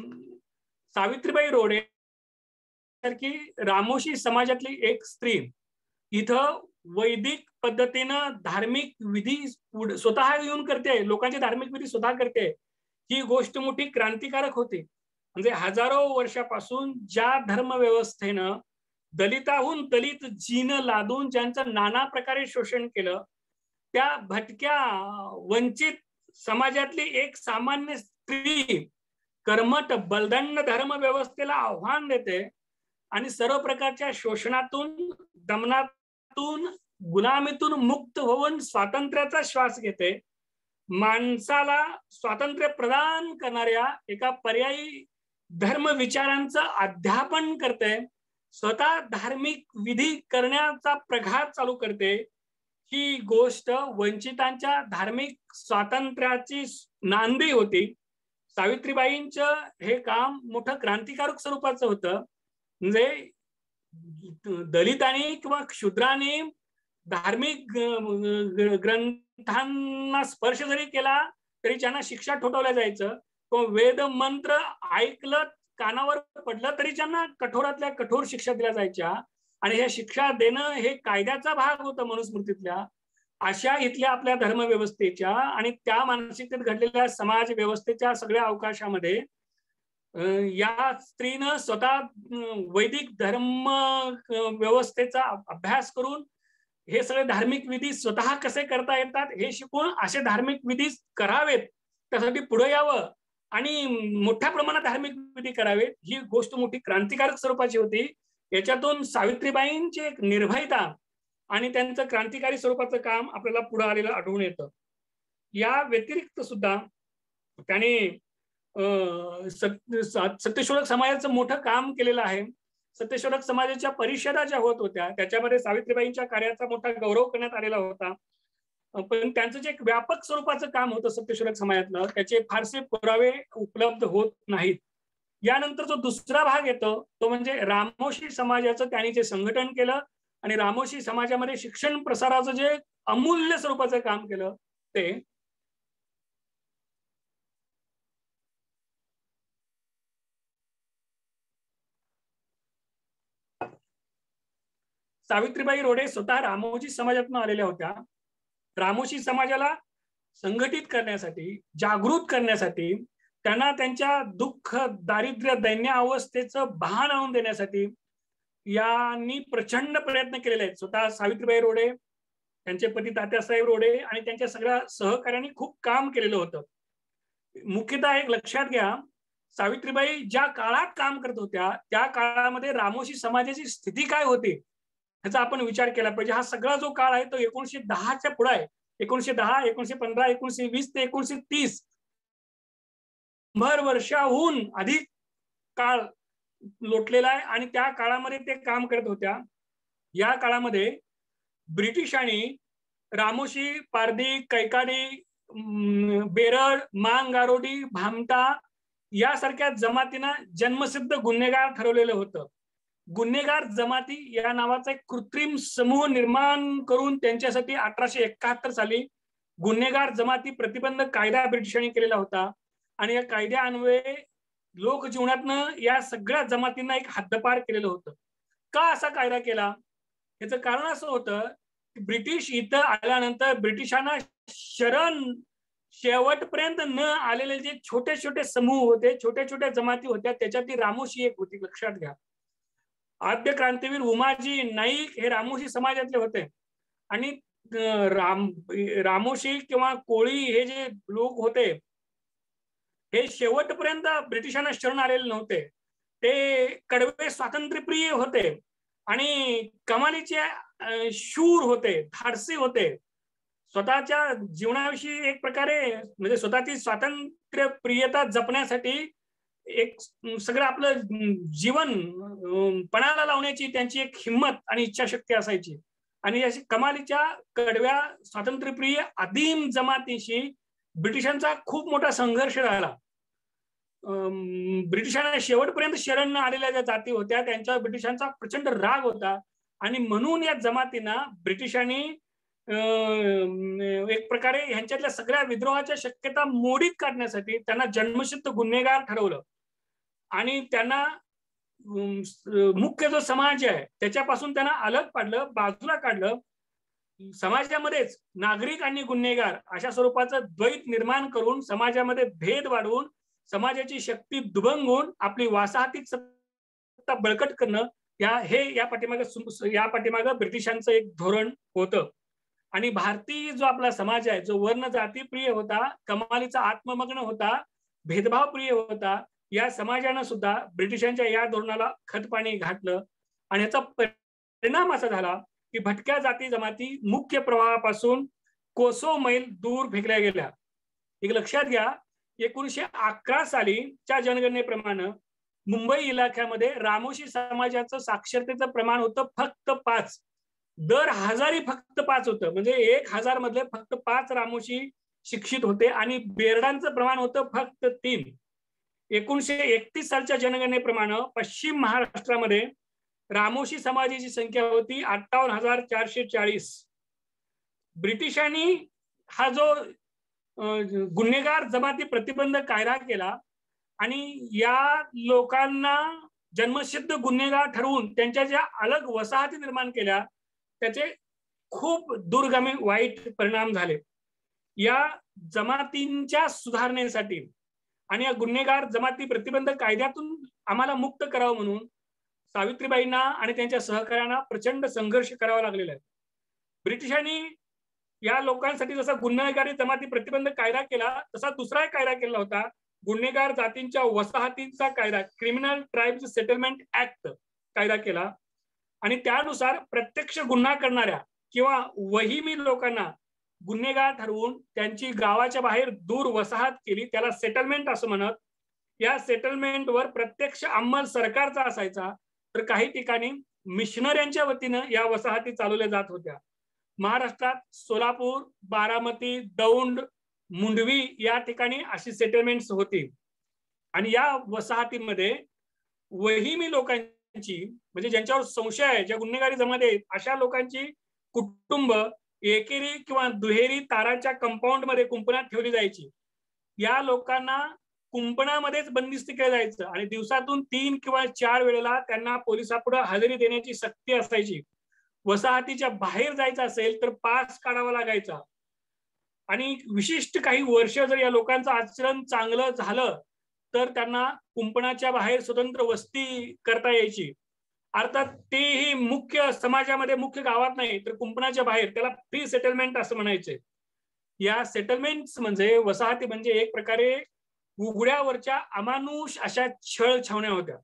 सावित्रीबाई रोडे सारखी रामोशी समाजातली एक स्त्री इथं वैदिक पद्धतीनं धार्मिक विधी स्वतः येऊन करते, लोकांचे धार्मिक विधी स्वतः करते, ही गोष्ट मोठी क्रांतिकारक होती. म्हणजे हजारो वर्षापासून ज्या धर्मव्यवस्थेनं दलिताहून दलित जीन लादून ज्यांचं नाना प्रकारे शोषण केलं, त्या भटक्या वंचित समाजातली एक सामान्य स्त्री कर्मठ बलदंड धर्म व्यवस्थेला आव्हान देते आणि सर्व प्रकारच्या शोषणातून, दमनातून, गुलामीतून मुक्त होऊन स्वातंत्र्याचा श्वास घेते. माणसाला स्वातंत्र्य प्रदान करणाऱ्या एका पर्यायी धर्म विचारांचं अध्यापन करते, स्वतः धार्मिक विधी करण्याचा प्रघात चालू करते. ही गोष्ट वंचितांच्या धार्मिक स्वातंत्र्याची नांदी होती. सावित्रीबाईंचं हे काम मोठं क्रांतिकारक स्वरूपाचं होतं. म्हणजे दलितांनी किंवा क्षुद्रांनी धार्मिक ग्रंथांना स्पर्श जरी केला तरी त्यांना शिक्षा ठोठावल्या जायचं, किंवा वेद मंत्र ऐकलं, कानावर पडलं तरी त्यांना कठोरातल्या कठोर शिक्षा दिल्या जायच्या आणि ह्या शिक्षा देणं हे कायद्याचा भाग होता मनुस्मृतीतल्या. अशा इथल्या आपल्या धर्मव्यवस्थेच्या आणि त्या मानसिकतेत घडलेल्या समाज व्यवस्थेच्या सगळ्या अवकाशामध्ये या स्त्रीनं स्वतः वैदिक धर्म व्यवस्थेचा अभ्यास करून हे सगळे धार्मिक विधी स्वतः कसे करता येतात हे शिकून असे धार्मिक विधी करावेत, त्यासाठी पुढे यावं आणि मोठ्या प्रमाणात धार्मिक विधी करावेत, ही गोष्ट मोठी क्रांतिकारक स्वरूपाची होती. याच्यातून सावित्रीबाईंची एक निर्भयता आणि त्यांचं क्रांतिकारी स्वरूपाचं काम आपल्याला पुढे आलेलं आढळून येतं. या व्यतिरिक्त सुद्धा त्याने सत्यशोधक समाजाचं मोठं काम केलेलं आहे. सत्यशोधक समाजाच्या परिषदा ज्या होत होत्या त्याच्यामध्ये सावित्रीबाईंच्या कार्याचा मोठा गौरव करण्यात आलेला होता. पण त्यांचं जे एक व्यापक स्वरूपाचं काम होतं सत्यशोधक समाजातलं, त्याचे फारसे पुरावे उपलब्ध होत नाहीत. यानंतर जो दुसरा भाग येतो तो म्हणजे रामोशी समाजाचं त्यांनी जे संघटन केलं आणि रामोशी समाजामध्ये शिक्षण प्रसाराचं जे अमूल्य स्वरूपाचं काम केलं ते सावित्रीबाई रोडे स्वतः रामोशी समाजातून आलेल्या होत्या. रामोशी समाजाला संघटित करण्यासाठी, जागृत करण्यासाठी, त्यांना त्यांच्या दुःख, दारिद्र्य, दैन्य अवस्थेचं भान आणून देण्यासाठी यांनी प्रचंड प्रयत्न केलेले आहेत. स्वतः सावित्रीबाई रोडे, त्यांचे पती तात्यासाहेब रोडे आणि त्यांच्या सगळ्या सहकार्यांनी खूप काम केलेलं होतं. मुख्यतः एक लक्षात घ्या, सावित्रीबाई ज्या काळात काम करत होत्या त्या काळामध्ये रामोशी समाजाची स्थिती काय होती ह्याचा आपण विचार केला पाहिजे. हा सगळा जो काळ आहे तो 1910च्या पुढे आहे. 1910, 1915, 1920 ते 1930 वर्षाहून अधिक काळ लोटलेला आहे आणि त्या काळामध्ये ते काम करत होत्या. या काळामध्ये ब्रिटिशांनी रामोशी, पारधी, कैकाडी, बेरड, मांग, गारोडी, भामटा यासारख्या जमातींना जन्मसिद्ध गुन्हेगार ठरवलेलं होतं. गुन्हेगार जमाती या नावाचा एक कृत्रिम समूह निर्माण करून त्यांच्यासाठी 1871 साली गुन्हेगार जमाती प्रतिबंध कायदा ब्रिटिशांनी केलेला होता आणि या कायद्यान्वये लोकजीवनातनं या सगळ्या जमातींना एक हद्दपार केलेलं होतं. का असा कायदा केला? याचं कारण असं होतं की ब्रिटिश इथं आल्यानंतर ब्रिटिशांना शरण शेवटपर्यंत न आलेले जे छोटे छोटे समूह होते, छोट्या छोट्या जमाती होत्या, त्याच्यातली रामोशी एक होती. लक्षात घ्या, आद्य क्रांतीवीर उमाजी नाईक हे रामोशी समाजातले होते आणि रामोशी किंवा कोळी हे जे लोक होते हे शेवटपर्यंत ब्रिटिशांना शरण आलेले नव्हते. ते कडवे स्वातंत्र्यप्रिय होते आणि कमालीचे शूर होते, धाडसी होते. स्वतःच्या जीवनाविषयी एक प्रकारे म्हणजे स्वतःची स्वातंत्र्यप्रियता जपण्यासाठी एक सगळं आपलं जीवन पणाला लावण्याची त्यांची एक हिंमत आणि इच्छाशक्ती असायची. आणि अशी कमालीच्या कडव्या स्वातंत्र्यप्रिय आदिम जमातीशी ब्रिटिशांचा खूप मोठा संघर्ष झाला. ब्रिटिशांना शेवटपर्यंत शरण आलेल्या ज्या जाती होत्या त्यांच्या ब्रिटिशांचा प्रचंड राग होता आणि म्हणून या जमातींना ब्रिटिशांनी एक प्रकारे ह्यांच्यातल्या सगळ्या विद्रोहाच्या शक्यता मोडीत काढण्यासाठी त्यांना जन्मसिद्ध गुन्हेगार ठरवलं आणि त्यांना मुख्य जो समाज आहे त्याच्यापासून त्यांना अलग पाडलं, बाजूला काढलं. समाजामध्येच नागरिक आणि गुन्हेगार अशा स्वरूपाचं द्वैत निर्माण करून समाजामध्ये भेद वाढवून समाजाची शक्ती दुभंगून आपली वासाहतिक सत्ता बळकट करणं या पाठीमागं ब्रिटिशांचं एक धोरण होतं. आणि भारतीय जो आपला समाज आहे जो वर्ण जातीप्रिय होता, कमालीचा आत्ममग्न होता, भेदभाव प्रिय होता, या समाजानं सुद्धा ब्रिटिशांच्या या धोरणाला खतपाणी घातलं आणि याचा परिणाम असा झाला की भटक्या जाती जमाती मुख्य प्रवाहापासून कोसो मैल दूर फेकल्या गेल्या. एक लक्षात घ्या, 1911 सालीच्या जनगणनेप्रमाणे मुंबई इलाख्यामध्ये रामोशी समाजाचं साक्षरतेचं प्रमाण होतं फक्त 5. दर 1000 फक्त 5 होतं. म्हणजे 1000 मधले फक्त 5 रामोशी शिक्षित होते आणि बेरडांचं प्रमाण होतं फक्त 3. 1931 सालच्या जनगणनेप्रमाणे पश्चिम महाराष्ट्रामध्ये रामोशी समाजाची संख्या होती 58,440. ब्रिटिशांनी हा जो गुन्हेगार जमाती प्रतिबंध कायदा केला आणि या लोकांना जन्मसिद्ध गुन्हेगार ठरवून त्यांच्या ज्या अलग वसाहती निर्माण केल्या त्याचे खूप दूरगामी वाईट परिणाम झाले. या जमातींच्या सुधारणेसाठी आणि या गुन्हेगार जमाती प्रतिबंध कायद्यातून आम्हाला मुक्त करावं म्हणून सावित्रीबाईंना आणि त्यांच्या सहकार्यांना प्रचंड संघर्ष करावा लागलेला आहे. ब्रिटिशांनी या लोकांसाठी जसा गुन्हेगारी जमाती प्रतिबंध कायदा केला तसा दुसरा कायदा केला होता, गुन्हेगार जातींच्या वसाहतींचा कायदा, क्रिमिनल ट्राईब्स सेटलमेंट ऍक्ट कायदा केला आणि त्यानुसार प्रत्यक्ष गुन्हा करणाऱ्या किंवा वहिमी लोकांना गुन्हेगार ठरवून त्यांची गावाच्या बाहेर दूर वसाहत केली, त्याला सेटलमेंट असं म्हणत. या सेटलमेंटवर प्रत्यक्ष अंमल सरकारचा असायचा, तर काही ठिकाणी मिशनऱ्यांच्या वतीनं या वसाहती चालवल्या जात होत्या. महाराष्ट्रात सोलापूर, बारामती, दौंड, मुंडवी या ठिकाणी अशी सेटलमेंट्स होती आणि या वसाहतीमध्ये वहिमी लोकांची म्हणजे ज्यांच्यावर संशय आहे, ज्या गुन्हेगारी जमाती आहेत अशा लोकांची कुटुंब एकेरी किंवा दुहेरी ताराच्या कंपाऊंड मध्ये कुंपणात ठेवली जायची. या लोकांना कुंपणामध्येच बंदिस्त केलं जायचं आणि दिवसातून 3 किंवा 4 वेळेला त्यांना पोलिसापुढे हजेरी देण्याची सक्ती असायची. वसाहतीच्या बाहेर जायचं असेल तर पास काढावा लागायचा आणि विशिष्ट काही वर्ष जर या लोकांचं आचरण चांगलं झालं तर त्यांना कुंपणाच्या बाहेर स्वतंत्र वस्ती करता यायची. अर्थात तेही मुख्य समाजामध्ये मुख्य गावात नाही तर कुंपणाच्या बाहेर, त्याला फ्री सेटलमेंट असं म्हणायचे. या सेटलमेंट्स म्हणजे वसाहती म्हणजे एक प्रकारे उघड्यावरच्या अमानुष अशा छळ छावण्या होत्या.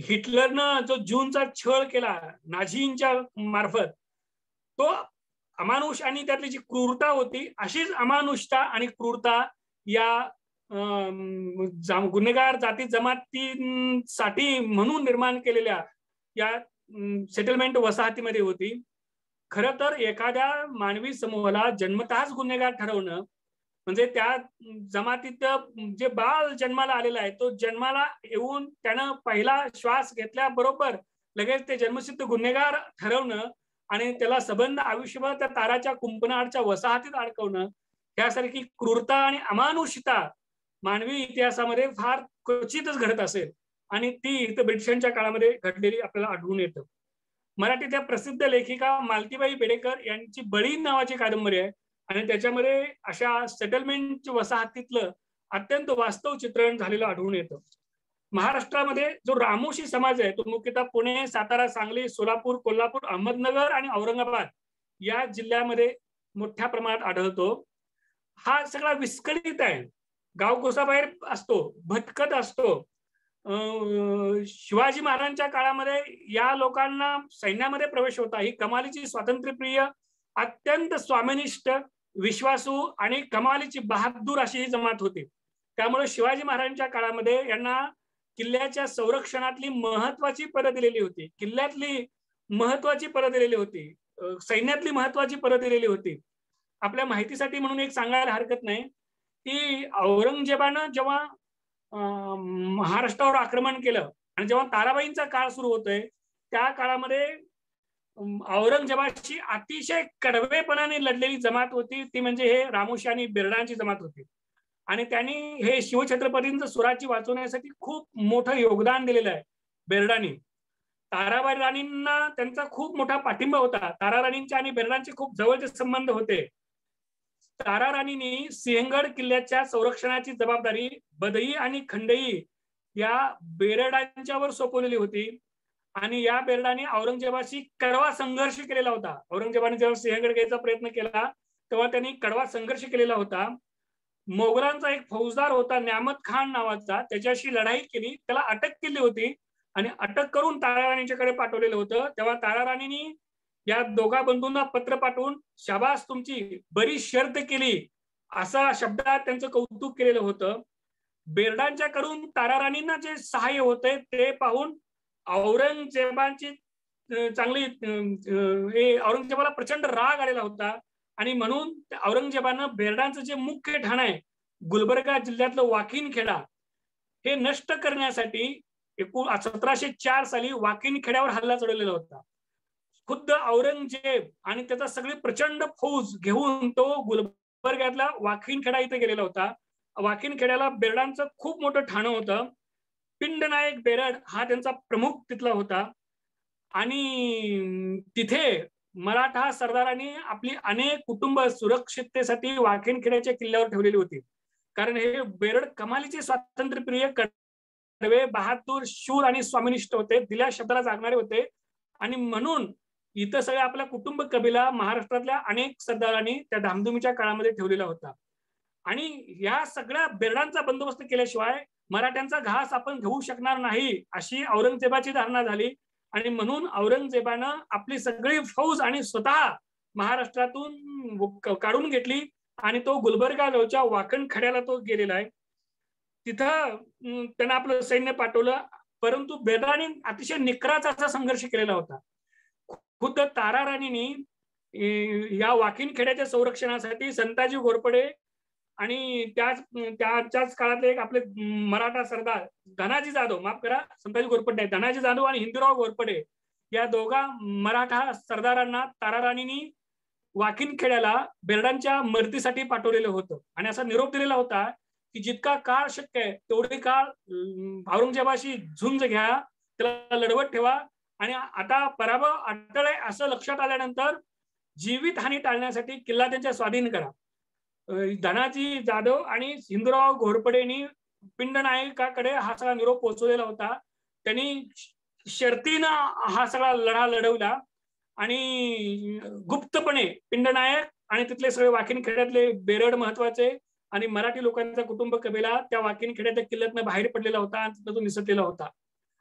हिटलरनं जो जूनचा छळ केला नाझींच्या मार्फत, तो अमानुष आणि त्यातली जी क्रूरता होती, अशीच अमानुषता आणि क्रूरता या गुन्हेगार जाती जमातीसाठी म्हणून निर्माण केलेल्या या सेटलमेंट वसाहतीमध्ये होती. खरं तर एखाद्या मानवी समूहाला जन्मतःच गुन्हेगार ठरवणं म्हणजे त्या जमातीत जे बाळ जन्माला आलेला आहे, तो जन्माला येऊन त्यानं पहिला श्वास घेतल्याबरोबर लगेच ते जन्मसिद्ध गुन्हेगार ठरवणं आणि त्याला सबंध आयुष्यभर त्या ताराच्या कुंपणाच्या वसाहतीत अडकवणं, यासारखी क्रूरता आणि अमानुषता मानवी इतिहासामध्ये फार क्वचितच घडत असेल आणि ती इथं ब्रिटिशांच्या काळामध्ये घडलेली आपल्याला आढळून येतं. मराठीच्या प्रसिद्ध लेखिका मालतीबाई बेडेकर यांची बळी नावाची कादंबरी आहे आणि त्याच्यामध्ये अशा सेटलमेंट वसाहतीतलं अत्यंत वास्तव चित्रण झालेलं आढळून येतं. महाराष्ट्रामध्ये जो रामोशी समाज आहे तो मुख्यतः पुणे, सातारा, सांगली, सोलापूर, कोल्हापूर, अहमदनगर आणि औरंगाबाद या जिल्ह्यामध्ये मोठ्या प्रमाणात आढळतो. हा सगळा विस्कळीत आहे, गावकोसाबाहेर असतो, भटकत असतो. शिवाजी महाराजांच्या काळामध्ये या लोकांना सैन्यामध्ये प्रवेश होता. ही कमालीची स्वातंत्र्यप्रिय, अत्यंत स्वामिनिष्ठ, विश्वासू आणि कमालीची बहादूर अशी ही जमात होती. त्यामुळे शिवाजी महाराजांच्या काळामध्ये यांना किल्ल्याच्या संरक्षणातली महत्वाची पदं दिलेली होती, किल्ल्यातली महत्वाची पदं दिलेली होती, सैन्यातली महत्वाची पदं दिलेली होती. आपल्या माहितीसाठी म्हणून एक सांगायला हरकत नाही की औरंगजेबानं जेव्हा महाराष्ट्रावर आक्रमण केलं आणि जेव्हा ताराबाईंचा काळ सुरू होतोय त्या काळामध्ये औरंगजेबाची अतिशय कडवेपणाने लढलेली जमात होती, ती म्हणजे हे रामोशी आणि बेरडांची जमात होती. आणि त्यांनी हे शिवछत्रपतींचं स्वराज्य वाचवण्यासाठी खूप मोठं योगदान दिलेलं आहे बेरडांनी. ताराबाई राणींना त्यांचा खूप मोठा पाठिंबा होता. तारा राणींचे आणि बेरडांचे खूप जवळचे संबंध होते. तारा राणींनी सिंहगड किल्ल्याच्या संरक्षणाची जबाबदारी बदई आणि खंडई या बेरडांच्यावर सोपवलेली होती आणि या बेरडांनी औरंगजेबाशी कडवा संघर्ष केलेला होता. औरंगजेबाने जेव्हा सिंहगड घ्यायचा प्रयत्न केला तेव्हा त्यांनी कडवा संघर्ष केलेला होता. मोगलांचा एक फौजदार होता न्यामत खान नावाचा, त्याच्याशी लढाई केली, त्याला अटक केली होती आणि अटक करून तारा राणीच्याकडे पाठवलेलं होतं. तेव्हा तारा राणींनी या दोघा बंधूंना पत्र पाठवून शाबास तुमची बरी शर्त केली असा शब्दात त्यांचं कौतुक केलेलं होतं. बेरडांच्या कडून तारा राणींना जे सहाय्य होते ते पाहून औरंगजेबाची चांगली औरंगजेबाला प्रचंड राग आलेला होता आणि म्हणून औरंगजेबानं बेरडांचं जे मुख्य ठाण आहे गुलबर्गा जिल्ह्यातलं वाकिनखेडा हे नष्ट करण्यासाठी 1704 साली वाकिनखेड्यावर हल्ला चढवलेला होता. खुद्द औरंगजेब आणि त्याचा सगळी प्रचंड फौज घेऊन तो गुलबर्ग्यातला वाकिनखेडा इथे गेलेला होता. वाकिनखेड्याला बेरडांचं खूप मोठं ठाणं होतं. पिंडनायक बेरड हा त्यांचा प्रमुख तिथला होता आणि तिथे मराठा सरदारांनी आपली अनेक कुटुंब सुरक्षिततेसाठी वाकिनखेड्याच्या किल्ल्यावर ठेवलेली होती. कारण हे बेरड कमालीचे स्वातंत्र्यप्रिय, कडवे, बहादूर, शूर आणि स्वामिनिष्ठ होते, दिल्या शब्दाला जागणारे होते आणि म्हणून इथं सगळ्या आपला कुटुंब कबिला महाराष्ट्रातल्या अनेक सरदारांनी त्या धामधुमीच्या काळामध्ये ठेवलेला होता. आणि या सगळ्या बेरडांचा बंदोबस्त केल्याशिवाय मराठ्यांचा घास आपण घेऊ शकणार नाही अशी औरंगजेबाची धारणा झाली आणि म्हणून औरंगजेबानं आपली सगळी फौज आणि स्वतः महाराष्ट्रातून काढून घेतली आणि तो गुलबर्गा जवळच्या वाकणखेड्याला तो गेलेला आहे. तिथं त्यांना आपलं सैन्य पाठवलं, परंतु बेरडांनी अतिशय निकराचा असा संघर्ष केलेला होता. खुद्द तारा राणींनी या वाकिनखेड्याच्या संरक्षणासाठी संताजी घोरपडे आणि त्याच्याच काळातले एक आपले मराठा सरदार धनाजी जाधव, माफ करा संताजी घोरपडे, धनाजी जाधव आणि हिंदूराव घोरपडे या दोघा मराठा सरदारांना तारा राणींनी वाकिनखेड्याला बेरडांच्या मदतीसाठी पाठवलेलं होतं आणि असा निरोप दिलेला होता की जितका काळ शक्य आहे तेवढे काळ औरंगजेबाशी झुंज घ्या, त्याला लढवत ठेवा आणि आता पराभव अटळ आहे असं लक्षात आल्यानंतर जीवितहानी टाळण्यासाठी किल्ला त्यांच्या स्वाधीन करा. धनाजी जाधव आणि हिंदूराव घोरपडेंनी पिंडनायकाकडे हा सगळा निरोप पोहोचवलेला होता. त्यांनी शर्तीनं हा सगळा लढा लढवला आणि गुप्तपणे पिंडनायक आणि तिथले सगळे वाकिनखेड्यातले बेरड महत्वाचे आणि मराठी लोकांचा कुटुंब कबिला त्या वाकिनखेड्याच्या किल्ल्यातनं बाहेर पडलेला होता आणि तिथं तो निसटलेला होता.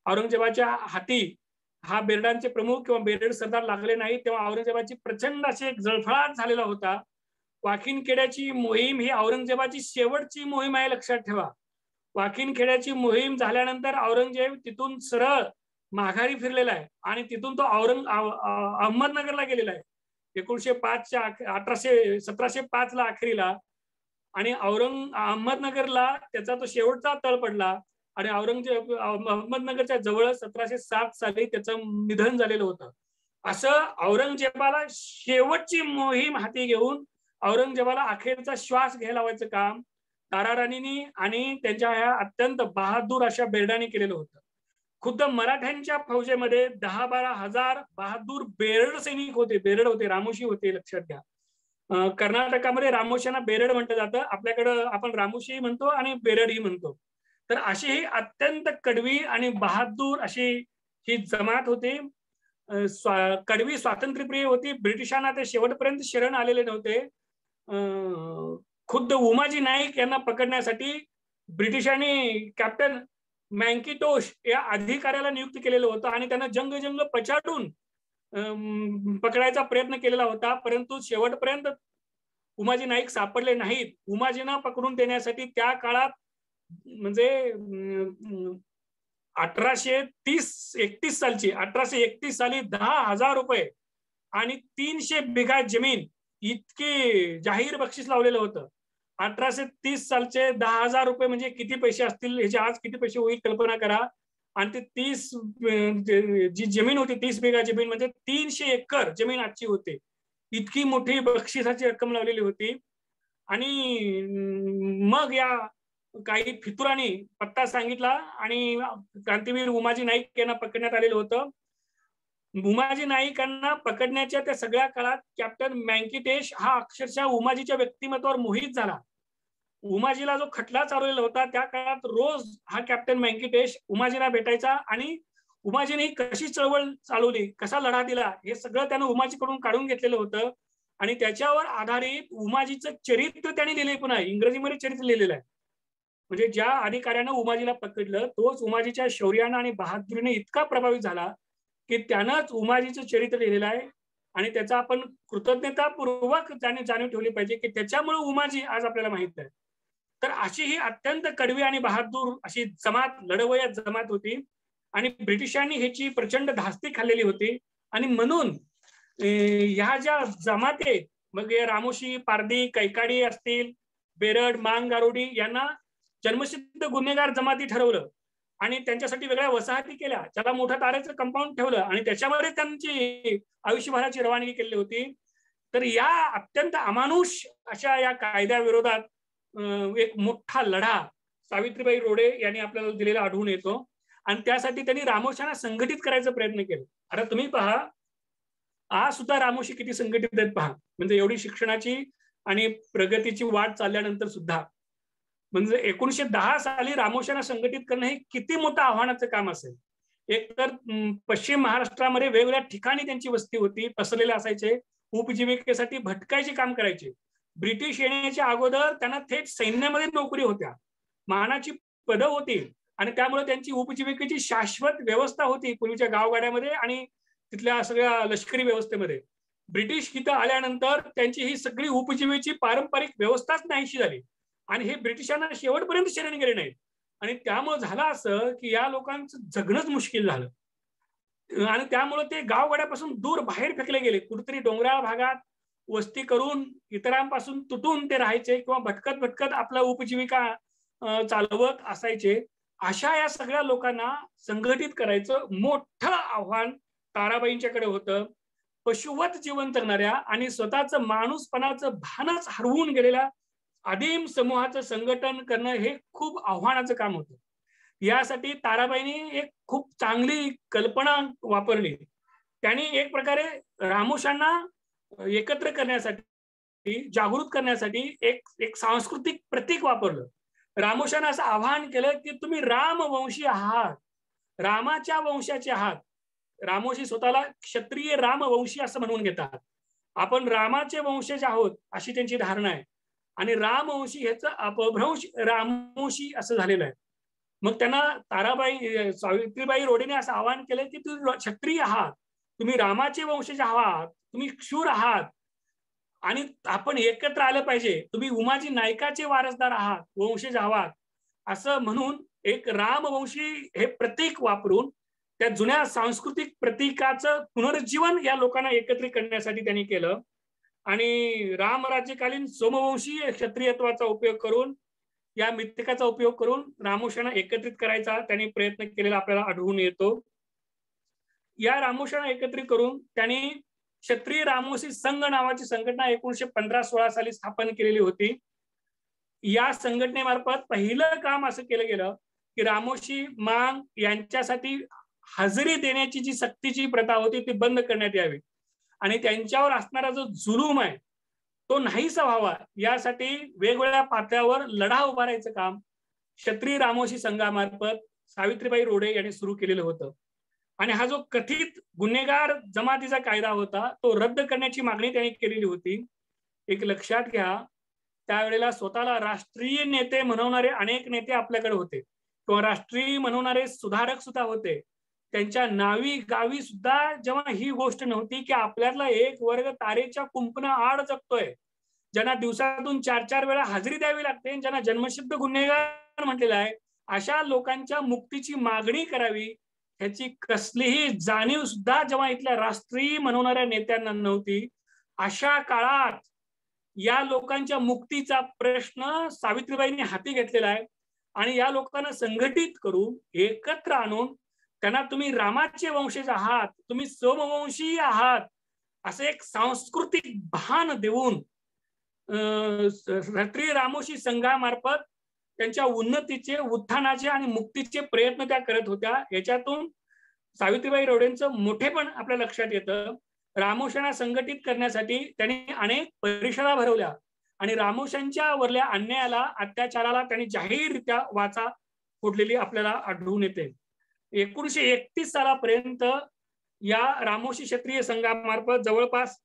औरंगजेबाच्या हाती हा बेरडांचे प्रमुख किंवा बेरड सरदार लागले नाही, तेव्हा औरंगजेबाची प्रचंड अशी एक जळफळाट झालेला होता. वाखीनखेड्याची मोहीम ही औरंगजेबाची शेवटची मोहीम आहे, लक्षात ठेवा. वाखीनखेड्याची मोहीम झाल्यानंतर औरंगजेब तिथून सरळ माघारी फिरलेला आहे आणि तिथून तो अहमदनगरला गेलेला आहे 1905च्या 1705 ला अखेरीला. आणि अहमदनगरला त्याचा तो शेवटचा तळ पडला आणि औरंगजेब अहमदनगरच्या जवळ 1707 साली त्याचं निधन झालेलं होतं. असं औरंगजेबाला शेवटची मोहीम हाती घेऊन औरंगजेबाला अखेरचा श्वास घ्यायला लावायचं काम ताराराणींनी आणि त्यांच्या ह्या अत्यंत बहादूर अशा बेरडांनी केलेलं होतं. खुद्द मराठ्यांच्या फौजेमध्ये 10-12 हजार बहादूर बेरड सैनिक होते, बेरड होते, रामोशी होते, लक्षात घ्या. कर्नाटकामध्ये रामोशांना बेरड म्हटलं जातं, आपल्याकडं आपण रामोशी म्हणतो आणि बेरडही म्हणतो. तर अशी ही अत्यंत कडवी आणि बहादूर अशी ही जमात होती. कडवी स्वातंत्र्यप्रिय होती. ब्रिटिशांना ते शेवटपर्यंत शरण आलेले नव्हते. खुद्द उमाजी नाईक यांना पकडण्यासाठी ब्रिटिशांनी कॅप्टन मॅन्किटोश या अधिकाऱ्याला नियुक्त केलेलं होतं आणि त्यांना जंग पछाडून पकडायचा प्रयत्न केलेला होता, परंतु शेवटपर्यंत उमाजी नाईक सापडले नाहीत. उमाजींना पकडून देण्यासाठी त्या काळात म्हणजे 1831 साली 10,000 रुपये आणि 300 बिघा जमीन इतकी जाहीर बक्षीस लावलेलं होतं. 1830 सालचे 10,000 रुपये म्हणजे किती पैसे असतील, ह्याचे आज किती पैसे होईल कल्पना करा. आणि ते 30 जी जमीन होती, 30 बिघा जमीन म्हणजे 300 एकर जमीन आजची होती. इतकी मोठी बक्षिसाची रक्कम लावलेली होती. आणि मग या काही फितुरांनी पत्ता सांगितला आणि क्रांतीवीर उमाजी नाईक यांना पकडण्यात आलेलं होतं. उमाजी नाईकांना पकडण्याच्या त्या सगळ्या काळात कॅप्टन मॅन्किटेश हा अक्षरशः उमाजीच्या व्यक्तिमत्वावर मोहित झाला. उमाजीला जो खटला चालवलेला होता त्या काळात रोज हा कॅप्टन मॅन्किटेश उमाजीला भेटायचा आणि उमाजीने कशी चळवळ चालवली, कसा लढा दिला, हे सगळं त्यानं उमाजीकडून काढून घेतलेलं होतं. आणि त्याच्यावर आधारित उमाजीचं चरित्र त्यांनी लिहिले, पुन्हा इंग्रजीमध्ये चरित्र लिहिलेलं आहे. म्हणजे ज्या अधिकाऱ्यानं उमाजीला पकडलं तोच उमाजीच्या शौर्यानं आणि बहादुरीने इतका प्रभावित झाला की त्यानंच उमाजीचं चरित्र लिहिलेलं आहे. आणि त्याचा आपण कृतज्ञतापूर्वक त्याने जाणीव ठेवली पाहिजे की त्याच्यामुळे उमाजी आज आपल्याला माहित आहे. तर अशी ही अत्यंत कडवी आणि बहादूर अशी जमात, लढवय्या जमात होती आणि ब्रिटिशांनी ह्याची प्रचंड धास्ती खाल्लेली होती. आणि म्हणून ह्या ज्या जमाती आहेत, मग रामोशी, पारधी, कैकाडी असतील, बेरड, मांग, गारुडी यांना जन्मसिद्ध गुन्हेगार जमाती ठरवलं आणि त्यांच्यासाठी वेगळ्या वसाहती केल्या, त्याला मोठं तारेचं कंपाऊंड ठेवलं आणि त्याच्यामध्ये त्यांची आयुष्यभराची रवानगी केली होती. तर या अत्यंत अमानुष अशा या कायद्याविरोधात एक मोठा लढा सावित्रीबाई रोडे यांनी आपल्याला दिलेला आढळून येतो आणि त्यासाठी त्यांनी रामोशांना संघटित करायचा प्रयत्न केला. आता तुम्ही पहा, आज सुद्धा रामोशी किती संघटित आहेत पहा. म्हणजे एवढी शिक्षणाची आणि प्रगतीची वाट चालल्यानंतर सुद्धा, म्हणजे 1910 साली रामोशांना संघटित करणं हे किती मोठं आव्हानाचं काम असेल. एक तर पश्चिम महाराष्ट्रामध्ये वेगवेगळ्या ठिकाणी त्यांची वस्ती होती, पसरलेले असायचे, उपजीविकेसाठी भटकायचे काम करायचे. ब्रिटिश येण्याच्या अगोदर त्यांना थेट सैन्यामध्ये नोकरी होत्या, मानाची पदं होती आणि त्यामुळे त्यांची उपजीविकेची शाश्वत व्यवस्था होती पूर्वीच्या गावगाड्यामध्ये आणि तिथल्या सगळ्या लष्करी व्यवस्थेमध्ये. ब्रिटिश इथं आल्यानंतर त्यांची ही सगळी उपजीविकेची पारंपरिक व्यवस्थाच नाहीशी झाली आणि हे ब्रिटिशांना शेवटपर्यंत शरण गेले नाहीत. आणि त्यामुळे झालं असं की या लोकांचं जगणंच मुश्किल झालं आणि त्यामुळे ते गावगाड्यापासून दूर बाहेर फेकले गेले. कुठेतरी डोंगराळ भागात वस्ती करून इतरांपासून तुटून ते राहायचे किंवा भटकत भटकत आपला उपजीविका चालवत असायचे. अशा या सगळ्या लोकांना संघटित करायचं मोठं आव्हान ताराबाईंच्याकडे होतं. पशुवत जीवन जगणाऱ्या आणि स्वतःचं माणूसपणाचं भानच हरवून गेलेल्या आदिम समूहाचं संघटन करणं हे खूप आव्हानाचं काम होतं. यासाठी ताराबाईंनी एक खूप चांगली कल्पना वापरली. त्यांनी एक प्रकारे रामोशांना एकत्र करण्यासाठी, जागृत करण्यासाठी एक सांस्कृतिक प्रतीक वापरलं. रामोशांना असं आवाहन केलं की तुम्ही रामवंशी आहात, रामाच्या वंशाचे आहात. रामोशी स्वतःला क्षत्रिय रामवंशी असं म्हणून घेतात. आपण रामाचे वंशज आहोत अशी त्यांची धारणा आहे आणि रामवंशी ह्याचं अपभ्रंश रामोशी असं झालेलं आहे. मग त्यांना सावित्रीबाई रोडेने असं आवाहन केलं की तुम्ही क्षत्रिय आहात, तुम्ही रामाचे वंशज आहात, तुम्ही क्षूर आहात आणि आपण एकत्र आलं पाहिजे, तुम्ही उमाजी नायकाचे वारसदार आहात, वंशज आहात, असं म्हणून एक रामवंशी हे प्रतीक वापरून त्या जुन्या सांस्कृतिक प्रतीकाचं पुनरुज्जीवन या लोकांना एकत्रित करण्यासाठी त्यांनी केलं. आणि रामराज्यकालीन सोमवंशी क्षत्रियत्वाचा उपयोग करून, या मिथकाचा उपयोग करून रामोशांना एकत्रित करायचा त्यांनी प्रयत्न केलेला आपल्याला आढळून येतो. या रामोशांना एकत्रित करून त्यांनी क्षत्रिय रामोशी संघ नावाची संघटना 1915-16 साली स्थापन केलेली होती. या संघटनेमार्फत पहिलं काम असं केलं गेलं की रामोशी मांग यांच्यासाठी हजेरी देण्याची जी सक्तीची प्रथा होती ती बंद करण्यात यावी आणि त्यांच्यावर असणारा जो जुलूम आहे तो नाहीसा व्हावा यासाठी वेगवेगळ्या पातळ्यावर लढा उभारायचं काम क्षत्रिय रामोशी संघामार्फत सावित्रीबाई रोडे यांनी सुरू केलेलं होतं. आणि हा जो कथित गुन्हेगार जमातीचा कायदा होता तो रद्द करण्याची मागणी त्यांनी केलेली होती. एक लक्षात घ्या, त्यावेळेला स्वतःला राष्ट्रीय नेते म्हणवणारे अनेक नेते आपल्याकडे होते किंवा राष्ट्रीय म्हणवणारे सुधारक सुद्धा होते. त्यांच्या नावी गावी सुद्धा जेव्हा ही गोष्ट नव्हती की आपल्यातला एक वर्ग तारेच्या कुंपणा आड जगतोय, ज्यांना दिवसातून 4-4 वेळा हजेरी द्यावी लागते, ज्यांना जन्मसिद्ध गुन्हेगार म्हटलेलं आहे, अशा लोकांच्या मुक्तीची मागणी करावी ह्याची कसलीही जाणीव सुद्धा जेव्हा इथल्या राष्ट्रीय म्हणवणाऱ्या नेत्यांना नव्हती, अशा काळात या लोकांच्या मुक्तीचा प्रश्न सावित्रीबाईंनी हाती घेतलेला आहे आणि या लोकांना संघटित करून एकत्र आणून त्यांना तुम्ही रामाचे वंशज आहात, तुम्ही सोमवंशी आहात असे एक सांस्कृतिक भान देऊन क्षत्रिय रामोशी संघामार्फत त्यांच्या उन्नतीचे, उत्थानाचे आणि मुक्तीचे प्रयत्न त्या करत होत्या. याच्यातून सावित्रीबाई रोडेंचं मोठेपण आपल्या लक्षात येतं. रामोशांना संघटित करण्यासाठी त्यांनी अनेक परिषदा भरवल्या आणि रामोशांच्या वरल्या अन्यायाला, अत्याचाराला त्यांनी जाहीररित्या वाचा फोडलेली आपल्याला आढळून येते. 1931 सालापर्यंत या रामोशी क्षत्रिय संघामार्फत जवळपास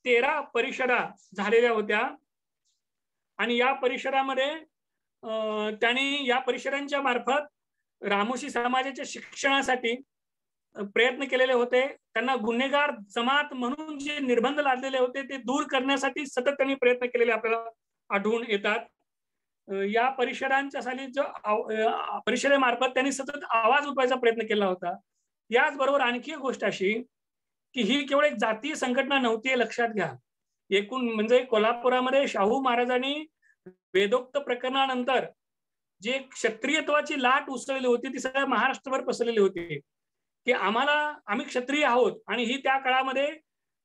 13 परिषदा झालेल्या होत्या आणि या परिषदामध्ये त्यांनी या परिषदांच्या मार्फत रामोशी समाजाच्या शिक्षणासाठी प्रयत्न केलेले होते. त्यांना गुन्हेगार जमात म्हणून जे निर्बंध लादलेले होते ते दूर करण्यासाठी सतत त्यांनी प्रयत्न केलेले आपल्याला आढळून येतात. या परिषदांच्या साली जो परिषदेमार्फत त्यांनी सतत आवाज उठवायचा प्रयत्न केला होता. याचबरोबर आणखी एक गोष्ट अशी की ही केवळ एक जातीय संघटना नव्हती हे लक्षात घ्या. एकूण म्हणजे कोल्हापुरामध्ये शाहू महाराजांनी वेदोक्त प्रकरणानंतर जे क्षत्रियत्वाची लाट उसळली होती ती सगळ्या महाराष्ट्रभर पसरलेली होती की आम्ही क्षत्रिय आहोत आणि ही त्या काळामध्ये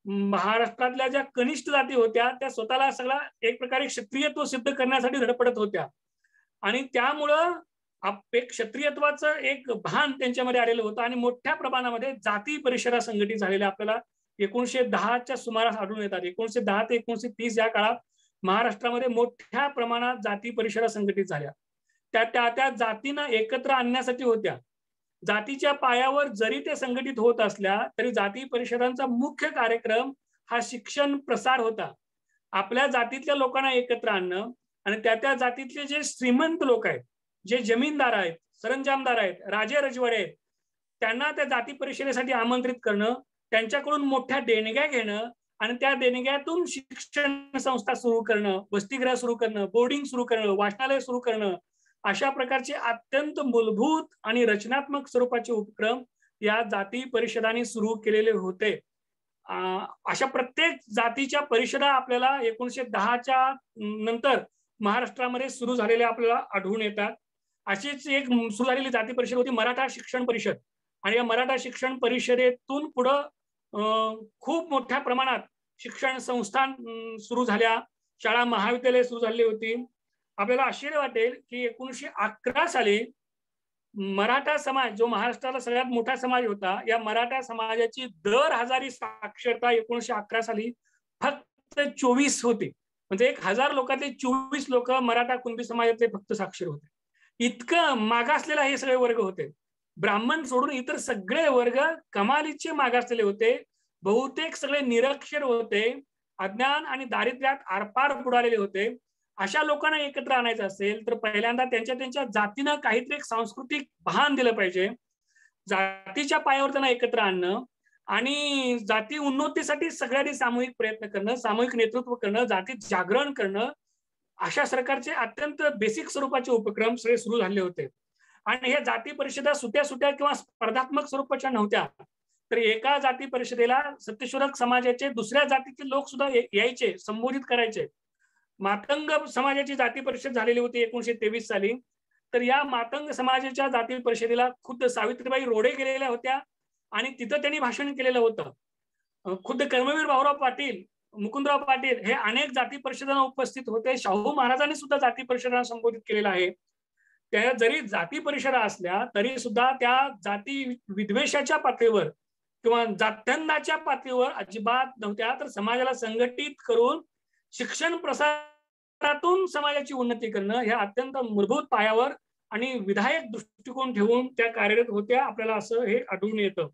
महाराष्ट्रातल्या ज्या कनिष्ठ जाती होत्या त्या स्वतःला सगळा एक प्रकारे क्षत्रियत्व सिद्ध करण्यासाठी धडपडत होत्या आणि त्यामुळं क्षत्रियत्वाचं एक भान त्यांच्यामध्ये आलेलं होतं आणि मोठ्या प्रमाणामध्ये जाती परिषदा संघटित झालेल्या आपल्याला 1910च्या सुमारास आढळून येतात. 1910 ते 1930 या काळात महाराष्ट्रामध्ये मोठ्या प्रमाणात जाती परिषदा संघटित झाल्या. त्या जातींना एकत्र आणण्यासाठी होत्या. जातीच्या पायावर जरी ते संघटित होत असल्या तरी जाती परिषदांचा मुख्य कार्यक्रम हा शिक्षण प्रसार होता. आपल्या जातीतल्या लोकांना एकत्र आणणं आणि त्या जातीतले जे श्रीमंत लोक आहेत, जे जमीनदार आहेत, सरंजामदार आहेत, राजे रजवाडे आहेत, त्यांना त्या जाती परिषदेसाठी आमंत्रित करणं, त्यांच्याकडून मोठ्या देणग्या घेणं आणि त्या देणग्यातून शिक्षण संस्था सुरू करणं, वसतिगृह सुरू करणं, बोर्डिंग सुरू करणं, वाचनालय सुरू करणं, अशा प्रकारचे अत्यंत मूलभूत आणि रचनात्मक स्वरूपाचे उपक्रम या जाती परिषदांनी सुरू केलेले होते. अशा प्रत्येक जातीच्या परिषदा आपल्याला 1910च्या नंतर महाराष्ट्रामध्ये सुरू झालेल्या आपल्याला आढळून येतात. अशीच एक सुरू झालेली जाती परिषद होती मराठा शिक्षण परिषद आणि या मराठा शिक्षण परिषदेतून पुढं खूप मोठ्या प्रमाणात शिक्षण संस्था सुरू झाल्या, शाळा महाविद्यालय सुरू झाली होती. आपल्याला आश्चर्य वाटेल की 1911 साली मराठा समाज जो महाराष्ट्राला सगळ्यात मोठा समाज होता, या मराठा समाजाची दर हजारी साक्षरता 1911 साली फक्त 24 होती. म्हणजे 1000 लोकांतले 24 लोक मराठा कुणबी समाजातले फक्त साक्षर होते. इतकं मागासलेला हे सगळे वर्ग होते. ब्राह्मण सोडून इतर सगळे वर्ग कमालीचे मागासलेले होते. बहुतेक सगळे निरक्षर होते, अज्ञान आणि दारिद्र्यात आरपार बुडालेले होते अशा लोकांना एकत्र आणायचं असेल तर पहिल्यांदा त्यांच्या जातीनं काहीतरी एक सांस्कृतिक भान दिलं पाहिजे. जातीच्या पायावर त्यांना एकत्र आणणं आणि जाती उन्नतीसाठी सगळ्यांनी सामूहिक प्रयत्न करणं, सामूहिक नेतृत्व करणं, जातीत जागरण करणं, अशा सरकारचे अत्यंत बेसिक स्वरूपाचे उपक्रम सगळे सुरू झाले होते. आणि ह्या जाती परिषदा सुट्या किंवा स्पर्धात्मक स्वरूपाच्या नव्हत्या. तर एका जाती परिषदेला सत्यशोधक समाजाचे दुसऱ्या जातीचे लोक सुद्धा यायचे, संबोधित करायचे. मातंग समाजाची जाती परिषद झालेली होती 1923 साली. तर या मातंग समाजाच्या जाती परिषदेला खुद्द सावित्रीबाई रोडे गेलेल्या होत्या आणि तिथं त्यांनी भाषण केलेलं होतं. खुद्द कर्मवीर भाऊराव पाटील, मुकुंदराव पाटील हे अनेक जाती परिषदांना उपस्थित होते. शाहू महाराजांनी सुद्धा जाती परिषदांना संबोधित केलेलं आहे. त्या जरी जाती परिषदा असल्या तरी सुद्धा त्या जाती विद्वेषाच्या पातळीवर किंवा जात्यंधाच्या पातळीवर अजिबात नव्हत्या. तर समाजाला संघटित करून शिक्षण प्रसारातून समाजाची उन्नती करणं ह्या अत्यंत मूलभूत पायावर आणि विधायक दृष्टिकोन ठेवून त्या कार्यरत होत्या, आपल्याला असं हे आढळून येतं.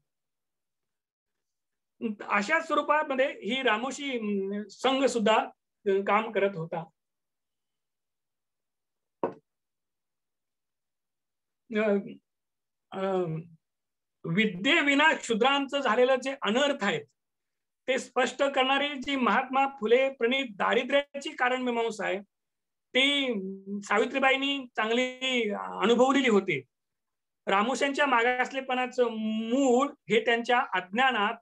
अशा स्वरूपामध्ये ही रामोशी संघ सुद्धा काम करत होता. विद्येविना शूद्रांचं झालेलं जे अनर्थ आहेत ते स्पष्ट करणारी जी महात्मा फुले प्रणीत दारिद्र्याची कारणमीमांसा आहे ती सावित्रीबाईंनी चांगली अनुभवलेली होती. रामोशांच्या मागासलेपणाचं मूळ हे त्यांच्या अज्ञानात,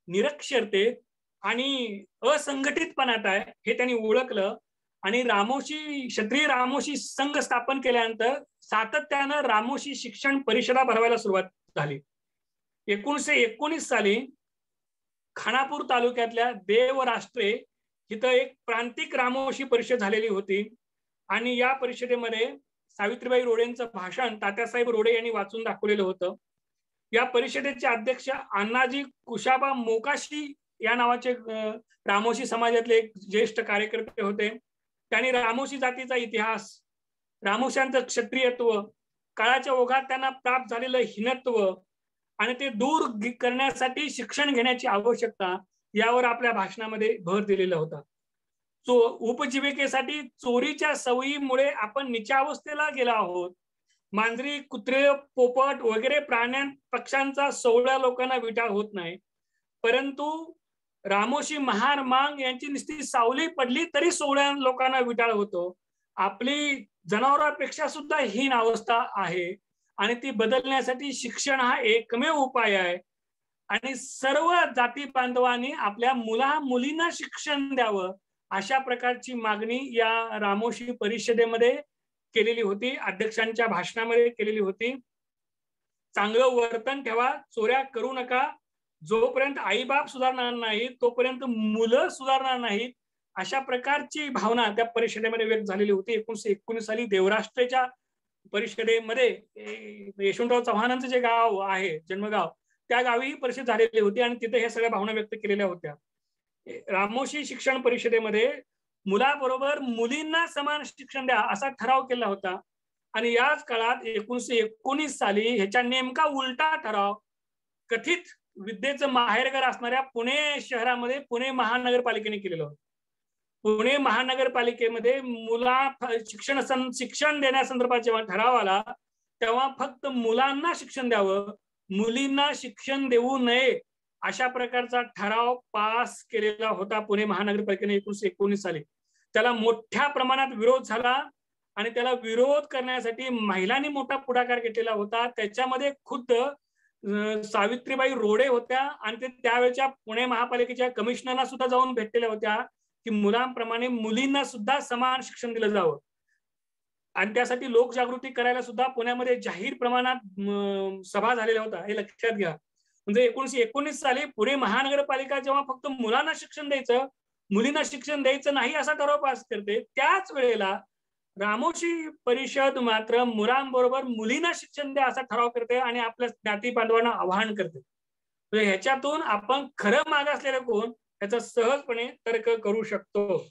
निरक्षरतेत आणि असंघटितपणात आहे हे त्यांनी ओळखलं. आणि रामोशी क्षत्रिय रामोशी संघ स्थापन केल्यानंतर सातत्यानं रामोशी शिक्षण परिषदा भरवायला सुरुवात झाली. 1919 साली खानापूर तालुक्यातल्या देवराष्ट्रे इथं एक प्रांतिक रामोशी परिषद झालेली होती आणि या परिषदेमध्ये सावित्रीबाई रोडेंचं भाषण तात्यासाहेब रोडे यांनी वाचून दाखवलेलं होतं. या परिषदेचे अध्यक्ष अण्णाजी कुशाबा मोकाशी या नावाचे रामोशी समाजातले एक ज्येष्ठ कार्यकर्ते होते. त्यांनी रामोशी जातीचा इतिहास, रामोशांचं क्षत्रियत्व, काळाच्या ओघात त्यांना प्राप्त झालेलं हीनत्व आणि ते दूर करण्यासाठी शिक्षण घेण्याची आवश्यकता यावर आपल्या भाषणामध्ये भर दिलेला होता. उपजीविकेसाठी चोरीच्या सवयीमुळे आपण निचावस्थेला गेलो आहोत. मांजरी, कुत्रे, पोपट वगैरे पक्ष्यांचा सोवळ्या लोकांना विटाळ होत नाही, परंतु रामोशी, महार, मांग यांची नुसती सावली पडली तरी सोवळ्या लोकांना विटाळ होतो. आपली जनावरांपेक्षा सुद्धा हीन अवस्था आहे आणि ती बदलण्यासाठी शिक्षण हा एकमेव उपाय आहे. आणि सर्व जाती बांधवांनी आपल्या मुलींना शिक्षण द्यावं अशा प्रकारची मागणी या रामोशी परिषदेमध्ये केलेली होती, अध्यक्षांच्या भाषणामध्ये केलेली होती. चांगलं वर्तन ठेवा, चोऱ्या करू नका, जोपर्यंत आईबाप सुधारणार नाही तोपर्यंत मुलं सुधारणार नाहीत, अशा प्रकारची भावना त्या परिषदेमध्ये व्यक्त झालेली होती. 1919 साली देवराष्ट्रेच्या परिषदेमध्ये यशवंतराव चव्हाणांचं जे गाव आहे, जन्मगाव, त्या गावी ही परिषद झालेली होती आणि तिथे ह्या सगळ्या भावना व्यक्त केलेल्या होत्या. रामोशी शिक्षण परिषदेमध्ये मुलाबरोबर मुलींना समान शिक्षण द्या असा ठराव केला होता. आणि याच काळात 1919 साली ह्याच्या नेमका उलटा ठराव कथित विद्येचं माहेरघर असणाऱ्या पुणे शहरामध्ये पुणे महानगरपालिकेने केलेलं होतं. पुणे महानगरपालिकेमध्ये शिक्षण देण्यासंदर्भात जेव्हा ठराव आला तेव्हा फक्त मुलांना शिक्षण द्यावं, मुलींना शिक्षण देऊ नये अशा प्रकारचा ठराव पास केलेला होता पुणे महानगरपालिकेने 1919 साली. त्याला मोठ्या प्रमाणात विरोध झाला आणि त्याला विरोध करण्यासाठी महिलांनी मोठा पुढाकार घेतलेला होता. त्याच्यामध्ये खुद्द सावित्रीबाई रोडे होत्या आणि ते त्यावेळेच्या पुणे महापालिकेच्या कमिशनरना सुद्धा जाऊन भेटलेल्या होत्या की मुलांप्रमाणे मुलींना सुद्धा समान शिक्षण दिलं जावं. आणि त्यासाठी लोकजागृती करायला सुद्धा पुण्यामध्ये जाहीर प्रमाणात सभा झालेल्या होत्या, हे लक्षात घ्या. म्हणजे 1919 साली पुणे महानगरपालिका जेव्हा फक्त मुलांना शिक्षण द्यायचं, मुलींना शिक्षण द्यायचं नाही असा ठराव पास करते, त्याच वेळेला रामोशी परिषद मात्र मुलांबरोबर मुलींना शिक्षण द्या असा ठराव करते आणि आपल्या ज्ञाती बांधवांना आवाहन करते. ह्याच्यातून आपण खरं मागासलेलं कोण याचा सहजपणे तर्क करू शकतो.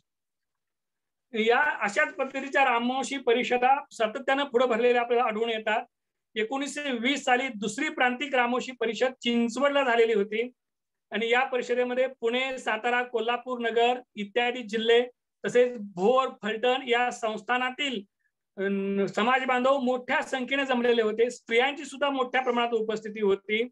या अशाच पद्धतीच्या रामोशी परिषदा सातत्यानं पुढे भरलेल्या आपल्याला आढळून येतात. 1920 साली दुसरी प्रांतिक रामोशी परिषद चिंचवडला झालेली होती आणि या परिषदेमध्ये पुणे, सातारा, कोल्हापूर नगर इत्यादी जिल्हे तसेच भोर, फलटण या संस्थानातील समाज बांधव मोठ्या संख्येने जमलेले होते. स्त्रियांची सुद्धा मोठ्या प्रमाणात उपस्थिती होती.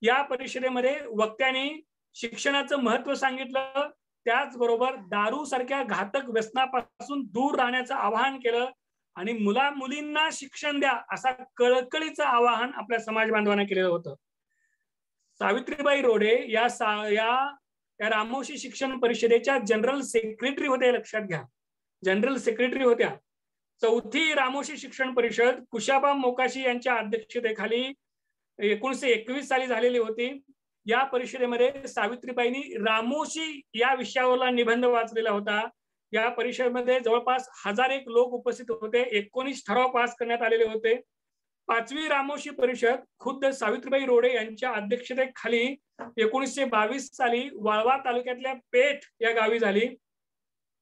या परिषदेमध्ये वक्त्यांनी शिक्षणाचं महत्व सांगितलं, त्याचबरोबर दारू सारख्या घातक व्यसनापासून दूर राहण्याचं आवाहन केलं आणि मुला मुलींना शिक्षण द्या असा कळकळीचं आवाहन आपल्या समाज बांधवांना केलेलं होतं. सावित्रीबाई रोडे या रामोशी शिक्षण परिषदेच्या जनरल सेक्रेटरी होत्या, लक्षात घ्या, जनरल सेक्रेटरी होत्या. चौथी रामोशी शिक्षण परिषद कुशाबा मोकाशी यांच्या अध्यक्षतेखाली 1921 साली झालेली होती. या परिषदेमध्ये सावित्रीबाईंनी रामोशी या विषयावरला निबंध वाचलेला होता. या परिषदेमध्ये जवळपास 1001 लोक उपस्थित होते. 19 ठराव पास करण्यात आलेले होते. 5वी रामोशी परिषद खुद्द सावित्रीबाई रोडे यांच्या अध्यक्षतेखाली 1922 साली वाळवा तालुक्यातल्या पेठ या गावी झाली.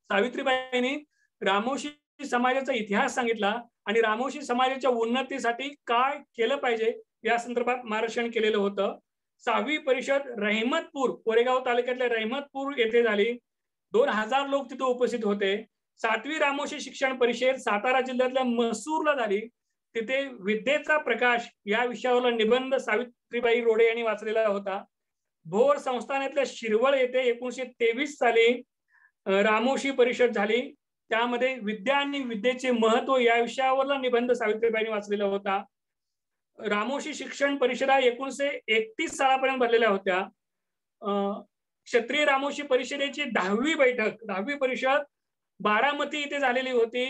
सावित्रीबाईंनी रामोशी समाजाचा इतिहास सांगितला आणि रामोशी समाजाच्या उन्नतीसाठी काय केलं पाहिजे या संदर्भात मार्गदर्शन केलेलं होतं. 6वी परिषद रहमतपूर, कोरेगाव तालुक्यातल्या रहमतपूर येथे झाली. 2000 लोक तिथे उपस्थित होते. 7वी रामोशी शिक्षण परिषद सातारा जिल्ह्यातल्या मसूरला झाली. तिथे विद्येचा प्रकाश या विषयावरला निबंध सावित्रीबाई रोडे यांनी वाचलेला होता. भोर संस्थानातल्या शिरवळ येथे 1923 साली रामोशी परिषद झाली. त्यामध्ये विद्या आणि विद्येचे महत्व या विषयावरला निबंध सावित्रीबाईंनी वाचलेला होता. रामोशी शिक्षण परिषदा 1931 सालापर्यंत भरलेल्या होत्या. क्षत्रिय रामोशी परिषदेची 10वी बैठक, 10वी परिषद बारामती इथे झालेली होती.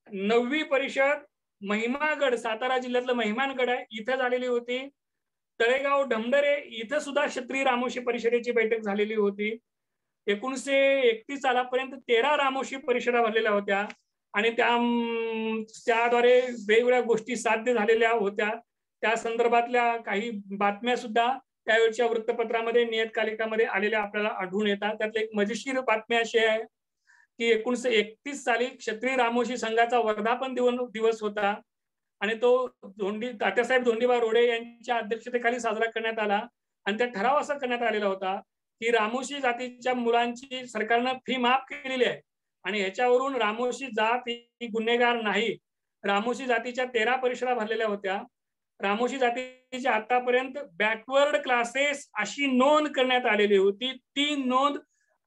9वी परिषद महिमागड, सातारा जिल्ह्यातलं महिमानगड आहे, इथे झालेली होती. तळेगाव ढमढरे इथं सुद्धा क्षत्रिय रामोशी परिषदेची बैठक झालेली होती. 1931 सालापर्यंत 13 रामोशी परिषदा भरलेल्या होत्या आणि त्याद्वारे वेगवेगळ्या गोष्टी साध्य झालेल्या होत्या. त्या संदर्भातल्या काही बातम्या सुद्धा त्यावेळच्या वृत्तपत्रामध्ये, नियतकालिकामध्ये आलेल्या आपल्याला आढळून येतात. त्यातली एक मजेशीर बातमी अशी आहे की 1931 साली क्षत्रिय रामोशी संघाचा वर्धापन दिवस होता आणि तो तात्यासाहेब धोंडीबा रोडे यांच्या अध्यक्षतेखाली साजरा करण्यात आला. आणि त्या ठराव असा करण्यात आलेला होता की रामोशी जातीच्या मुलांची सरकारनं फी माफ केलेली आहे आणि ह्याच्यावरून रामोशी जात ही गुन्हेगार नाही. रामोशी जातीच्या 13 परिषदा भरलेल्या होत्या. रामोशी जातीची आतापर्यंत बॅकवर्ड क्लासेस अशी नोंद करण्यात आलेली होती. ती नोंद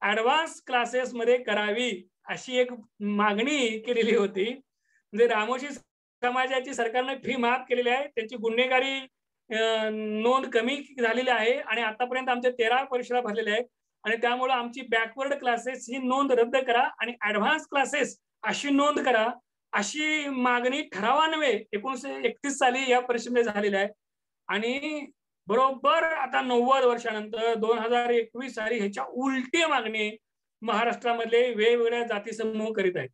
ऍडव्हान्स क्लासेस मध्ये करावी अशी एक मागणी केलेली होती. म्हणजे रामोशी समाजाची सरकारने फी माफ केलेली आहे, त्यांची गुन्हेगारी नोंद कमी झालेली आहे आणि आतापर्यंत आमच्या 13 परिषदा भरलेल्या आहेत आणि त्यामुळे आमची बॅकवर्ड क्लासेस ही नोंद रद्द करा आणि ऍडव्हान्स क्लासेस अशी नोंद करा, अशी मागणी ठरावान्वये 1931 साली या परिषदेमध्ये झालेली आहे. आणि बरोबर आता 90 वर्षानंतर 2021 साली ह्याच्या उलटी मागणी महाराष्ट्रामधले वेगवेगळ्या जाती समूह करीत आहेत.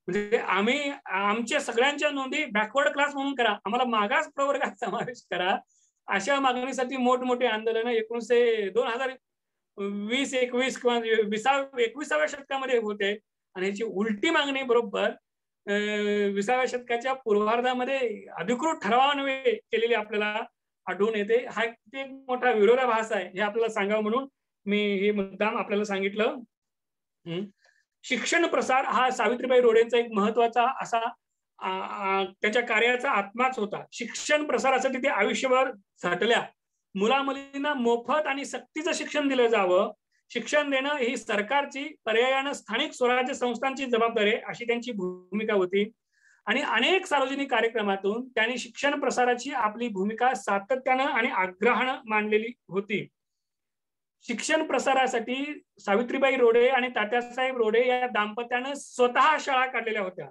म्हणजे आम्ही आमच्या सगळ्यांच्या नोंदी बॅकवर्ड क्लास म्हणून करा, आम्हाला मागास प्रवर्गात समावेश करा, अशा मागणीसाठी मोठमोठे आंदोलन 2020-21 किंवा 21व्या शतकामध्ये होते. आणि ह्याची उलटी मागणी बरोबर 20व्या शतकाच्या पूर्वार्धामध्ये अधिकृत ठरावान्वये केलेली आपल्याला आढळून येते. हा एक मोठा विरोधाभास आहे हे आपल्याला सांगावं म्हणून मी हे मुद्दाम आपल्याला सांगितलं. शिक्षण प्रसार हा सावित्रीबाई रोडेंचा एक महत्वाचा असा त्यांच्या कार्याचा आत्माच होता. शिक्षण प्रसारासाठी ते आयुष्यभर झटल्या. मुला मुलींना मोफत आणि सक्तीचं शिक्षण दिलं जावं, शिक्षण देणं ही सरकारची, पर्यायानं स्थानिक स्वराज्य संस्थांची जबाबदारी अशी त्यांची भूमिका होती. आणि अनेक सार्वजनिक कार्यक्रमातून त्यांनी शिक्षण प्रसाराची आपली भूमिका सातत्यानं आणि आग्रहानं मांडलेली होती. शिक्षण प्रसारासाठी सावित्रीबाई रोडे आणि तात्यासाहेब रोडे या दाम्पत्यानं स्वतः शाळा काढलेल्या होत्या.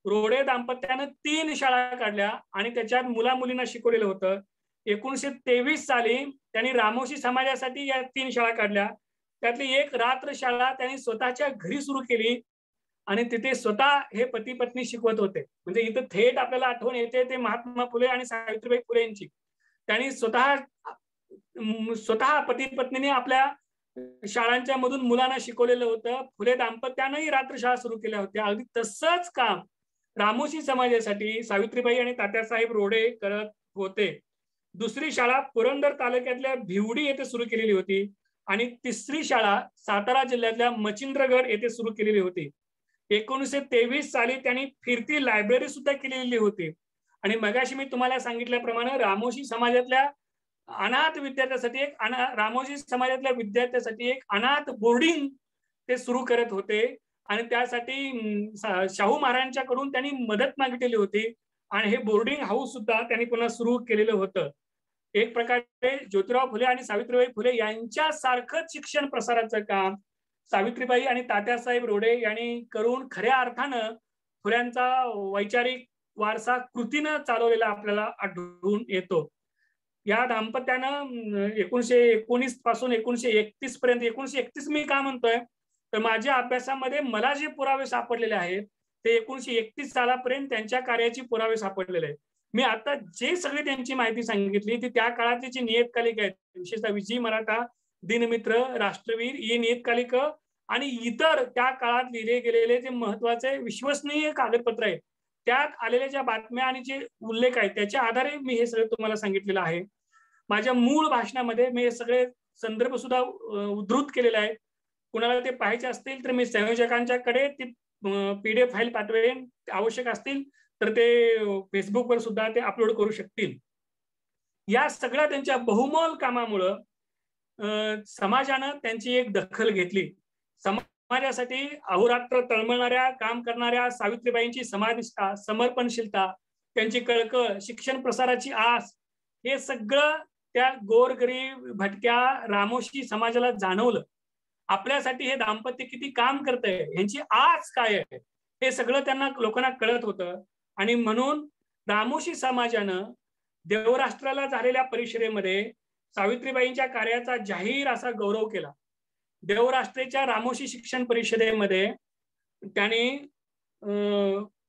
रोडे दाम्पत्यानं 3 शाळा काढल्या आणि त्याच्यात मुला मुलींना शिकवलेलं होतं. 1923 साली त्यांनी रामोशी समाजासाठी या 3 शाळा काढल्या. त्यातली एक रात्र शाळा त्यांनी स्वतःच्या घरी सुरू केली आणि तिथे स्वतः हे पती पत्नी शिकवत होते. म्हणजे इथं थेट आपल्याला आठवण येते ते महात्मा फुले आणि सावित्रीबाई फुले यांची. त्यांनी स्वतः पती पत्नीने आपल्या शाळांच्या मधून मुलांना शिकवलेलं होतं. फुले दाम्पत्यानंही रात्रशाळा सुरू केल्या होत्या. अगदी तसंच काम रामोशी समाजासाठी सावित्रीबाई आणि तात्यासाहेब रोडे करत होते. दुसरी शाळा पुरंदर तालुक्यातल्या भिवडी येथे सुरू केलेली होती आणि तिसरी शाळा सातारा जिल्ह्यातल्या मच्छिंद्रगड येथे सुरू केलेली होती. 1923 साली त्यांनी फिरती लायब्ररी सुद्धा केलेली होती. आणि मगाशी मी तुम्हाला सांगितल्याप्रमाणे रामोशी समाजातल्या अनाथ विद्यार्थ्यासाठी रामोशी समाजातल्या विद्यार्थ्यासाठी एक अनाथ बोर्डिंग ते सुरू करत होते. आणि त्यासाठी शाहू महाराजांच्याकडून त्यांनी मदत मागितलेली होती. आणि हे बोर्डिंग हाऊस सुद्धा त्यांनी पुन्हा सुरू केलेलं होतं. एक प्रकारे ज्योतिराव फुले आणि सावित्रीबाई फुले यांच्यासारखंच शिक्षण प्रसाराचं काम सावित्रीबाई आणि तात्यासाहेब रोडे यांनी करून खऱ्या अर्थानं फुल्यांचा वैचारिक वारसा कृतीनं चालवलेला आपल्याला आढळून येतो. या दाम्पत्यानं 1919 पासून 1931 पर्यंत, 1931 मी का म्हणतोय तर माझ्या अभ्यासामध्ये मला जे पुरावे सापडलेले आहेत ते 1931 सालापर्यंत त्यांच्या कार्याची पुरावे सापडलेले आहेत. मी आता जे सगळी त्यांची माहिती सांगितली ती त्या काळातली जी नियतकालिक आहेत, विशेषतः विजयी मराठा, दिनमित्र, राष्ट्रवीर ही नियतकालिक आणि इतर त्या काळात लिहिले गेलेले जे महत्वाचे विश्वसनीय कागदपत्र आहेत त्यात आलेल्या ज्या बातम्या आणि जे उल्लेख आहेत त्याच्या आधारे मी हे सगळं तुम्हाला सांगितलेलं आहे. माझ्या मूळ भाषणामध्ये मी हे सगळे संदर्भ सुद्धा उद्धृत केलेले आहेत. कुणाला ते पाहायचे असतील तर मी संयोजकांच्याकडे ती PDF फाईल पाठवेन. आवश्यक असतील तर ते फेसबुकवर सुद्धा ते अपलोड करू शकतील. या सगळ्या त्यांच्या बहुमोल कामामुळं समाजानं त्यांची एक दखल घेतली. समाजासाठी अहोरात्र तळमळणाऱ्या काम करणाऱ्या सावित्रीबाईंची समाजनिष्ठा, समर्पणशीलता, त्यांची कळकळ, शिक्षण प्रसाराची आस हे सगळं त्या गोरगरीब भटक्या रामोशी समाजाला जाणवलं. आपल्यासाठी हे दाम्पत्य किती काम करतंय, यांची आस काय आहे हे सगळं त्यांना लोकांना कळत होतं. आणि म्हणून रामोशी समाजानं देवराष्ट्राला झालेल्या परिषदेमध्ये सावित्रीबाईंच्या कार्याचा जाहीर असा गौरव केला. देवराष्ट्रेच्या रामोशी शिक्षण परिषदेमध्ये त्यांनी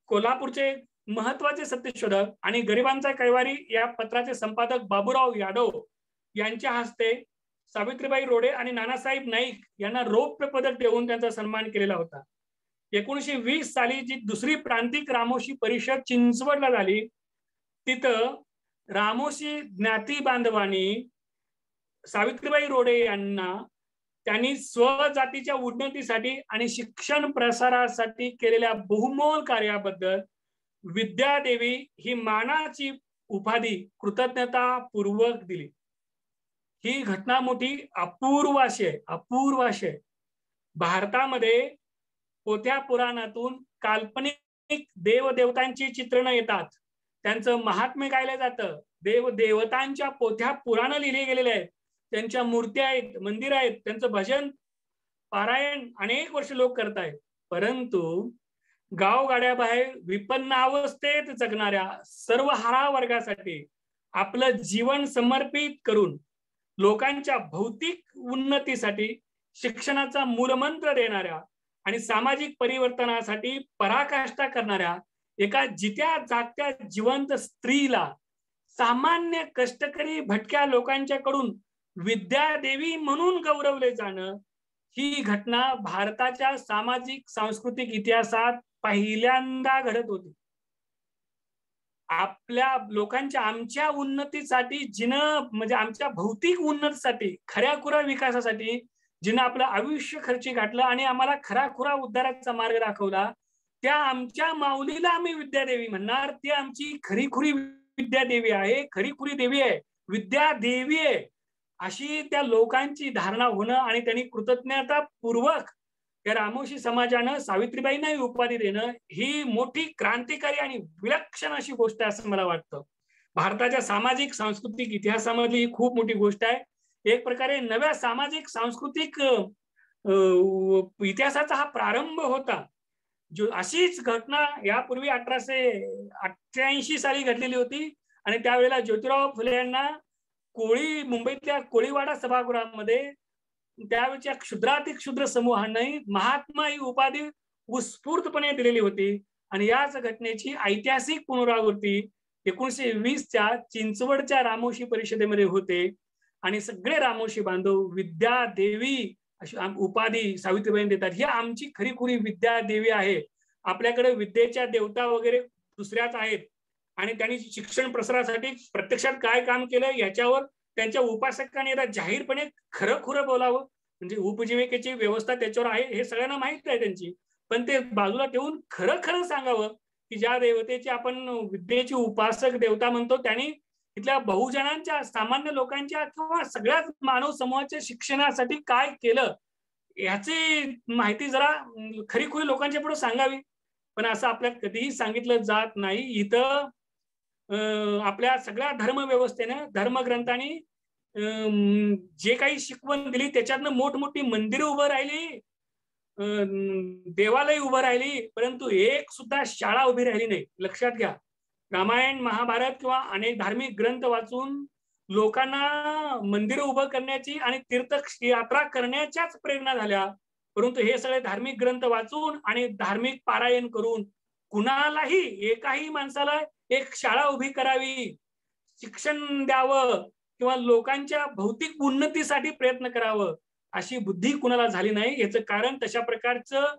कोल्हापूरचे महत्वाचे सत्यशोधक आणि गरिबांचा कैवारी या पत्राचे संपादक बाबूराव यादव यांच्या हस्ते सावित्रीबाई रोडे आणि नानासाहेब नाईक यांना रौप्य पदक देऊन त्यांचा सन्मान केलेला होता. 1920 साली जी दुसरी प्रांतिक रामोशी परिषद चिंचवडला झाली तिथं रामोशी ज्ञाती बांधवांनी सावित्रीबाई रोडे यांना त्यांनी स्वजातीच्या उन्नतीसाठी आणि शिक्षण प्रसारासाठी केलेल्या बहुमोल कार्याबद्दल विद्यादेवी ही मानाची उपाधी कृतज्ञतापूर्वक दिली. ही घटना मोठी अपूर्व अशी आहे. भारतामध्ये पोथ्या पुराणातून काल्पनिक देवदेवतांची चित्रणं येतात, त्यांचं महात्म्य गायलं जातं, देवदेवतांच्या पोथ्या पुराण लिहिले गेलेले आहेत, त्यांच्या मूर्त्या आहेत, मंदिर आहेत, त्यांचं भजन पारायण अनेक वर्ष लोक करतायत. परंतु गावगाड्याबाहेर विपन्न अवस्थेत जगणाऱ्या सर्वहारा वर्गासाठी आपलं जीवन समर्पित करून लोकांच्या भौतिक उन्नतीसाठी शिक्षणाचा मूलमंत्र देणाऱ्या आणि सामाजिक परिवर्तनासाठी पराकाष्ठा करणाऱ्या एका जित्या जागत्या जिवंत स्त्रीला सामान्य कष्टकरी भटक्या लोकांच्याकडून विद्यादेवी म्हणून गौरवले जाणं ही घटना भारताच्या सामाजिक सांस्कृतिक इतिहासात पहिल्यांदा घडत होती. आपल्या लोकांच्या आमच्या उन्नतीसाठी जिनं म्हणजे आमच्या भौतिक उन्नतीसाठी खऱ्याखुरा विकासासाठी जिनं आपलं आयुष्य खर्ची घातलं आणि आम्हाला खराखुरा उद्धाराचा मार्ग दाखवला त्या आमच्या माऊलीला आम्ही विद्यादेवी म्हणणार. ती आमची खरीखुरी विद्यादेवी आहे, खरीखुरी देवी आहे, विद्यादेवी आहे अशी त्या लोकांची धारणा होणं आणि त्यांनी कृतज्ञतापूर्वक या रामोशी समाजानं सावित्रीबाईंना ही उपाधी देणं ही मोठी क्रांतिकारी आणि विलक्षण अशी गोष्ट आहे असं मला वाटतं. भारताच्या सामाजिक सांस्कृतिक इतिहासामधली ही खूप मोठी गोष्ट आहे. एक प्रकारे नव्या सामाजिक सांस्कृतिक इतिहासाचा हा प्रारंभ होता. जो अशीच घटना यापूर्वी 1888 साली घडलेली होती आणि त्यावेळेला ज्योतिराव फुले यांना मुंबईतल्या कोळीवाडा सभागृहामध्ये त्यावेळच्या क्षुद्रातिक्षुद्र समूहांनी महात्मा ही उपाधी उत्स्फूर्तपणे दिलेली होती. आणि याच घटनेची ऐतिहासिक पुनरावृत्ती 1920च्या चिंचवडच्या रामोशी परिषदेमध्ये होते आणि सगळे रामोशी बांधव विद्यादेवी अशी उपाधी सावित्रीबाई देतात. ही आमची खरीखुरी विद्यादेवी आहे. आपल्याकडे विद्येच्या देवता वगैरे दुसऱ्याच आहेत आणि त्यांनी शिक्षण प्रसारासाठी प्रत्यक्षात काय काम केलं याच्यावर त्यांच्या उपासकांनी आता जाहीरपणे खरं खुरं बोलावं, म्हणजे उपजीविकेची व्यवस्था त्याच्यावर आहे हे सगळ्यांना माहित आहे त्यांची, पण ते बाजूला ठेवून खरं खरं सांगावं की ज्या देवतेची आपण विद्येची उपासक देवता म्हणतो त्यांनी इथल्या बहुजनांच्या, सामान्य लोकांच्या किंवा सगळ्याच मानव समूहाच्या शिक्षणासाठी काय केलं याची माहिती जरा खरीखुरी लोकांच्या पुढे सांगावी. पण असं आपल्याला कधीही सांगितलं जात नाही. इथं आपल्या सगळ्या धर्मव्यवस्थेनं, धर्मग्रंथांनी जे काही शिकवण दिली त्याच्यातनं मोठमोठी मंदिरं उभं राहिली, देवालय उभं राहिली, परंतु एक सुद्धा शाळा उभी राहिली नाही. लक्षात घ्या, रामायण महाभारत किंवा अनेक धार्मिक ग्रंथ वाचून लोकांना मंदिरं उभं करण्याची आणि तीर्थयात्रा करण्याच्याच प्रेरणा झाल्या, परंतु हे सगळे धार्मिक ग्रंथ वाचून आणि धार्मिक पारायण करून कुणालाही, एकाही माणसाला एक शाळा उभी करावी, शिक्षण द्यावं किंवा लोकांच्या भौतिक उन्नतीसाठी प्रयत्न करावं अशी बुद्धी कुणाला झाली नाही. याचं कारण तशा प्रकारचं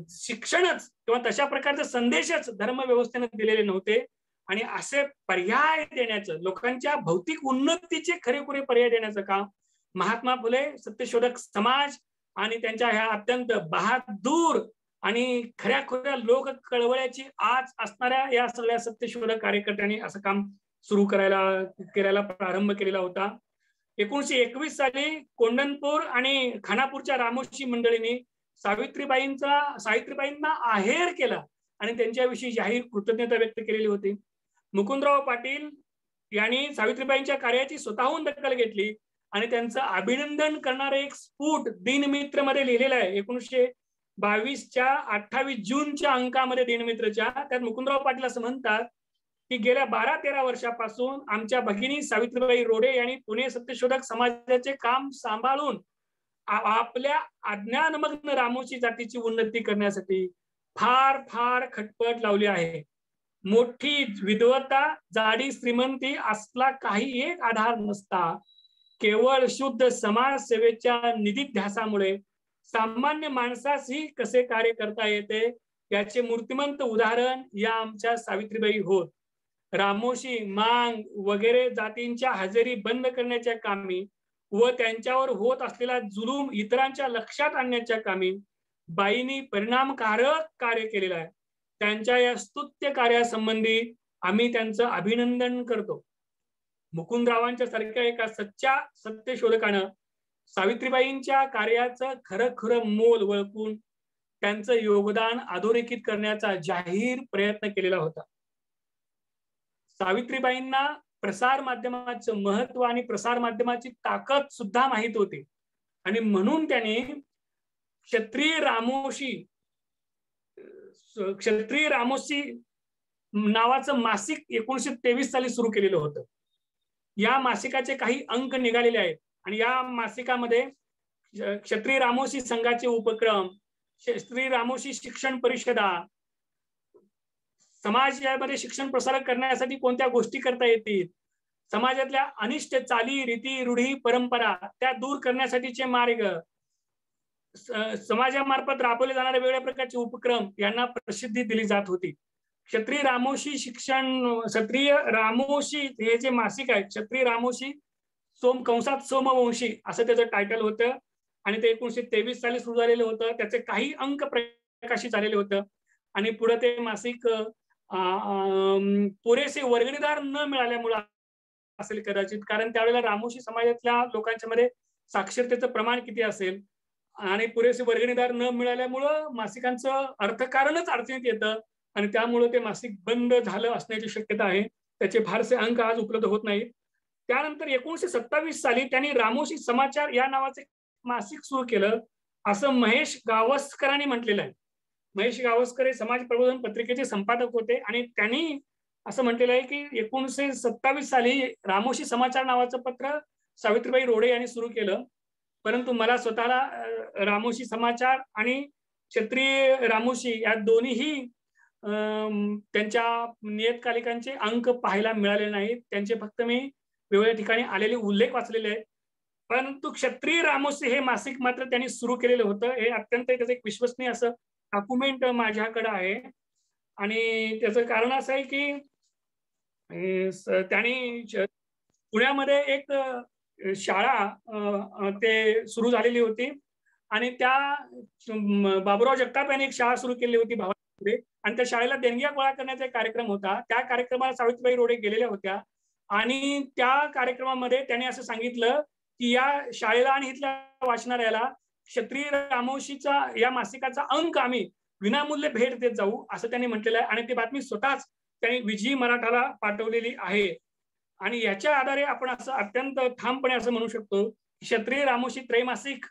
शिक्षणच किंवा तशा प्रकारचे संदेशच धर्मव्यवस्थेने दिलेले नव्हते. आणि असे पर्याय देण्याचं, लोकांच्या भौतिक उन्नतीचे खरेखुरे पर्याय देण्याचं काम महात्मा फुले, सत्यशोधक समाज आणि त्यांच्या ह्या अत्यंत बहादूर आणि खऱ्याखुऱ्या लोक कळवळ्याची आज असणाऱ्या या सगळ्या सत्यशोधक कार्यकर्त्यांनी असं काम सुरू करायला प्रारंभ केलेला होता. 1921 साली कोंढणपूर आणि खानापूरच्या रामोशी मंडळींनी सावित्रीबाईंना आहेर केला आणि त्यांच्याविषयी जाहीर कृतज्ञता व्यक्त केलेली होती. मुकुंदराव पाटील यांनी सावित्रीबाईंच्या कार्याची स्वतःहून दखल घेतली आणि त्यांचं अभिनंदन करणारे एक स्फुट दिनमित्र मध्ये लिहिलेलं आहे. 1922च्या 28 जूनच्या अंकामध्ये दिनमित्रच्या, त्यात मुकुंदराव पाटील असं म्हणतात की गेल्या 12-13 वर्षापासून आमच्या भगिनी सावित्रीबाई रोडे यांनी पुणे सत्यशोधक समाजाचे काम सांभाळून आपल्या अज्ञानमग्न रामोशी जातीची उन्नती करण्यासाठी फार फार खटपट लावली आहे. मोठी विद्वत्ता, जाडी श्रीमंती असला काही एक आधार नसता, केवळ शुद्ध समाजसेवेच्या निधीध्यासामुळे सामान्य माणसासही कसे कार्य करता येते याचे मूर्तिमंत उदाहरण या आमच्या सावित्रीबाई होत. रामोशी, मांग वगैरे जातींच्या हजेरी बंद करण्याच्या कामी व त्यांच्यावर होत असलेला जुलूम इतरांच्या लक्षात आणण्याच्या कामी बाईंनी परिणामकारक कार्य केलेलं आहे. त्यांच्या या स्तुत्य कार्यासंबंधी आम्ही त्यांचं अभिनंदन करतो. मुकुंदरावांच्या सारख्या एका सच्च्या सत्यशोधकानं सावित्रीबाईंच्या कार्याचं खरं खरं मोल ओळखून त्यांचं योगदान अधोरेखित करण्याचा जाहीर प्रयत्न केलेला होता. सावित्रीबाईंना प्रसार माध्यमाचं महत्व आणि प्रसार माध्यमाची ताकद सुद्धा माहित होती आणि म्हणून त्यांनी क्षत्रिय रामोशी नावाचं मासिक 1923 साली सुरू केलेलं होतं. या मासिकाचे काही अंक निघालेले आहेत आणि या मासिकामध्ये क्षत्रिय रामोशी संघाचे उपक्रम, क्षत्रिय रामोशी शिक्षण परिषदा, समाजामध्ये शिक्षण प्रसार करण्यासाठी कोणत्या गोष्टी करता येतील, समाजातल्या अनिष्ट चाली, रीती, रूढी, परंपरा त्या दूर करण्यासाठीचे मार्ग, समाजामार्फत राबवले जाणारे वेगवेगळ्या प्रकारचे उपक्रम यांना प्रसिद्धी दिली जात होती. क्षत्रिय रामोशी हे जे मासिक आहे, क्षत्रिय रामोशी सोमवंशी असं त्याचं टायटल होतं आणि ते 1923 साली सुरू झालेलं होतं. त्याचे काही अंक प्रकाशित झालेले होतं आणि पुढे ते मासिक पुरेसे वर्गणीदार न मिळाल्यामुळे असेल कदाचित, कारण त्यावेळेला रामोशी समाजातल्या लोकांच्या मध्ये साक्षरतेचं प्रमाण किती असेल आणि पुरेसे वर्गणीदार न मिळाल्यामुळं मासिकांचं अर्थकारणच अडचणीत येतं आणि त्यामुळे ते मासिक बंद झालं असण्याची शक्यता आहे. त्याचे फारसे अंक आज उपलब्ध होत नाहीत. त्यानंतर 1927 साली त्यांनी रामोशी समाचार या नावाचे मासिक सुरू केलं असं महेश गावस्करांनी म्हटलेलं आहे. महेश गावस्कर हे समाज प्रबोधन पत्रिकेचे संपादक होते आणि त्यांनी असं म्हटलेलं आहे की 1927 साली रामोशी समाचार नावाचं पत्र सावित्रीबाई रोडे यांनी सुरू केलं, परंतु मला स्वतःला रामोशी समाचार आणि क्षत्रिय रामोशी या दोन्हीही त्यांच्या नियतकालिकांचे अंक पाहायला मिळाले नाहीत. त्यांचे फक्त मी वेगवेगळ्या ठिकाणी आलेले उल्लेख वाचलेले आहेत. परंतु क्षत्रिय रामोशी हे मासिक मात्र त्यांनी सुरू केलेलं होतं. हे अत्यंत त्याचं एक विश्वसनीय असं डॉक्युमेंट माझ्याकडे आहे आणि त्याचं कारण असं आहे की त्यांनी पुण्यामध्ये एक शाळा ते सुरू झालेली होती आणि त्या बाबुराव जगताप यांनी एक शाळा सुरू केली होती भावामध्ये, आणि त्या शाळेला देणग्या गोळा करण्याचा एक कार्यक्रम होता. त्या कार्यक्रमाला सावित्रीबाई रोडे गेलेल्या होत्या आणि त्या कार्यक्रमामध्ये त्यांनी असं सांगितलं की या शाळेला आणि इथल्या वाचनालयाला क्षत्रिय रामोशीचा या मासिकाचा अंक आम्ही विनामूल्य भेट देत जाऊ असं त्यांनी म्हटलेलं आहे. आणि ती बातमी स्वतःच त्यांनी विजयी मराठाला पाठवलेली आहे. आणि याच्या आधारे आपण असं अत्यंत ठामपणे असं म्हणू शकतो क्षत्रिय रामोशी त्रैमासिक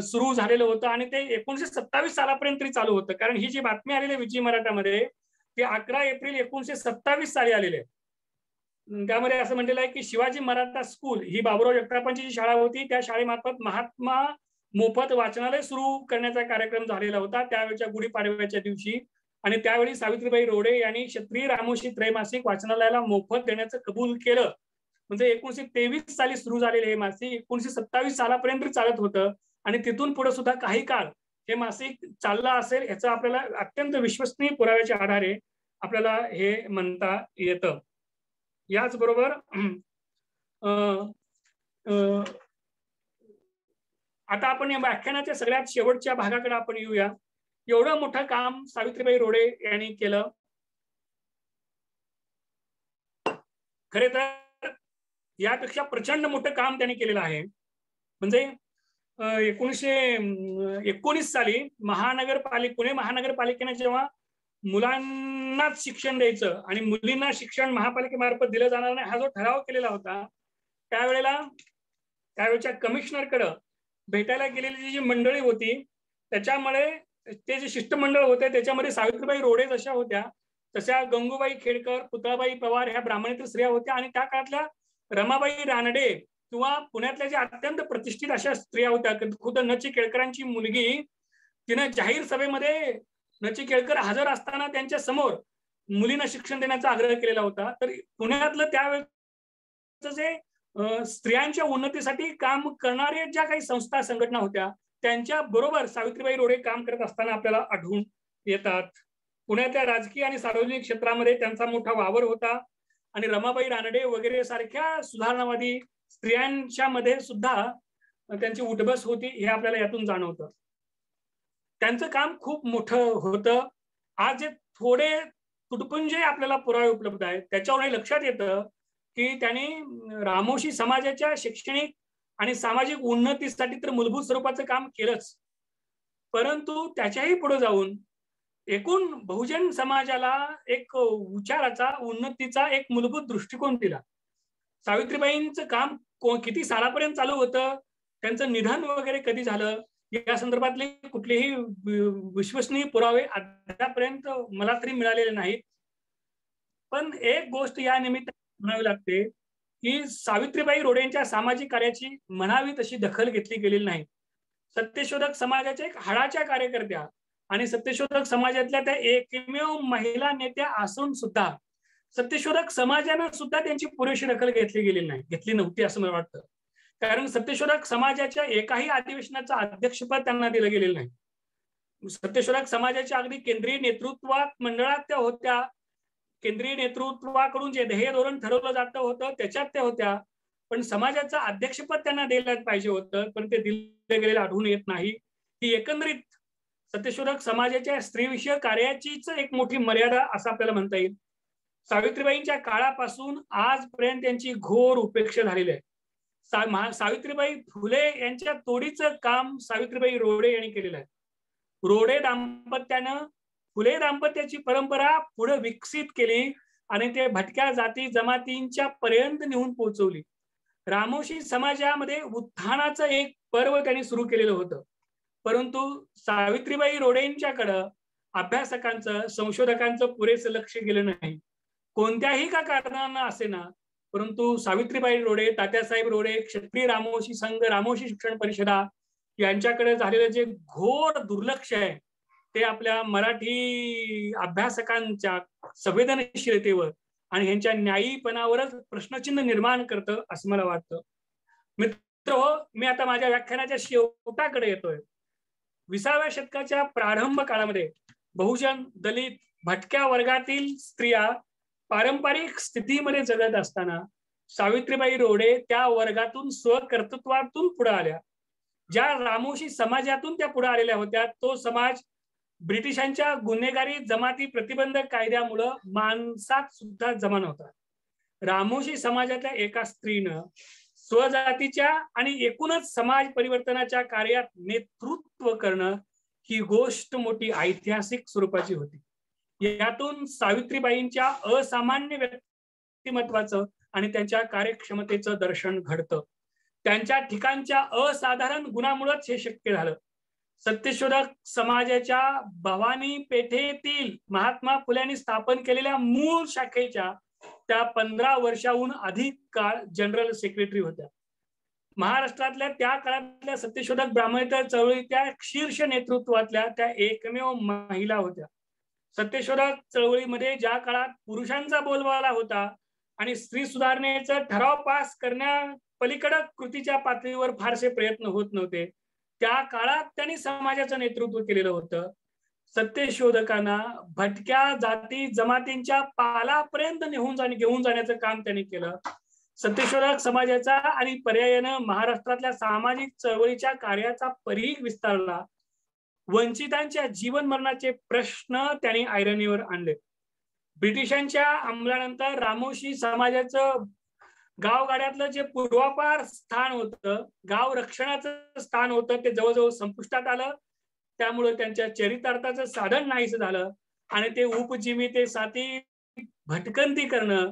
सुरू झालेलं होतं आणि ते 1927 सालापर्यंत तरी चालू होतं. कारण ही जी बातमी आलेली विजयी मराठामध्ये ती 11 एप्रिल 1927 साली आलेली आहे. त्यामध्ये असं म्हटलेलं आहे की शिवाजी मराठा स्कूल ही बाबुराव जगतापांची जी शाळा होती त्या शाळेमार्फत महात्मा मोफत वाचनालय सुरू करण्याचा कार्यक्रम झालेला होता त्यावेळेच्या गुढीपाडव्याच्या दिवशी. आणि त्यावेळी सावित्रीबाई रोडे यांनी क्षत्रिय रामोशी त्रैमासिक वाचनालयाला मोफत देण्याचं कबूल केलं. म्हणजे 1923 साली सुरू झालेले हे मासिक 1927 सालापर्यंत चालत होतं आणि तिथून पुढे सुद्धा काही काळ हे मासिक चाललं असेल याचा आपल्याला अत्यंत विश्वसनीय पुराव्याच्या आधारे आपल्याला हे म्हणता येतं. याचबरोबर आता आपण या व्याख्यानाच्या सगळ्यात शेवटच्या भागाकडे आपण येऊया. एवढं मोठं काम सावित्रीबाई रोडे यांनी केलं. खरे तर यापेक्षा प्रचंड मोठं काम त्यांनी केलेलं आहे. म्हणजे 1919 साली पुणे महानगरपालिकेने जेव्हा मुलांनाच शिक्षण द्यायचं आणि मुलींना शिक्षण महापालिकेमार्फत दिलं जाणार नाही हा जो ठराव केलेला होता त्यावेळेच्या कमिशनरकडे भेटायला गेलेली जी मंडळी होती त्याच्यामुळे ते जे शिष्टमंडळ होते त्याच्यामध्ये सावित्रीबाई रोडे जशा होत्या तशा गंगूबाई खेडकर, पुतळाबाई पवार ह्या ब्राह्मणेतर स्त्रिया होत्या आणि त्या काळातल्या रमाबाई रानडे किंवा पुण्यातल्या ज्या अत्यंत प्रतिष्ठित अशा स्त्रिया होत्या. खुद्द नची केळकरांची मुलगी तिने जाहीर सभेमध्ये नची केळकर हजर असताना त्यांच्या समोर मुलींना शिक्षण देण्याचा आग्रह केलेला होता. तर पुण्यातलं त्यावेळेस जे स्त्रियांच्या उन्नतीसाठी काम करणाऱ्या ज्या काही संस्था संघटना होत्या त्यांच्या बरोबर सावित्रीबाई रोडे काम करत असताना आपल्याला आढळून येतात. पुण्याच्या राजकीय आणि सार्वजनिक क्षेत्रामध्ये त्यांचा मोठा वावर होता आणि रमाबाई रानडे वगैरे सारख्या सुधारणावादी स्त्रियांच्या मध्ये सुद्धा त्यांची उठबस होती हे आपल्याला यातून जाणवतं. त्यांचं काम खूप मोठं होतं. आज जे थोडे तुटपुंजे आपल्याला पुरावे उपलब्ध आहेत त्याच्यावर लक्षात येतं की त्यांनी रामोशी समाजाच्या शैक्षणिक आणि सामाजिक उन्नतीसाठी तर मूलभूत स्वरूपाचं काम केलंच, परंतु त्याच्याही पुढे जाऊन एकूण बहुजन समाजाला एक विचाराचा उन्नतीचा एक मूलभूत दृष्टिकोन दिला. सावित्रीबाईंचं काम किती सालापर्यंत चालू होतं, त्यांचं निधन वगैरे कधी झालं या संदर्भातले कुठलेही विश्वसनीय पुरावे आतापर्यंत मला तरी मिळालेले नाहीत. पण एक गोष्ट या निमित्ताने म्हणावी लागते की सावित्रीबाई रोडेंच्या सामाजिक कार्याची म्हणावी तशी दखल घेतली गेलेली नाही. सत्यशोधक समाजाच्या एक हाडाच्या कार्यकर्त्या आणि सत्यशोधक समाजातल्या त्या एकमेव महिला नेत्या असून सुद्धा सत्यशोधक समाजानं सुद्धा त्यांची पुरेशी दखल घेतली नव्हती असं मला वाटतं. कारण सत्यशोधक समाजाच्या एकाही अधिवेशनाचं अध्यक्षपद त्यांना दिलं गेलेलं नाही. सत्यशोधक समाजाच्या अगदी केंद्रीय नेतृत्वात मंडळात त्या होत्या. केंद्रीय नेतृत्वाकडून जे ध्येय धोरण ठरवलं जातं होतं त्याच्यात त्या होत्या, पण समाजाचं अध्यक्षपद त्यांना द्यायला पाहिजे होतं पण ते दिलं गेलेलं आढळून येत नाही. ही एकंदरीत सत्यशोधक समाजाच्या स्त्रीविषयक कार्याचीच एक मोठी मर्यादा असं आपल्याला म्हणता येईल. सावित्रीबाईंच्या काळापासून आजपर्यंत त्यांची घोर उपेक्षा झालेली आहे. सावित्रीबाई फुले यांच्या तोडीचं काम सावित्रीबाई रोडे यांनी केलेलं आहे. रोडे दाम्पत्यानं फुले दाम्पत्याची परंपरा पुढे विकसित केली आणि ते भटक्या जाती जमातींच्या पर्यंत नेऊन पोहोचवली. रामोशी समाजामध्ये उत्थानाचं एक पर्व त्यांनी सुरू केलेलं होतं, परंतु सावित्रीबाई रोडेंच्याकडं अभ्यासकांचं संशोधकांचं पुरेसं लक्ष गेलं नाही. कोणत्याही का कारणानं असेना, परंतु सावित्रीबाई रोडे, तात्यासाहेब रोडे, क्षत्रिय रामोशी संघ, रामोशी शिक्षण परिषदा यांच्याकडे झालेलं जे घोर दुर्लक्ष आहे ते आपल्या मराठी अभ्यासकांच्या संवेदनशीलतेवर आणि ह्यांच्या न्यायीपणावरच प्रश्नचिन्ह निर्माण करतं असं मला वाटतं. मित्रहो, मी आता माझ्या व्याख्यानाच्या शेवटाकडे येतोय. 20व्या शतकाच्या प्रारंभ काळामध्ये बहुजन, दलित, भटक्या वर्गातील स्त्रिया पारंपरिक स्थितीमध्ये जगत असताना सावित्रीबाई रोडे त्या वर्गातून स्वकर्तृत्वातून पुढे आल्या. ज्या रामोशी समाजातून त्या पुढे आलेल्या होत्या तो समाज ब्रिटिशांच्या गुन्हेगारी जमाती प्रतिबंधक कायद्यामुळे माणसात सुद्धा जमा नव्हता. रामोशी समाजातल्या एका स्त्रीनं स्वजातीच्या आणि एकूणच समाज परिवर्तनाच्या कार्यात नेतृत्व करणं ही गोष्ट मोठी ऐतिहासिक स्वरूपाची होती. यातून सावित्रीबाईंच्या असामान्य व्यक्तिमत्वाचं आणि त्यांच्या कार्यक्षमतेचं दर्शन घडतं. त्यांच्या ठिकाणच्या असाधारण गुणामुळेच हे शक्य झालं. सत्यशोधक समाजाच्या भवानी पेठेतील महात्मा फुल्यांनी स्थापन केलेल्या मूळ शाखेच्या त्या 15 वर्षाहून अधिक काळ जनरल सेक्रेटरी होत्या. महाराष्ट्रातल्या त्या काळातल्या सत्यशोधक ब्राह्मणेतर चळवळीच्या शीर्ष नेतृत्वातल्या त्या एकमेव महिला होत्या. सत्यशोधक चळवळीमध्ये ज्या काळात पुरुषांचा बोलबाला होता आणि स्त्री सुधारणेचा ठराव पास करण्या पलीकडे कृतीच्या पातळीवर फारसे प्रयत्न होत नव्हते, त्या काळात त्यांनी समाजाचं नेतृत्व केलेलं होतं. सत्यशोधकांना भटक्या जाती जमातींच्या पालापर्यंत घेऊन जाण्याचं काम त्यांनी केलं. सत्यशोधक समाजाचा आणि पर्यायानं महाराष्ट्रातल्या सामाजिक चळवळीच्या कार्याचा परीघ विस्तारला. वंचितांच्या जीवन मरणाचे प्रश्न त्यांनी ऐरणीवर आणले. ब्रिटिशांच्या अंमलानंतर रामोशी समाजाचं गावगाड्यातलं जे पूर्वापार स्थान होतं, गाव रक्षणाचं स्थान होतं, ते जवळजवळ संपुष्टात आलं. त्यामुळे त्यांच्या चरितार्थाचं साधन नाहीसं झालं आणि ते उपजीविकेसाठी भटकंती करणं,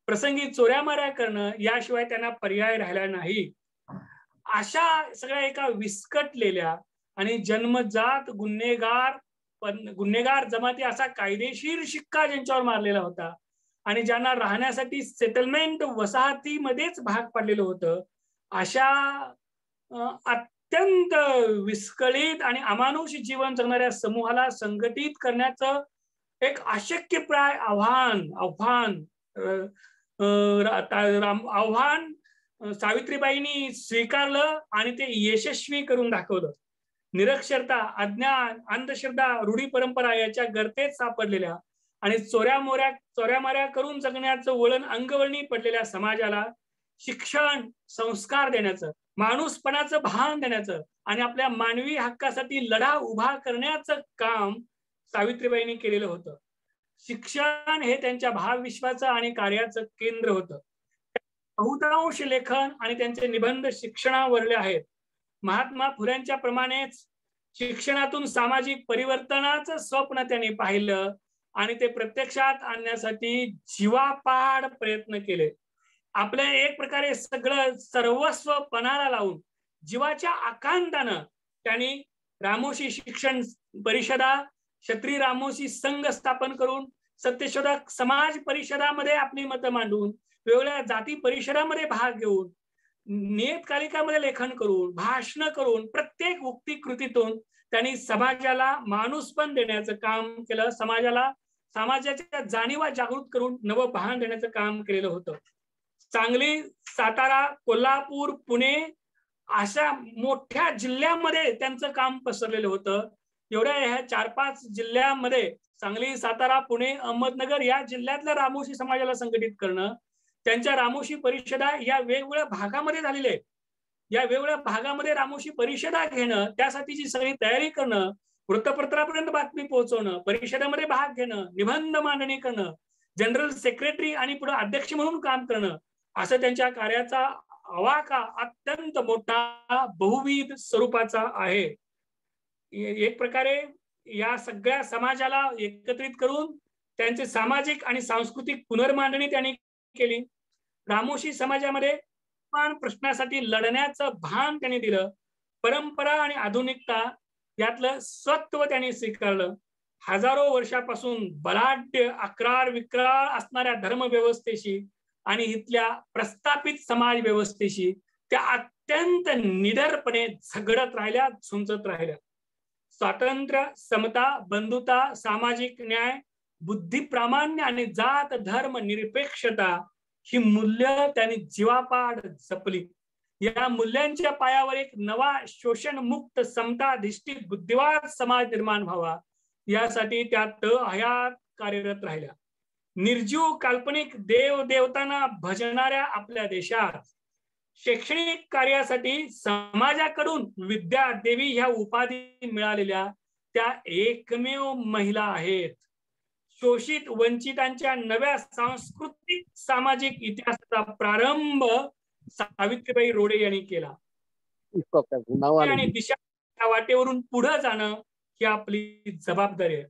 प्रसंगी चोऱ्यामाऱ्या करणं याशिवाय त्यांना पर्याय राहिला नाही. अशा सगळ्या एका विस्कटलेल्या आणि जन्मजात गुन्हेगार जमाती असा कायदेशीर शिक्का ज्यांच्यावर मारलेला होता आणि ज्यांना राहण्यासाठी सेटलमेंट वसाहतीमध्येच भाग पडलेलं होतं, अशा अत्यंत विस्कळीत आणि अमानुष जीवन जगणाऱ्या समूहाला संघटित करण्याचं एक अशक्यप्राय आव्हान सावित्रीबाईंनी स्वीकारलं आणि ते यशस्वी करून दाखवलं. निरक्षरता, अज्ञान, अंधश्रद्धा, रूढी परंपरा याच्या गर्तेत सापडलेल्या आणि चोऱ्यामाऱ्या करून जगण्याचं वळण अंगवळणी पडलेल्या समाजाला शिक्षण, संस्कार देण्याचं, माणूसपणाचं भान देण्याचं आणि आपल्या मानवी हक्कासाठी लढा उभा करण्याचं काम सावित्रीबाईंनी केलेलं होतं. शिक्षण हे त्यांच्या भावविश्वाचं आणि कार्याचं केंद्र होतं. बहुतांश लेखन आणि त्यांचे निबंध शिक्षणावरले आहेत. महात्मा फुल्यांच्या प्रमाणेच शिक्षणातून सामाजिक परिवर्तनाचं स्वप्न त्यांनी पाहिलं आणि ते प्रत्यक्षात आणण्यासाठी जीवापाड प्रयत्न केले. आपल्या एक प्रकारे सगळं सर्वस्व पणाला लावून जीवाच्या आकांतानं त्यांनी रामोशी शिक्षण परिषदा, क्षत्रिय रामोशी संघ स्थापन करून, सत्यशोधक समाज परिषदामध्ये आपली मतं मांडून, वेगवेगळ्या जाती परिषदामध्ये भाग घेऊन, नियतकालिकामध्ये लेखन करून, भाषण करून, प्रत्येक उक्ती कृतीतून त्यांनी समाजाला माणूसपण देण्याचं काम केलं. समाजाच्या जाणीवा जागृत करून नवं भान देण्याचं काम केलेलं होतं. सांगली, सातारा, कोल्हापूर, पुणे अशा मोठ्या जिल्ह्यामध्ये त्यांचं काम पसरलेलं होतं. एवढ्या ह्या 4-5 जिल्ह्यामध्ये सांगली, सातारा, पुणे, अहमदनगर या जिल्ह्यातल्या रामोशी समाजाला संघटित करणं, त्यांच्या रामोशी परिषदा या वेगवेगळ्या भागामध्ये झालेले आहेत. या वेगवेगळ्या भागामध्ये रामोशी परिषदा घेणं, त्यासाठीची सगळी तयारी करणं, वृत्तपत्रापर्यंत बातमी पोहोचवणं, परिषदेमध्ये भाग घेणं, निबंध मांडणी करणं, जनरल सेक्रेटरी आणि पुढे अध्यक्ष म्हणून काम करणं, असं त्यांच्या कार्याचा आवाका अत्यंत मोठा बहुविध स्वरूपाचा आहे. एक प्रकारे या सगळ्या समाजाला एकत्रित करून त्यांचे सामाजिक आणि सांस्कृतिक पुनर्मांडणी त्यांनी केली. रामोशी समाजामध्ये प्रश्नासाठी लढण्याचं भान त्यांनी दिलं. परंपरा आणि आधुनिकता यातलं सत्व त्यांनी स्वीकारलं. हजारो वर्षापासून बलाढ्य अक्रार विक्राळ असणाऱ्या धर्मव्यवस्थेशी आणि इथल्या प्रस्थापित समाज व्यवस्थेशी त्या अत्यंत निडरपणे झगडत राहिल्या, झुंजत राहिल्या. स्वातंत्र्य, समता, बंधुता, सामाजिक न्याय, बुद्धिप्रामाण्य आणि जात धर्म निरपेक्षता ही मूल्य त्यांनी जीवापाड जपली. या मूल्यांच्या पायावर एक नवा शोषणमुक्त समताधिष्ठित बुद्धिवाद समाज निर्माण व्हावा यासाठी त्या हयात कार्यरत राहिल्या. निर्जीव काल्पनिक देव देवतांना भजणाऱ्या आपल्या देशात शैक्षणिक कार्यासाठी समाजाकडून विद्या देवी ह्या उपाधी मिळालेल्या त्या एकमेव महिला आहेत. शोषित वंचितांच्या नव्या सांस्कृतिक सामाजिक इतिहासाचा प्रारंभ सावित्रीबाई रोडे यांनी केला आणि दिशा वाटेवरून पुढे जाणं ही आपली जबाबदारी आहे.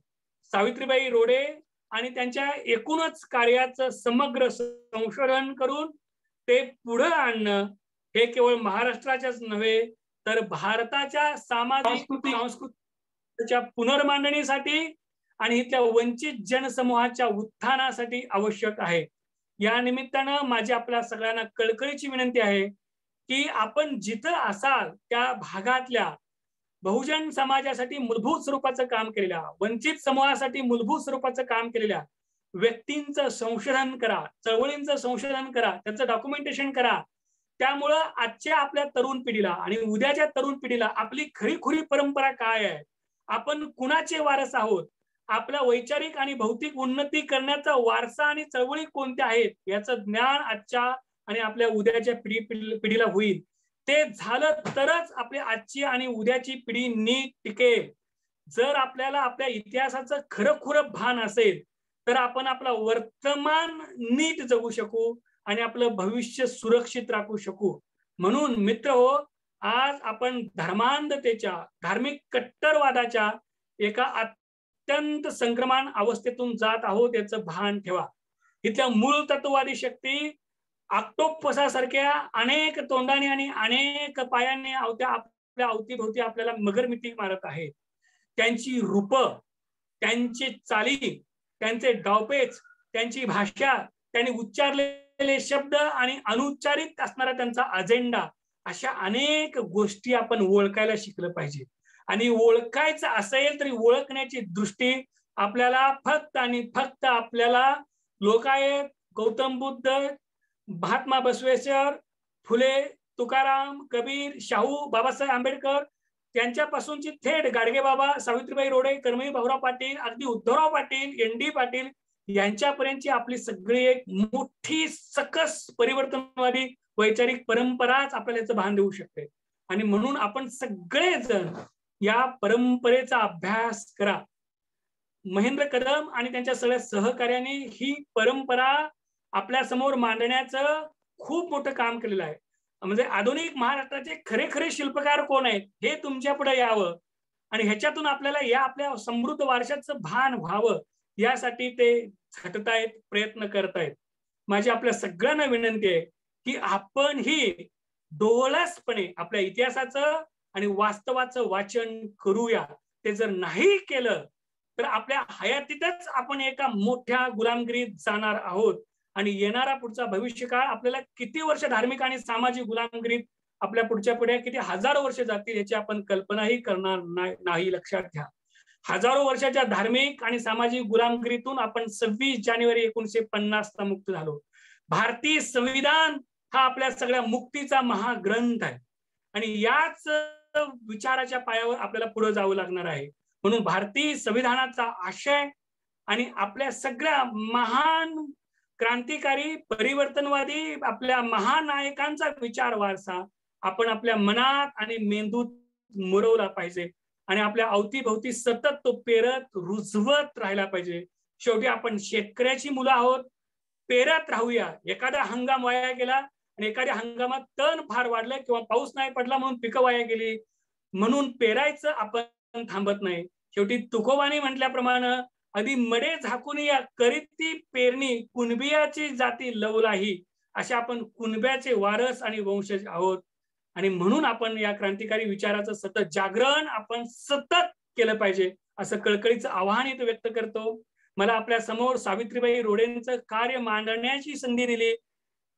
सावित्रीबाई रोडे आणि त्यांच्या एकूणच कार्याचं समग्र संशोधन करून ते पुढे आणणं हे केवळ महाराष्ट्राच्याच नव्हे तर भारताच्या सामाजिक सांस्कृतिक पुनर्मांडणीसाठी आणि इथल्या वंचित जनसमूहाच्या उत्थानासाठी आवश्यक आहे. या निमित्तानं माझी आपल्या सगळ्यांना कळकळीची विनंती आहे की आपण जिथं असाल त्या भागातल्या बहुजन समाजासाठी मूलभूत स्वरूपाचं काम केलेल्या, वंचित समूहासाठी मूलभूत स्वरूपाचं काम केलेल्या व्यक्तींचं संशोधन करा, चळवळींचं संशोधन करा, त्याचं डॉक्युमेंटेशन करा. त्यामुळं आजच्या आपल्या तरुण पिढीला आणि उद्याच्या तरुण पिढीला आपली खरीखुरी परंपरा काय आहे, आपण कुणाचे वारस आहोत, आपला वैचारिक आणि भौतिक उन्नती करण्याचा वारसा आणि चळवळी कोणत्या आहेत याचं ज्ञान आजच्या आणि आपल्या उद्याच्या पिढीला होईल. ते झालं तरच आपली आजची आणि उद्याची पिढी नीट टिकेल. जर आपल्याला आपल्या इतिहासाचं खरं भान असेल तर आपण आपला वर्तमान नीट जगू शकू आणि आपलं भविष्य सुरक्षित राखू शकू. म्हणून मित्र हो, आज आपण धर्मांधतेच्या, धार्मिक कट्टरवादाच्या एका अत्यंत संक्रमण अवस्थेतून जात आहोत याचं भान ठेवा. इथल्या मूळ तत्ववादी शक्ती ऑक्टोपसासारख्या अनेक तोंडाने आणि अनेक पायांनी आपल्या अवतीभोवती आपल्याला मगरमिठी मारत आहेत. त्यांची रूप, त्यांची चाली, त्यांचे डावपेच, त्यांची भाषा, त्यांनी उच्चारलेले शब्द आणि अनुच्चारित असणारा त्यांचा अजेंडा, अशा अनेक गोष्टी आपण ओळखायला शिकलं पाहिजे. आणि ओळखायचं असेल तरी ओळखण्याची दृष्टी आपल्याला फक्त आणि फक्त आपल्याला लोकायत, गौतम बुद्ध, महात्मा बसवेश्वर, फुले, तुकाराम, कबीर, शाहू, बाबासाहेब आंबेडकर त्यांच्यापासूनची थेट गाडगेबाबा, सावित्रीबाई रोडे, कर्मवीर भाऊराव पाटील, अगदी उद्धवराव पाटील, एन.डी. पाटील यांच्यापर्यंतची आपली सगळी एक मोठी सकस परिवर्तनवादी वैचारिक परंपराच आपल्याला याचं भान देऊ शकते. आणि म्हणून आपण सगळेजण या परंपरेचा अभ्यास करा. महेंद्र कदम आणि त्यांच्या सगळ्या सहकार्याने ही परंपरा आपल्या समोर मांडण्याचं खूप मोठं काम केलेलं आहे. म्हणजे आधुनिक महाराष्ट्राचे खरे शिल्पकार कोण आहेत हे तुमच्या पुढे यावं आणि ह्याच्यातून आपल्याला या आपल्या समृद्ध वारशाचं भान व्हावं यासाठी ते झटतायत, प्रयत्न करतायत. माझी आपल्या सगळ्यांना विनंती आहे की आपण ही डोळसपणे आपल्या इतिहासाचं आणि वास्तवाचं वाचन करूया. ते जर नाही केलं तर आपल्या हयातीतच आपण एका मोठ्या गुलामगिरीत जाणार आहोत आणि येणारा पुढचा भविष्यकाळ आपल्याला किती वर्ष धार्मिक आणि सामाजिक गुलामगिरीत आपल्या पुढच्या पिढ्या किती हजारो वर्ष जातील याची आपण कल्पनाही करणार नाही. लक्षात घ्या, हजारो वर्षाच्या धार्मिक आणि सामाजिक गुलामगिरीतून आपण 26 जानेवारी 1950 ला मुक्त झालो. भारतीय संविधान हा आपल्या सगळ्या मुक्तीचा महाग्रंथ आहे आणि याच विचाराच्या पायावर आपल्याला पुढे जावं लागणार आहे. म्हणून भारतीय संविधानाचा आशय आणि आपल्या सगळ्या महान क्रांतिकारी, परिवर्तनवादी आपल्या महानायकांचा विचार वारसा आपण आपल्या मनात आणि मेंदूत मुरवला पाहिजे आणि आपल्या अवतीभोवती सतत तो पेरत रुजवत राहिला पाहिजे. शेवटी आपण शेतकऱ्याची मुलं आहोत, पेरत राहूया. एखादा हंगाम वाया गेला आणि एखाद्या हंगामात तण फार वाढलं किंवा पाऊस नाही पडला म्हणून पिकं वाया गेली म्हणून पेरायचं आपण थांबत नाही. शेवटी तुकोबाने म्हटल्याप्रमाणे आधी मडे झाकून या करीती पेरणी कुणबियाची जाती लवलाही, अशा आपण कुणब्याचे वारस आणि वंशज आहोत. आणि म्हणून आपण या क्रांतिकारी विचाराचं सतत जागरण आपण सतत केलं पाहिजे असं कळकळीचं आव्हान इथं व्यक्त करतो. मला आपल्या समोर सावित्रीबाई रोडेंचं कार्य मांडण्याची संधी दिली.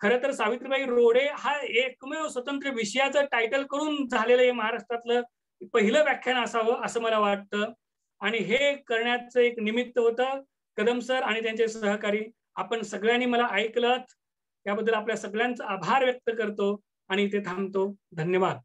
खरं तर सावित्रीबाई रोडे हा एकमेव स्वतंत्र विषयाचं टायटल करून झालेलं हे महाराष्ट्रातलं पहिलं व्याख्यान असावं असं मला वाटतं आणि हे करण्याचं एक निमित्त होतं कदम सर आणि त्यांचे सहकारी. आपण सगळ्यांनी मला ऐकलं याबद्दल आपल्या सगळ्यांचा आभार व्यक्त करतो आणि इथे थांबतो. धन्यवाद.